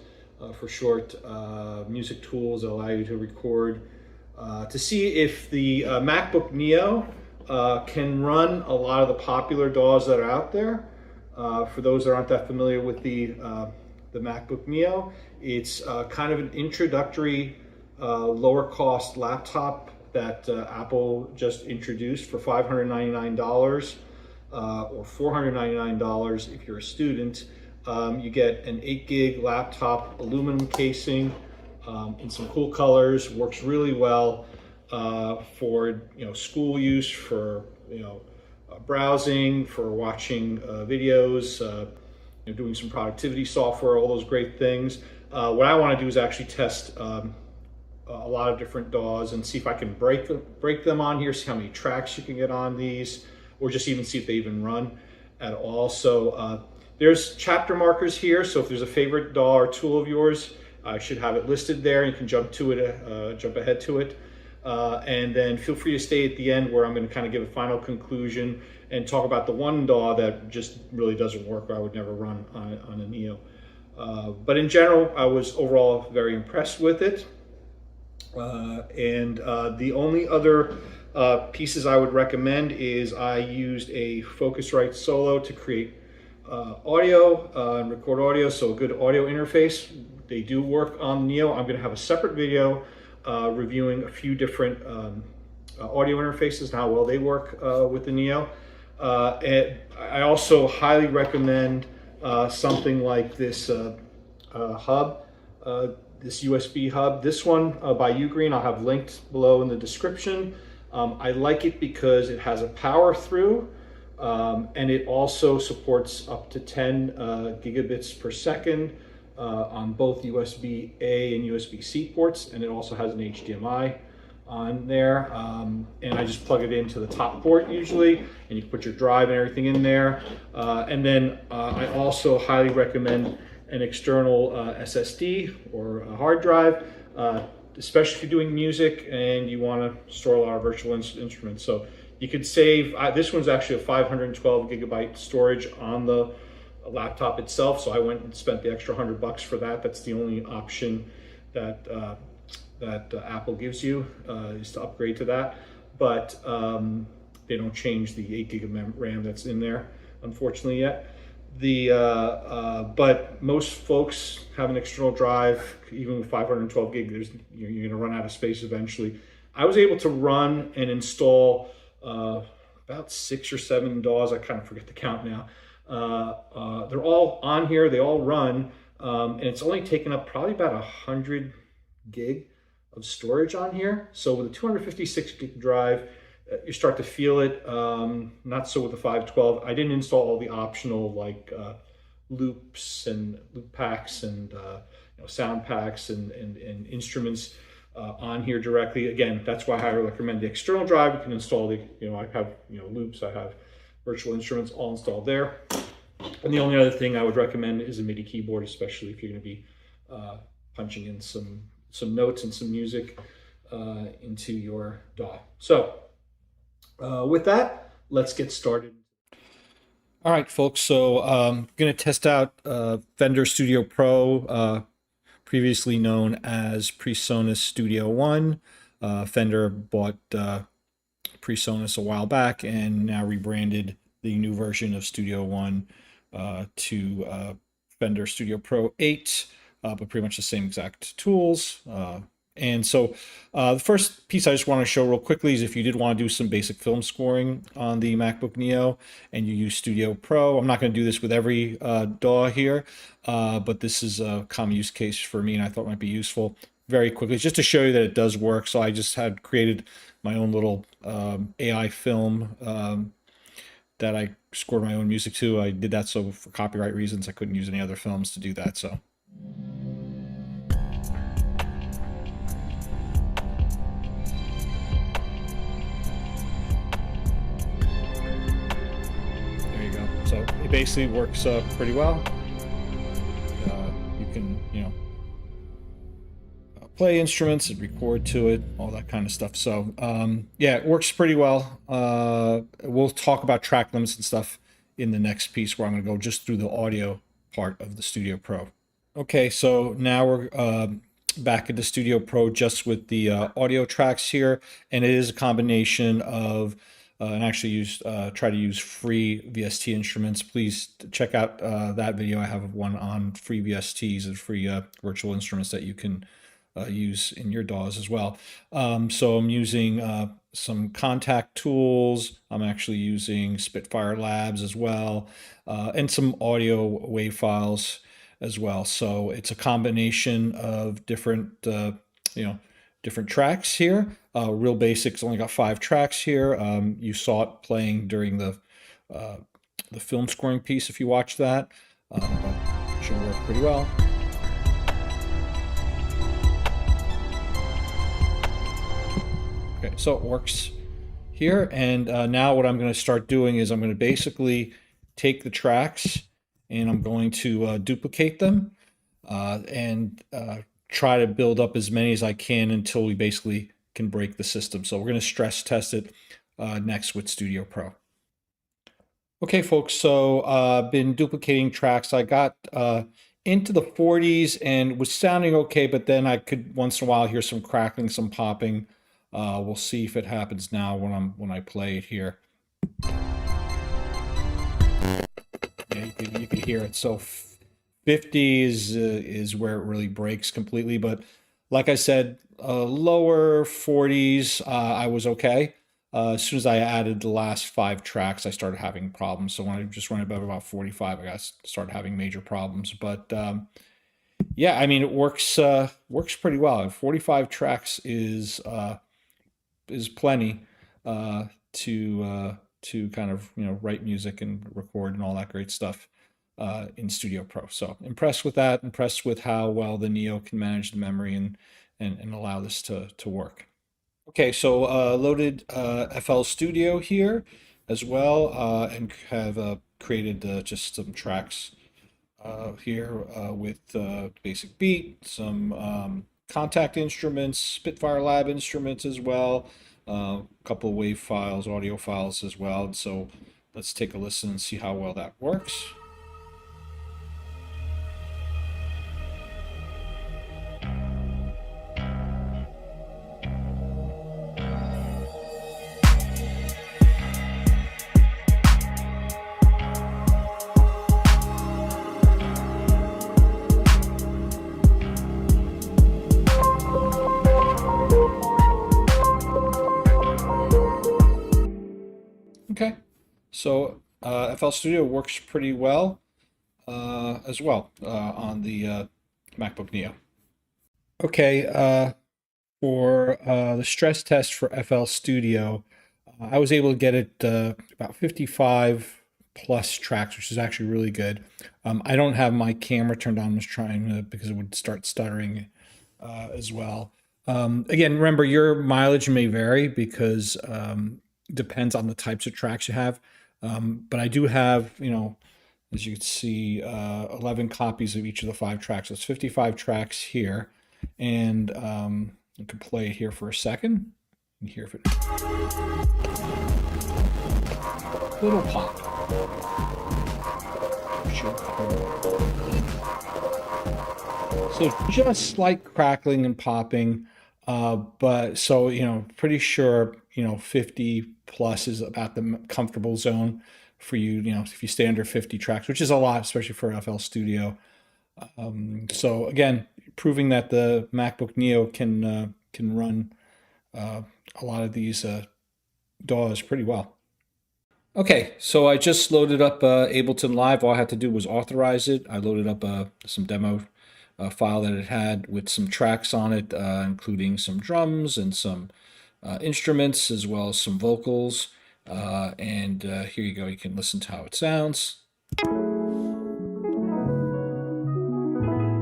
for short, music tools that allow you to record, to see if the MacBook Neo can run a lot of the popular DAWs that are out there. For those that aren't that familiar with the MacBook Neo, it's kind of an introductory lower cost laptop that Apple just introduced for $599 or $499 if you're a student. You get an 8 gig laptop, aluminum casing, in some cool colors, works really well for school use, for browsing, for watching videos, doing some productivity software, all those great things. What I want to do is actually test a lot of different DAWs and see if I can break them on here, see how many tracks you can get on these, or just even see if they even run at all. So there's chapter markers here, so if there's a favorite DAW or tool of yours, I should have it listed there. You can jump to it, jump ahead to it, and then feel free to stay at the end where I'm going to kind of give a final conclusion and talk about the one DAW that just really doesn't work, or I would never run on a Neo. But in general, I was overall very impressed with it. And the only other pieces I would recommend is I used a Focusrite Solo to create audio and record audio, so a good audio interface. They do work on Neo. I'm going to have a separate video reviewing a few different audio interfaces and how well they work with the Neo. And I also highly recommend something like this hub, this USB hub. This one by Ugreen, I'll have linked below in the description. I like it because it has a power through, and it also supports up to 10 gigabits per second on both USB-A and USB-C ports, and it also has an HDMI on there. And I just plug it into the top port usually, and you can put your drive and everything in there. And then I also highly recommend an external SSD or a hard drive, especially if you're doing music and you want to store a lot of virtual instruments. So you could save, this one's actually a 512 gigabyte storage on the laptop itself. So I went and spent the extra $100 for that. That's the only option that Apple gives you, is to upgrade to that. But they don't change the 8 gig of RAM that's in there, unfortunately, yet. But most folks have an external drive. Even with 512 gig, you're going to run out of space eventually. I was able to run and install about 6 or 7 DAWs. I kind of forget the count now. They're all on here. They all run, and it's only taken up probably about 100 gig of storage on here. So with a 256 gig drive, you start to feel it. Not so with the 512. I didn't install all the optional like loops and loop packs and sound packs and instruments on here directly. Again, that's why I highly recommend the external drive. You can install the, I have loops, I have virtual instruments all installed there. And the only other thing I would recommend is a MIDI keyboard, especially if you're going to be punching in some notes and some music into your DAW. So with that, let's get started. All right, folks. So I'm going to test out Fender Studio Pro, previously known as PreSonus Studio One. Fender bought PreSonus a while back and now rebranded the new version of Studio One to Fender Studio Pro 8, but pretty much the same exact tools. And so the first piece I just want to show real quickly is if you did want to do some basic film scoring on the MacBook Neo and you use Studio Pro. I'm not going to do this with every DAW here, but this is a common use case for me and I thought it might be useful. Very quickly, just to show you that it does work. So I just had created my own little AI film that I scored my own music to. I did that so for copyright reasons I couldn't use any other films to do that. So there you go. So it basically works pretty well. You can, play instruments and record to it, all that kind of stuff. So yeah, it works pretty well. We'll talk about track limits and stuff in the next piece where I'm going to go just through the audio part of the Studio Pro. Okay, so now we're back into Studio Pro just with the audio tracks here, and it is a combination of and actually try to use free VST instruments. Please check out that video. I have one on free VSTs and free virtual instruments that you can use in your DAWs as well. So I'm using some contact tools. I'm actually using Spitfire Labs as well, and some audio WAV files as well. So it's a combination of different, different tracks here. Real Basics only got 5 tracks here. You saw it playing during the film scoring piece if you watch that. But it should work pretty well. Okay, so it works here, and now what I'm going to start doing is I'm going to basically take the tracks and I'm going to duplicate them and try to build up as many as I can until we basically can break the system. So we're going to stress test it next with Studio Pro. Okay, folks, so I've been duplicating tracks. I got into the 40s and was sounding okay, but then I could once in a while hear some crackling, some popping We'll see if it happens now when I play it here. Yeah, you can hear it. So 50 is where it really breaks completely. But like I said, lower 40s, I was okay. As soon as I added the last 5 tracks, I started having problems. So when I just went above about 45, I started having major problems. But yeah, I mean, it works pretty well. 45 tracks is plenty to kind of write music and record and all that great stuff in Studio Pro. So impressed with that. Impressed with how well the Neo can manage the memory and allow this to work. Okay, so loaded FL Studio here as well, and have created just some tracks here with basic beat, some contact instruments, Spitfire Lab instruments as well, a couple of wave files, audio files as well. And so let's take a listen and see how well that works. Okay, so FL Studio works pretty well as well on the MacBook Neo. Okay, for the stress test for FL Studio, I was able to get it about 55 plus tracks, which is actually really good. I don't have my camera turned on. I was trying to, because it would start stuttering as well. Again, remember, your mileage may vary because depends on the types of tracks you have. But I do have, as you can see, 11 copies of each of the 5 tracks. So it's 55 tracks here. And you can play it here for a second and hear if it. Little pop. So just slight crackling and popping. But so, pretty sure, 50 plus is about the comfortable zone for you, if you stay under 50 tracks, which is a lot, especially for FL Studio. So again, proving that the MacBook Neo can run a lot of these DAWs pretty well. Okay, so I just loaded up Ableton Live. All I had to do was authorize it. I loaded up some demo file that it had with some tracks on it, including some drums and some instruments, as well as some vocals. And here you go. You can listen to how it sounds.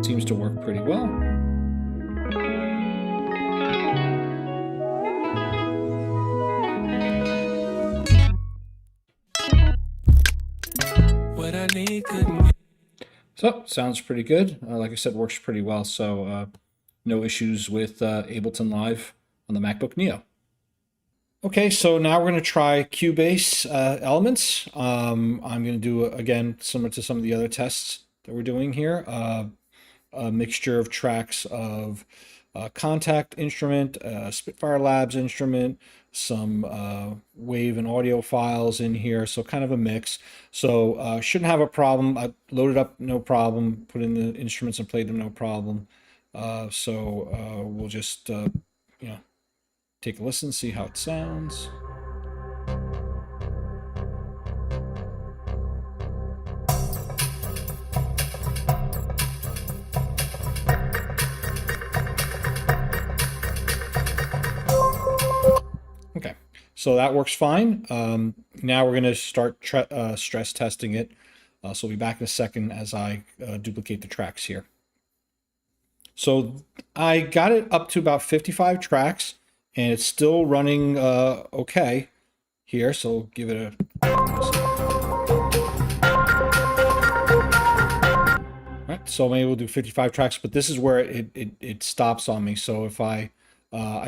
Seems to work pretty well. What I need couldn't. So, sounds pretty good. Like I said, works pretty well. So, no issues with Ableton Live on the MacBook Neo. Okay, so now we're going to try Cubase elements. I'm going to do, again, similar to some of the other tests that we're doing here, a mixture of tracks of contact instrument, Spitfire Labs instrument, some wave and audio files in here, so kind of a mix. So shouldn't have a problem. I loaded up, no problem, put in the instruments and played them, no problem. So we'll just, take a listen, see how it sounds. Okay, so that works fine. Now we're going to start stress testing it. So we'll be back in a second as I duplicate the tracks here. So I got it up to about 55 tracks, and it's still running okay here. So give it a. All right, so I'm able to do 55 tracks, but this is where it stops on me. So if I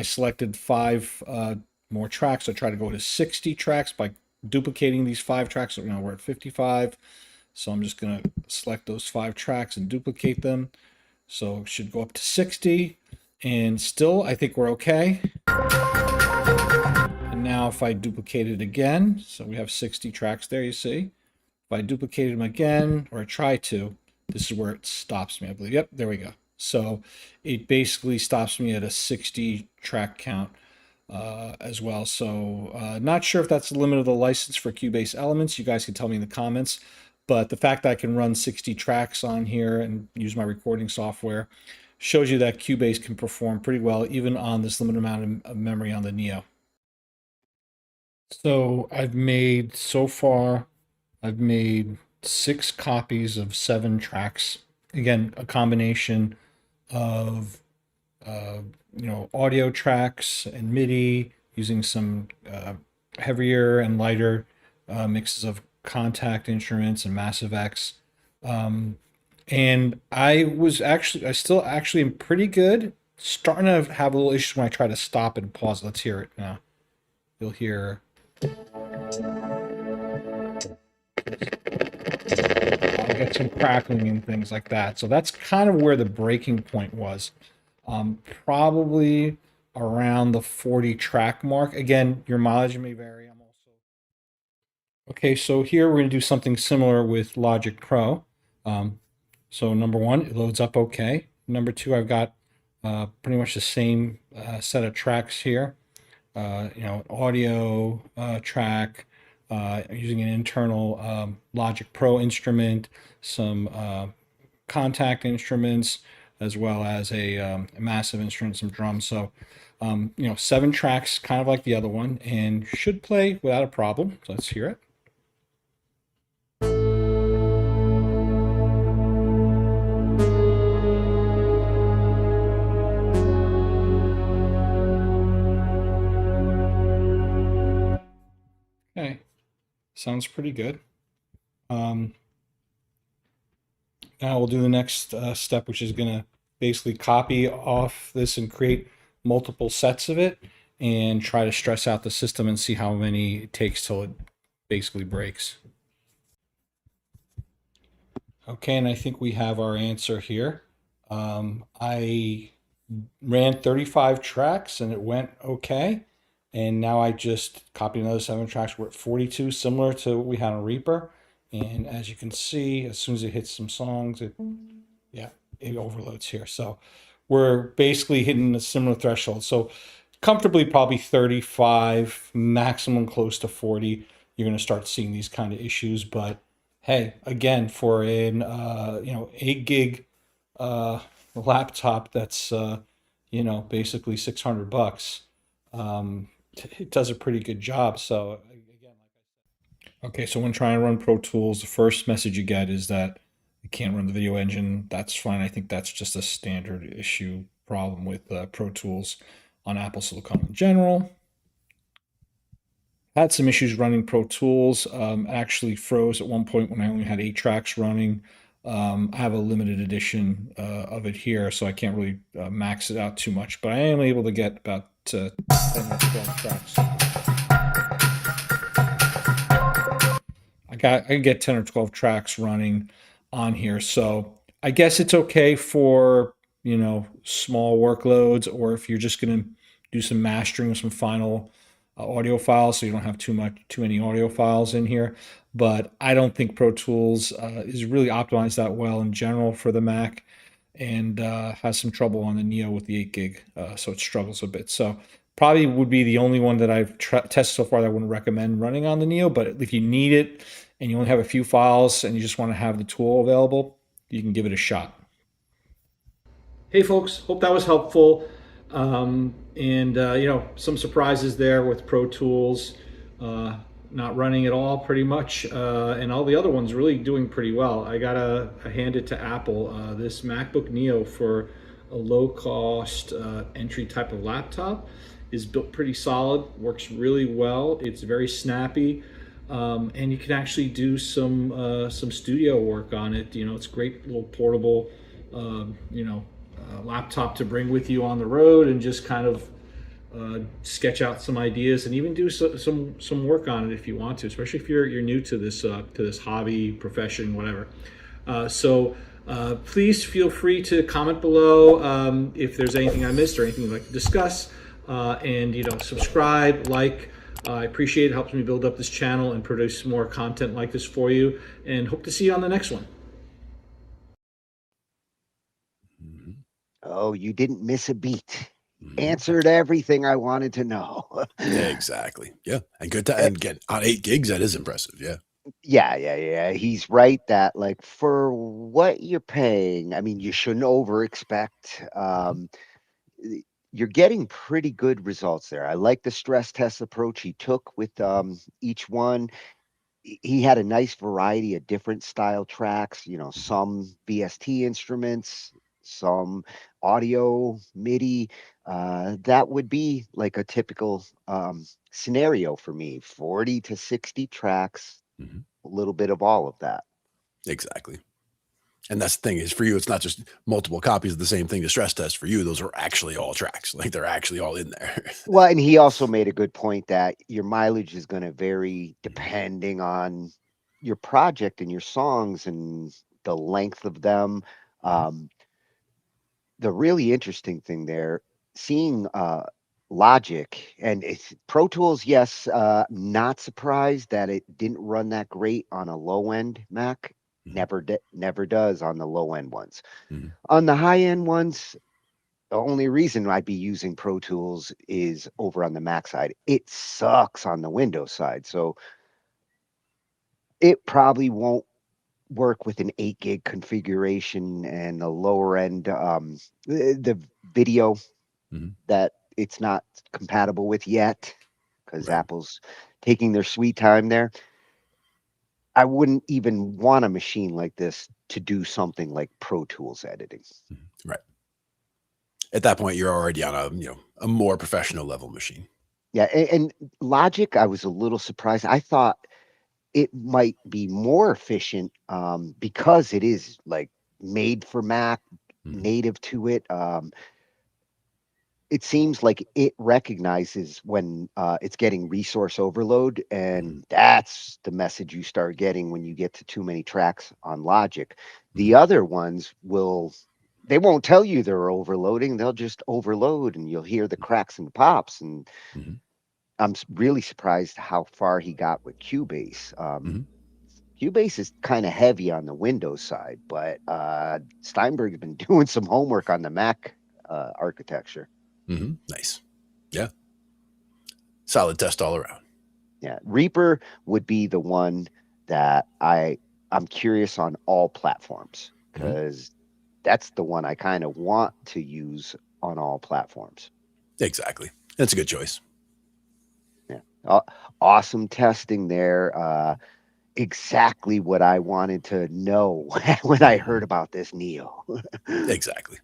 selected 5 more tracks, I try to go to 60 tracks by duplicating these 5 tracks. So now we're at 55. So I'm just going to select those 5 tracks and duplicate them. So it should go up to 60, and still I think we're okay. now if I duplicate it again, so we have 60 tracks there, you see. If I duplicate them again, or I try to, this is where it stops me, I believe. Yep, there we go. So it basically stops me at a 60 track count as well. So not sure if that's the limit of the license for Cubase Elements. You guys can tell me in the comments. But the fact that I can run 60 tracks on here and use my recording software shows you that Cubase can perform pretty well even on this limited amount of memory on the Neo. So so far I've made 6 copies of 7 tracks. Again, a combination of audio tracks and MIDI, using some heavier and lighter mixes of contact instruments and Massive X. And I still actually am pretty good. Starting to have a little issues when I try to stop and pause. Let's hear it now. You'll hear. I'll get some crackling and things like that. So that's kind of where the breaking point was. Probably around the 40 track mark. Again, your mileage may vary. Okay, so here we're going to do something similar with Logic Pro. So number 1, it loads up okay. Number 2, I've got pretty much the same set of tracks here. Audio track, using an internal Logic Pro instrument, some contact instruments, as well as a massive instrument, some drums. So, 7 tracks, kind of like the other one, and should play without a problem. So let's hear it. Okay, sounds pretty good. Now we'll do the next step, which is going to basically copy off this and create multiple sets of it and try to stress out the system and see how many it takes till it basically breaks. Okay, and I think we have our answer here. I ran 35 tracks and it went okay. And now I just copied another 7 tracks. We're at 42, similar to what we had on Reaper. And as you can see, as soon as it hits some songs, it overloads here. So we're basically hitting a similar threshold. So comfortably probably 35, maximum close to 40. You're going to start seeing these kind of issues. But hey, again, for an 8 gig laptop that's basically $600, it does a pretty good job. So again, okay, so when trying to run Pro Tools, the first message you get is that you can't run the video engine. That's fine. I think that's just a standard issue problem with Pro Tools on Apple Silicon in general. Had some issues running Pro Tools. Actually froze at one point when I only had 8 tracks running. I have a limited edition of it here, so I can't really max it out too much, but I am able to get about 10 or 12 tracks. I can get 10 or 12 tracks running on here, so I guess it's okay for small workloads, or if you're just going to do some mastering of some final audio files, so you don't have too many audio files in here. But I don't think Pro Tools is really optimized that well in general for the Mac, and has some trouble on the Neo with the 8 gig, so it struggles a bit. So probably would be the only one that I've tested so far that I wouldn't recommend running on the Neo. But if you need it and you only have a few files and you just want to have the tool available, you can give it a shot. Hey folks, hope that was helpful. Some surprises there with Pro Tools not running at all pretty much, and all the other ones really doing pretty well. I gotta hand it to Apple. This MacBook Neo, for a low-cost entry type of laptop, is built pretty solid, works really well. It's very snappy, and you can actually do some studio work on it. It's a great little portable laptop to bring with you on the road and just kind of sketch out some ideas and even do some work on it if you want to, especially if you're new to this hobby, profession, whatever. Please feel free to comment below if there's anything I missed or anything you'd like to discuss, and subscribe, like, I appreciate it. Helps me build up this channel and produce more content like this for you. And hope to see you on the next one. Oh, you didn't miss a beat. Answered everything I wanted to know. Exactly. Yeah. And good time. And again, on 8 gigs, that is impressive. Yeah. Yeah. He's right that, like, for what you're paying, I mean, you shouldn't over expect. You're getting pretty good results there. I like the stress test approach he took with each one. He had a nice variety of different style tracks, some VST instruments, some audio, MIDI. That would be like a typical scenario for me, 40 to 60 tracks, a little bit of all of that. Exactly. And that's the thing is for you, it's not just multiple copies of the same thing to stress test. For you, those are actually all tracks. Like they're actually all in there. Well, and he also made a good point that your mileage is going to vary depending on your project and your songs and the length of them. The really interesting thing there, seeing Logic and it's Pro Tools, yes, not surprised that it didn't run that great on a low end Mac. Never does on the low end ones. On the high end ones, the only reason I'd be using Pro Tools is over on the Mac side. It sucks on the Windows side. So it probably won't work with an 8 gig configuration and the lower end, the video that it's not compatible with yet because Apple's taking their sweet time there. I wouldn't even want a machine like this to do something like Pro Tools editing. Right. At that point, you're already on a more professional level machine. Yeah, and Logic, I was a little surprised. I thought it might be more efficient because it is like made for Mac, native to it. It seems like it recognizes when it's getting resource overload, and that's the message you start getting when you get to too many tracks on Logic. The other ones they won't tell you they're overloading. They'll just overload and you'll hear the cracks and pops. And I'm really surprised how far he got with Cubase. Cubase is kind of heavy on the Windows side, but Steinberg's been doing some homework on the Mac architecture. Nice. Yeah. Solid test all around. Yeah. Reaper would be the one that I'm curious on all platforms because that's the one I kind of want to use on all platforms. Exactly. That's a good choice. Yeah. Awesome testing there. Exactly what I wanted to know when I heard about this Neo. Exactly.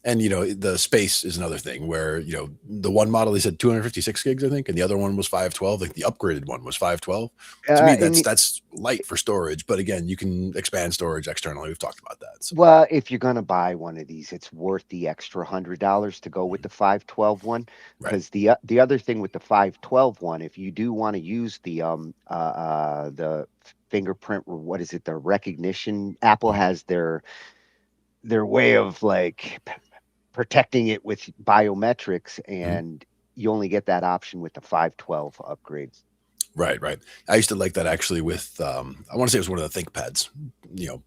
And, the space is another thing where, the one model, they said 256 gigs, I think, and the other one was 512. Like the upgraded one was 512. To me, that's light for storage. But again, you can expand storage externally. We've talked about that. So. Well, if you're going to buy one of these, it's worth the extra $100 to go with the 512 one. Because the other thing with the 512 one, if you do want to use the fingerprint, or what is it, the recognition, Apple has their way of like protecting it with biometrics, and you only get that option with the 512 upgrade. Right. I used to like that actually with, I want to say it was one of the ThinkPads,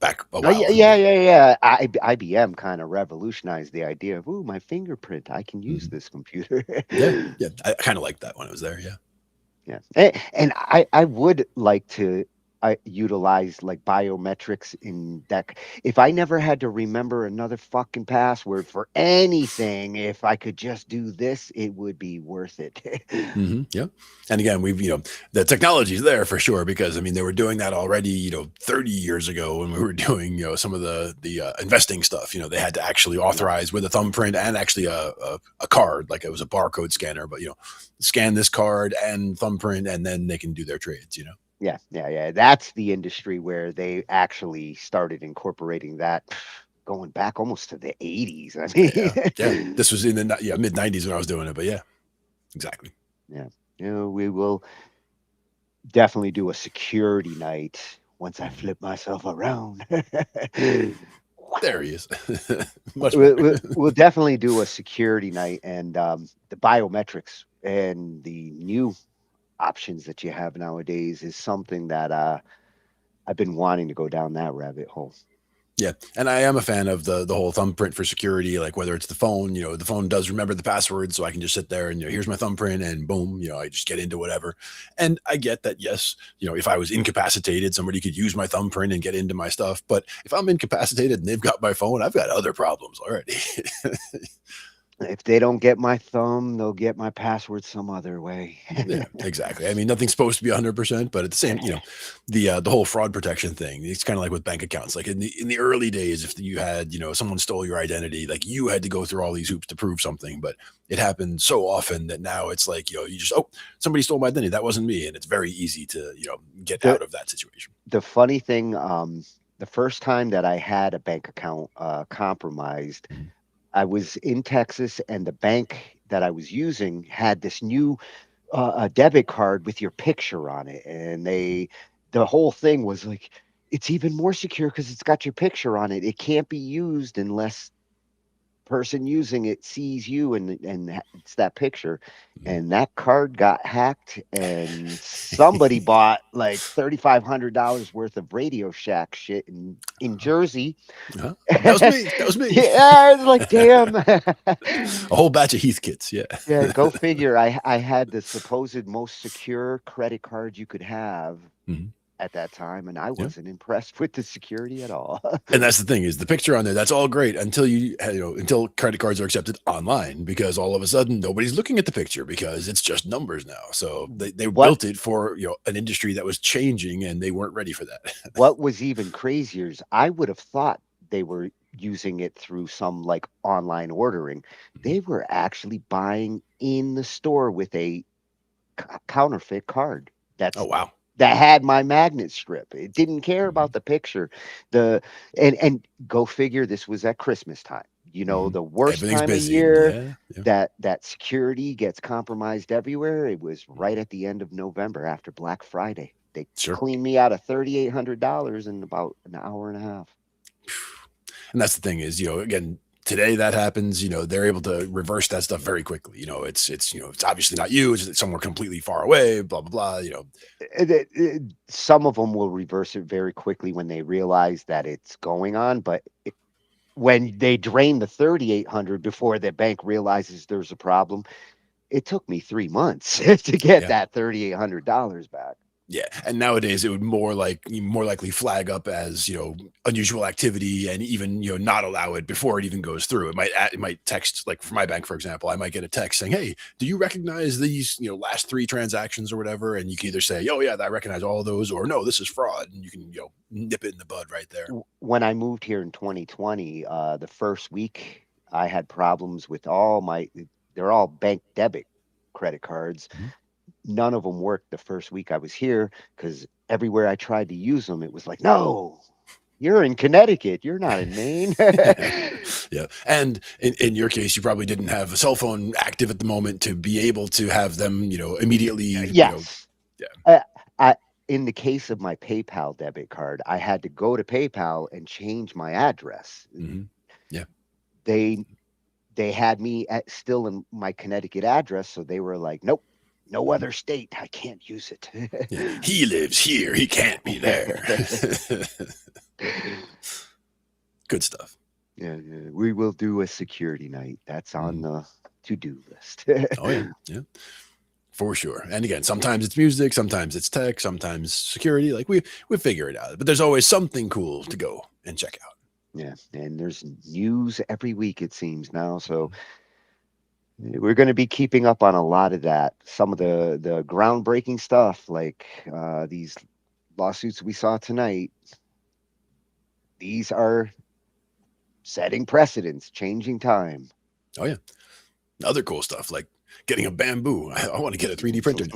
back a while ago. Yeah. IBM kind of revolutionized the idea of, my fingerprint, I can use this computer. Yeah. I kind of liked that when it was there. Yeah. And I would like to utilize like biometrics in that. If I never had to remember another fucking password for anything, if I could just do this, it would be worth it. Yeah. And again, we've, the technology's there for sure, because they were doing that already, 30 years ago when we were doing, some of the investing stuff. They had to actually authorize with a thumbprint and actually a card, like it was a barcode scanner, but scan this card and thumbprint, and then they can do their trades, Yeah. That's the industry where they actually started incorporating that, going back almost to the 80s. I mean, yeah. This was in the mid 90s when I was doing it, but yeah, exactly. Yeah. We will definitely do a security night once I flip myself around. There he is. We'll definitely do a security night, and the biometrics and the new options that you have nowadays is something that I've been wanting to go down that rabbit hole. Yeah, and I am a fan of the whole thumbprint for security. Like whether it's the phone, the phone does remember the password, so I can just sit there and here's my thumbprint, and boom, I just get into whatever. And I get that, yes, if I was incapacitated, somebody could use my thumbprint and get into my stuff. But if I'm incapacitated and they've got my phone, I've got other problems already. If they don't get my thumb, they'll get my password some other way. Yeah, exactly. I mean, nothing's supposed to be 100%, but at the same, the whole fraud protection thing, it's kind of like with bank accounts. Like in the early days, if you had, someone stole your identity, like you had to go through all these hoops to prove something, but it happened so often that now it's like, you just, oh, somebody stole my identity. That wasn't me. And it's very easy to, get out of that situation. The funny thing, the first time that I had a bank account compromised, I was in Texas, and the bank that I was using had this new a debit card with your picture on it, and the whole thing was like, it's even more secure because it's got your picture on it. It can't be used unless person using it sees you, and it's that picture. And that card got hacked, and somebody bought like $3,500 worth of Radio Shack shit in Jersey. That was me. That was me. Yeah, it's like, damn. A whole batch of Heath kits. Yeah. Yeah, go figure. I had the supposed most secure credit card you could have at that time, and I wasn't impressed with the security at all. And that's the thing, is the picture on there, that's all great until until credit cards are accepted online, because all of a sudden nobody's looking at the picture because it's just numbers now. So they built it for an industry that was changing, and they weren't ready for that. What was even crazier is I would have thought they were using it through some like online ordering. They were actually buying in the store with a counterfeit card. Oh wow. That had my magnet strip. It didn't care about the picture. And go figure, this was at Christmas time. The worst time of year that security gets compromised everywhere. It was right at the end of November after Black Friday. They cleaned me out of $3,800 in about an hour and a half. And that's the thing is, again, today that happens, they're able to reverse that stuff very quickly. It's obviously not you, it's somewhere completely far away, blah, blah, blah, Some of them will reverse it very quickly when they realize that it's going on. But when they drain the 3,800 before the bank realizes there's a problem, it took me 3 months to get that $3,800 back. Yeah, and nowadays it would more likely flag up as unusual activity, and even not allow it before it even goes through. It might text, like for my bank, for example, I might get a text saying, "Hey, do you recognize these last 3 transactions or whatever?" And you can either say, "Oh yeah, I recognize all those," or "No, this is fraud," and you can nip it in the bud right there. When I moved here in 2020, the first week I had problems with they're all bank debit credit cards. None of them worked the first week I was here, because everywhere I tried to use them, it was like, no, you're in Connecticut, you're not in Maine. Yeah. And in your case, you probably didn't have a cell phone active at the moment to be able to have them, immediately. Yes. In the case of my PayPal debit card, I had to go to PayPal and change my address. Yeah. They had me still in my Connecticut address, so they were like, nope. No other state, I can't use it. Yeah. He lives here, he can't be there. Good stuff. Yeah, we will do a security night. That's on the to-do list. Oh yeah, for sure. And again, sometimes it's music, sometimes it's tech, sometimes security. Like we figure it out. But there's always something cool to go and check out. Yeah, and there's news every week, it seems now. So we're going to be keeping up on a lot of that. Some of the groundbreaking stuff, like these lawsuits we saw tonight, these are setting precedents, changing time. Oh, yeah. Other cool stuff, like getting a bamboo. I want to get a 3D printer.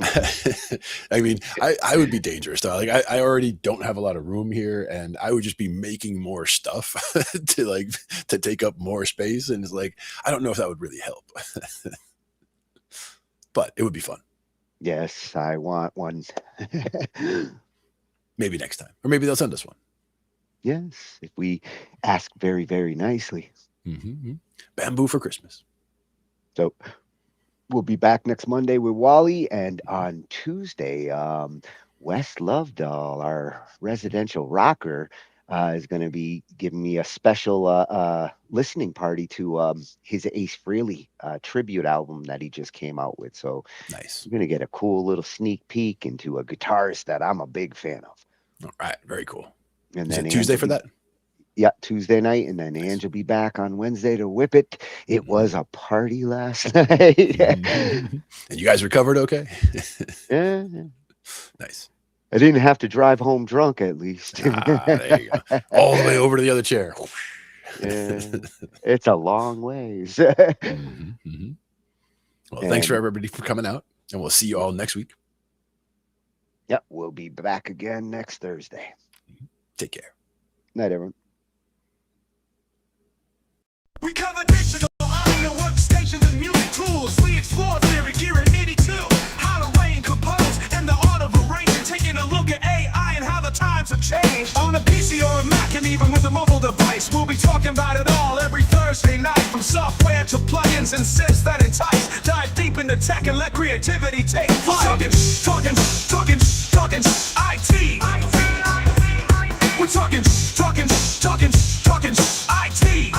I mean, I would be dangerous. Like I already don't have a lot of room here, and I would just be making more stuff to take up more space. And it's like, I don't know if that would really help, but it would be fun. Yes, I want one. Maybe next time, or maybe they'll send us one. Yes, if we ask very, very nicely. Bamboo for Christmas. So we'll be back next Monday with Wally, and on Tuesday, Wes Lovedoll, our residential rocker, is going to be giving me a special listening party to his Ace Frehley tribute album that he just came out with. So nice. You're going to get a cool little sneak peek into a guitarist that I'm a big fan of. All right, very cool. And Is then it Tuesday for that? Yeah, Tuesday night, and then Ange will be back on Wednesday to whip it. It was a party last night. And you guys recovered okay? Yeah. Nice. I didn't have to drive home drunk, at least. There you go. All the way over to the other chair. Yeah, it's a long ways. Well, thanks for everybody for coming out, and we'll see you all next week. Yep, we'll be back again next Thursday. Take care. Night, everyone. We cover digital audio workstations and music tools. We explore theory, gear, and MIDI too. How to arrange, compose, and the art of arranging. Taking a look at AI and how the times have changed. On a PC or a Mac, and even with a mobile device, we'll be talking about it all every Thursday night. From software to plugins and synths that entice. Dive deep into tech and let creativity take flight. Talkin IT. We're talking IT.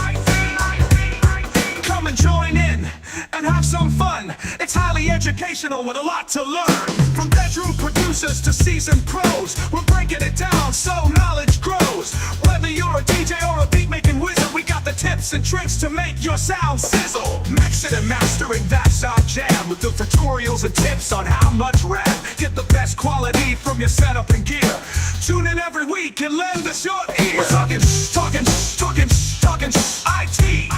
Come and join in and have some fun. It's highly educational with a lot to learn. From bedroom producers to seasoned pros, we're breaking it down so knowledge grows. Whether you're a DJ or a beat making wizard, we got the tips and tricks to make your sound sizzle. Mixing and mastering, that's our jam. With the tutorials and tips on how much rev. Get the best quality from your setup and gear. Tune in every week and lend us your ear. We're talking IT.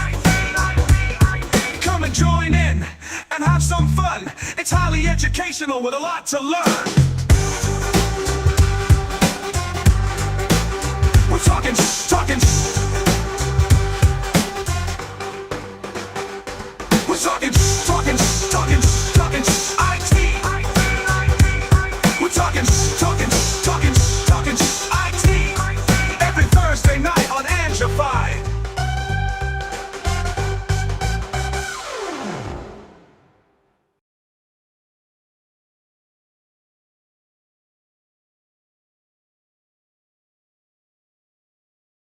Come and join in and have some fun. It's highly educational with a lot to learn. We're talking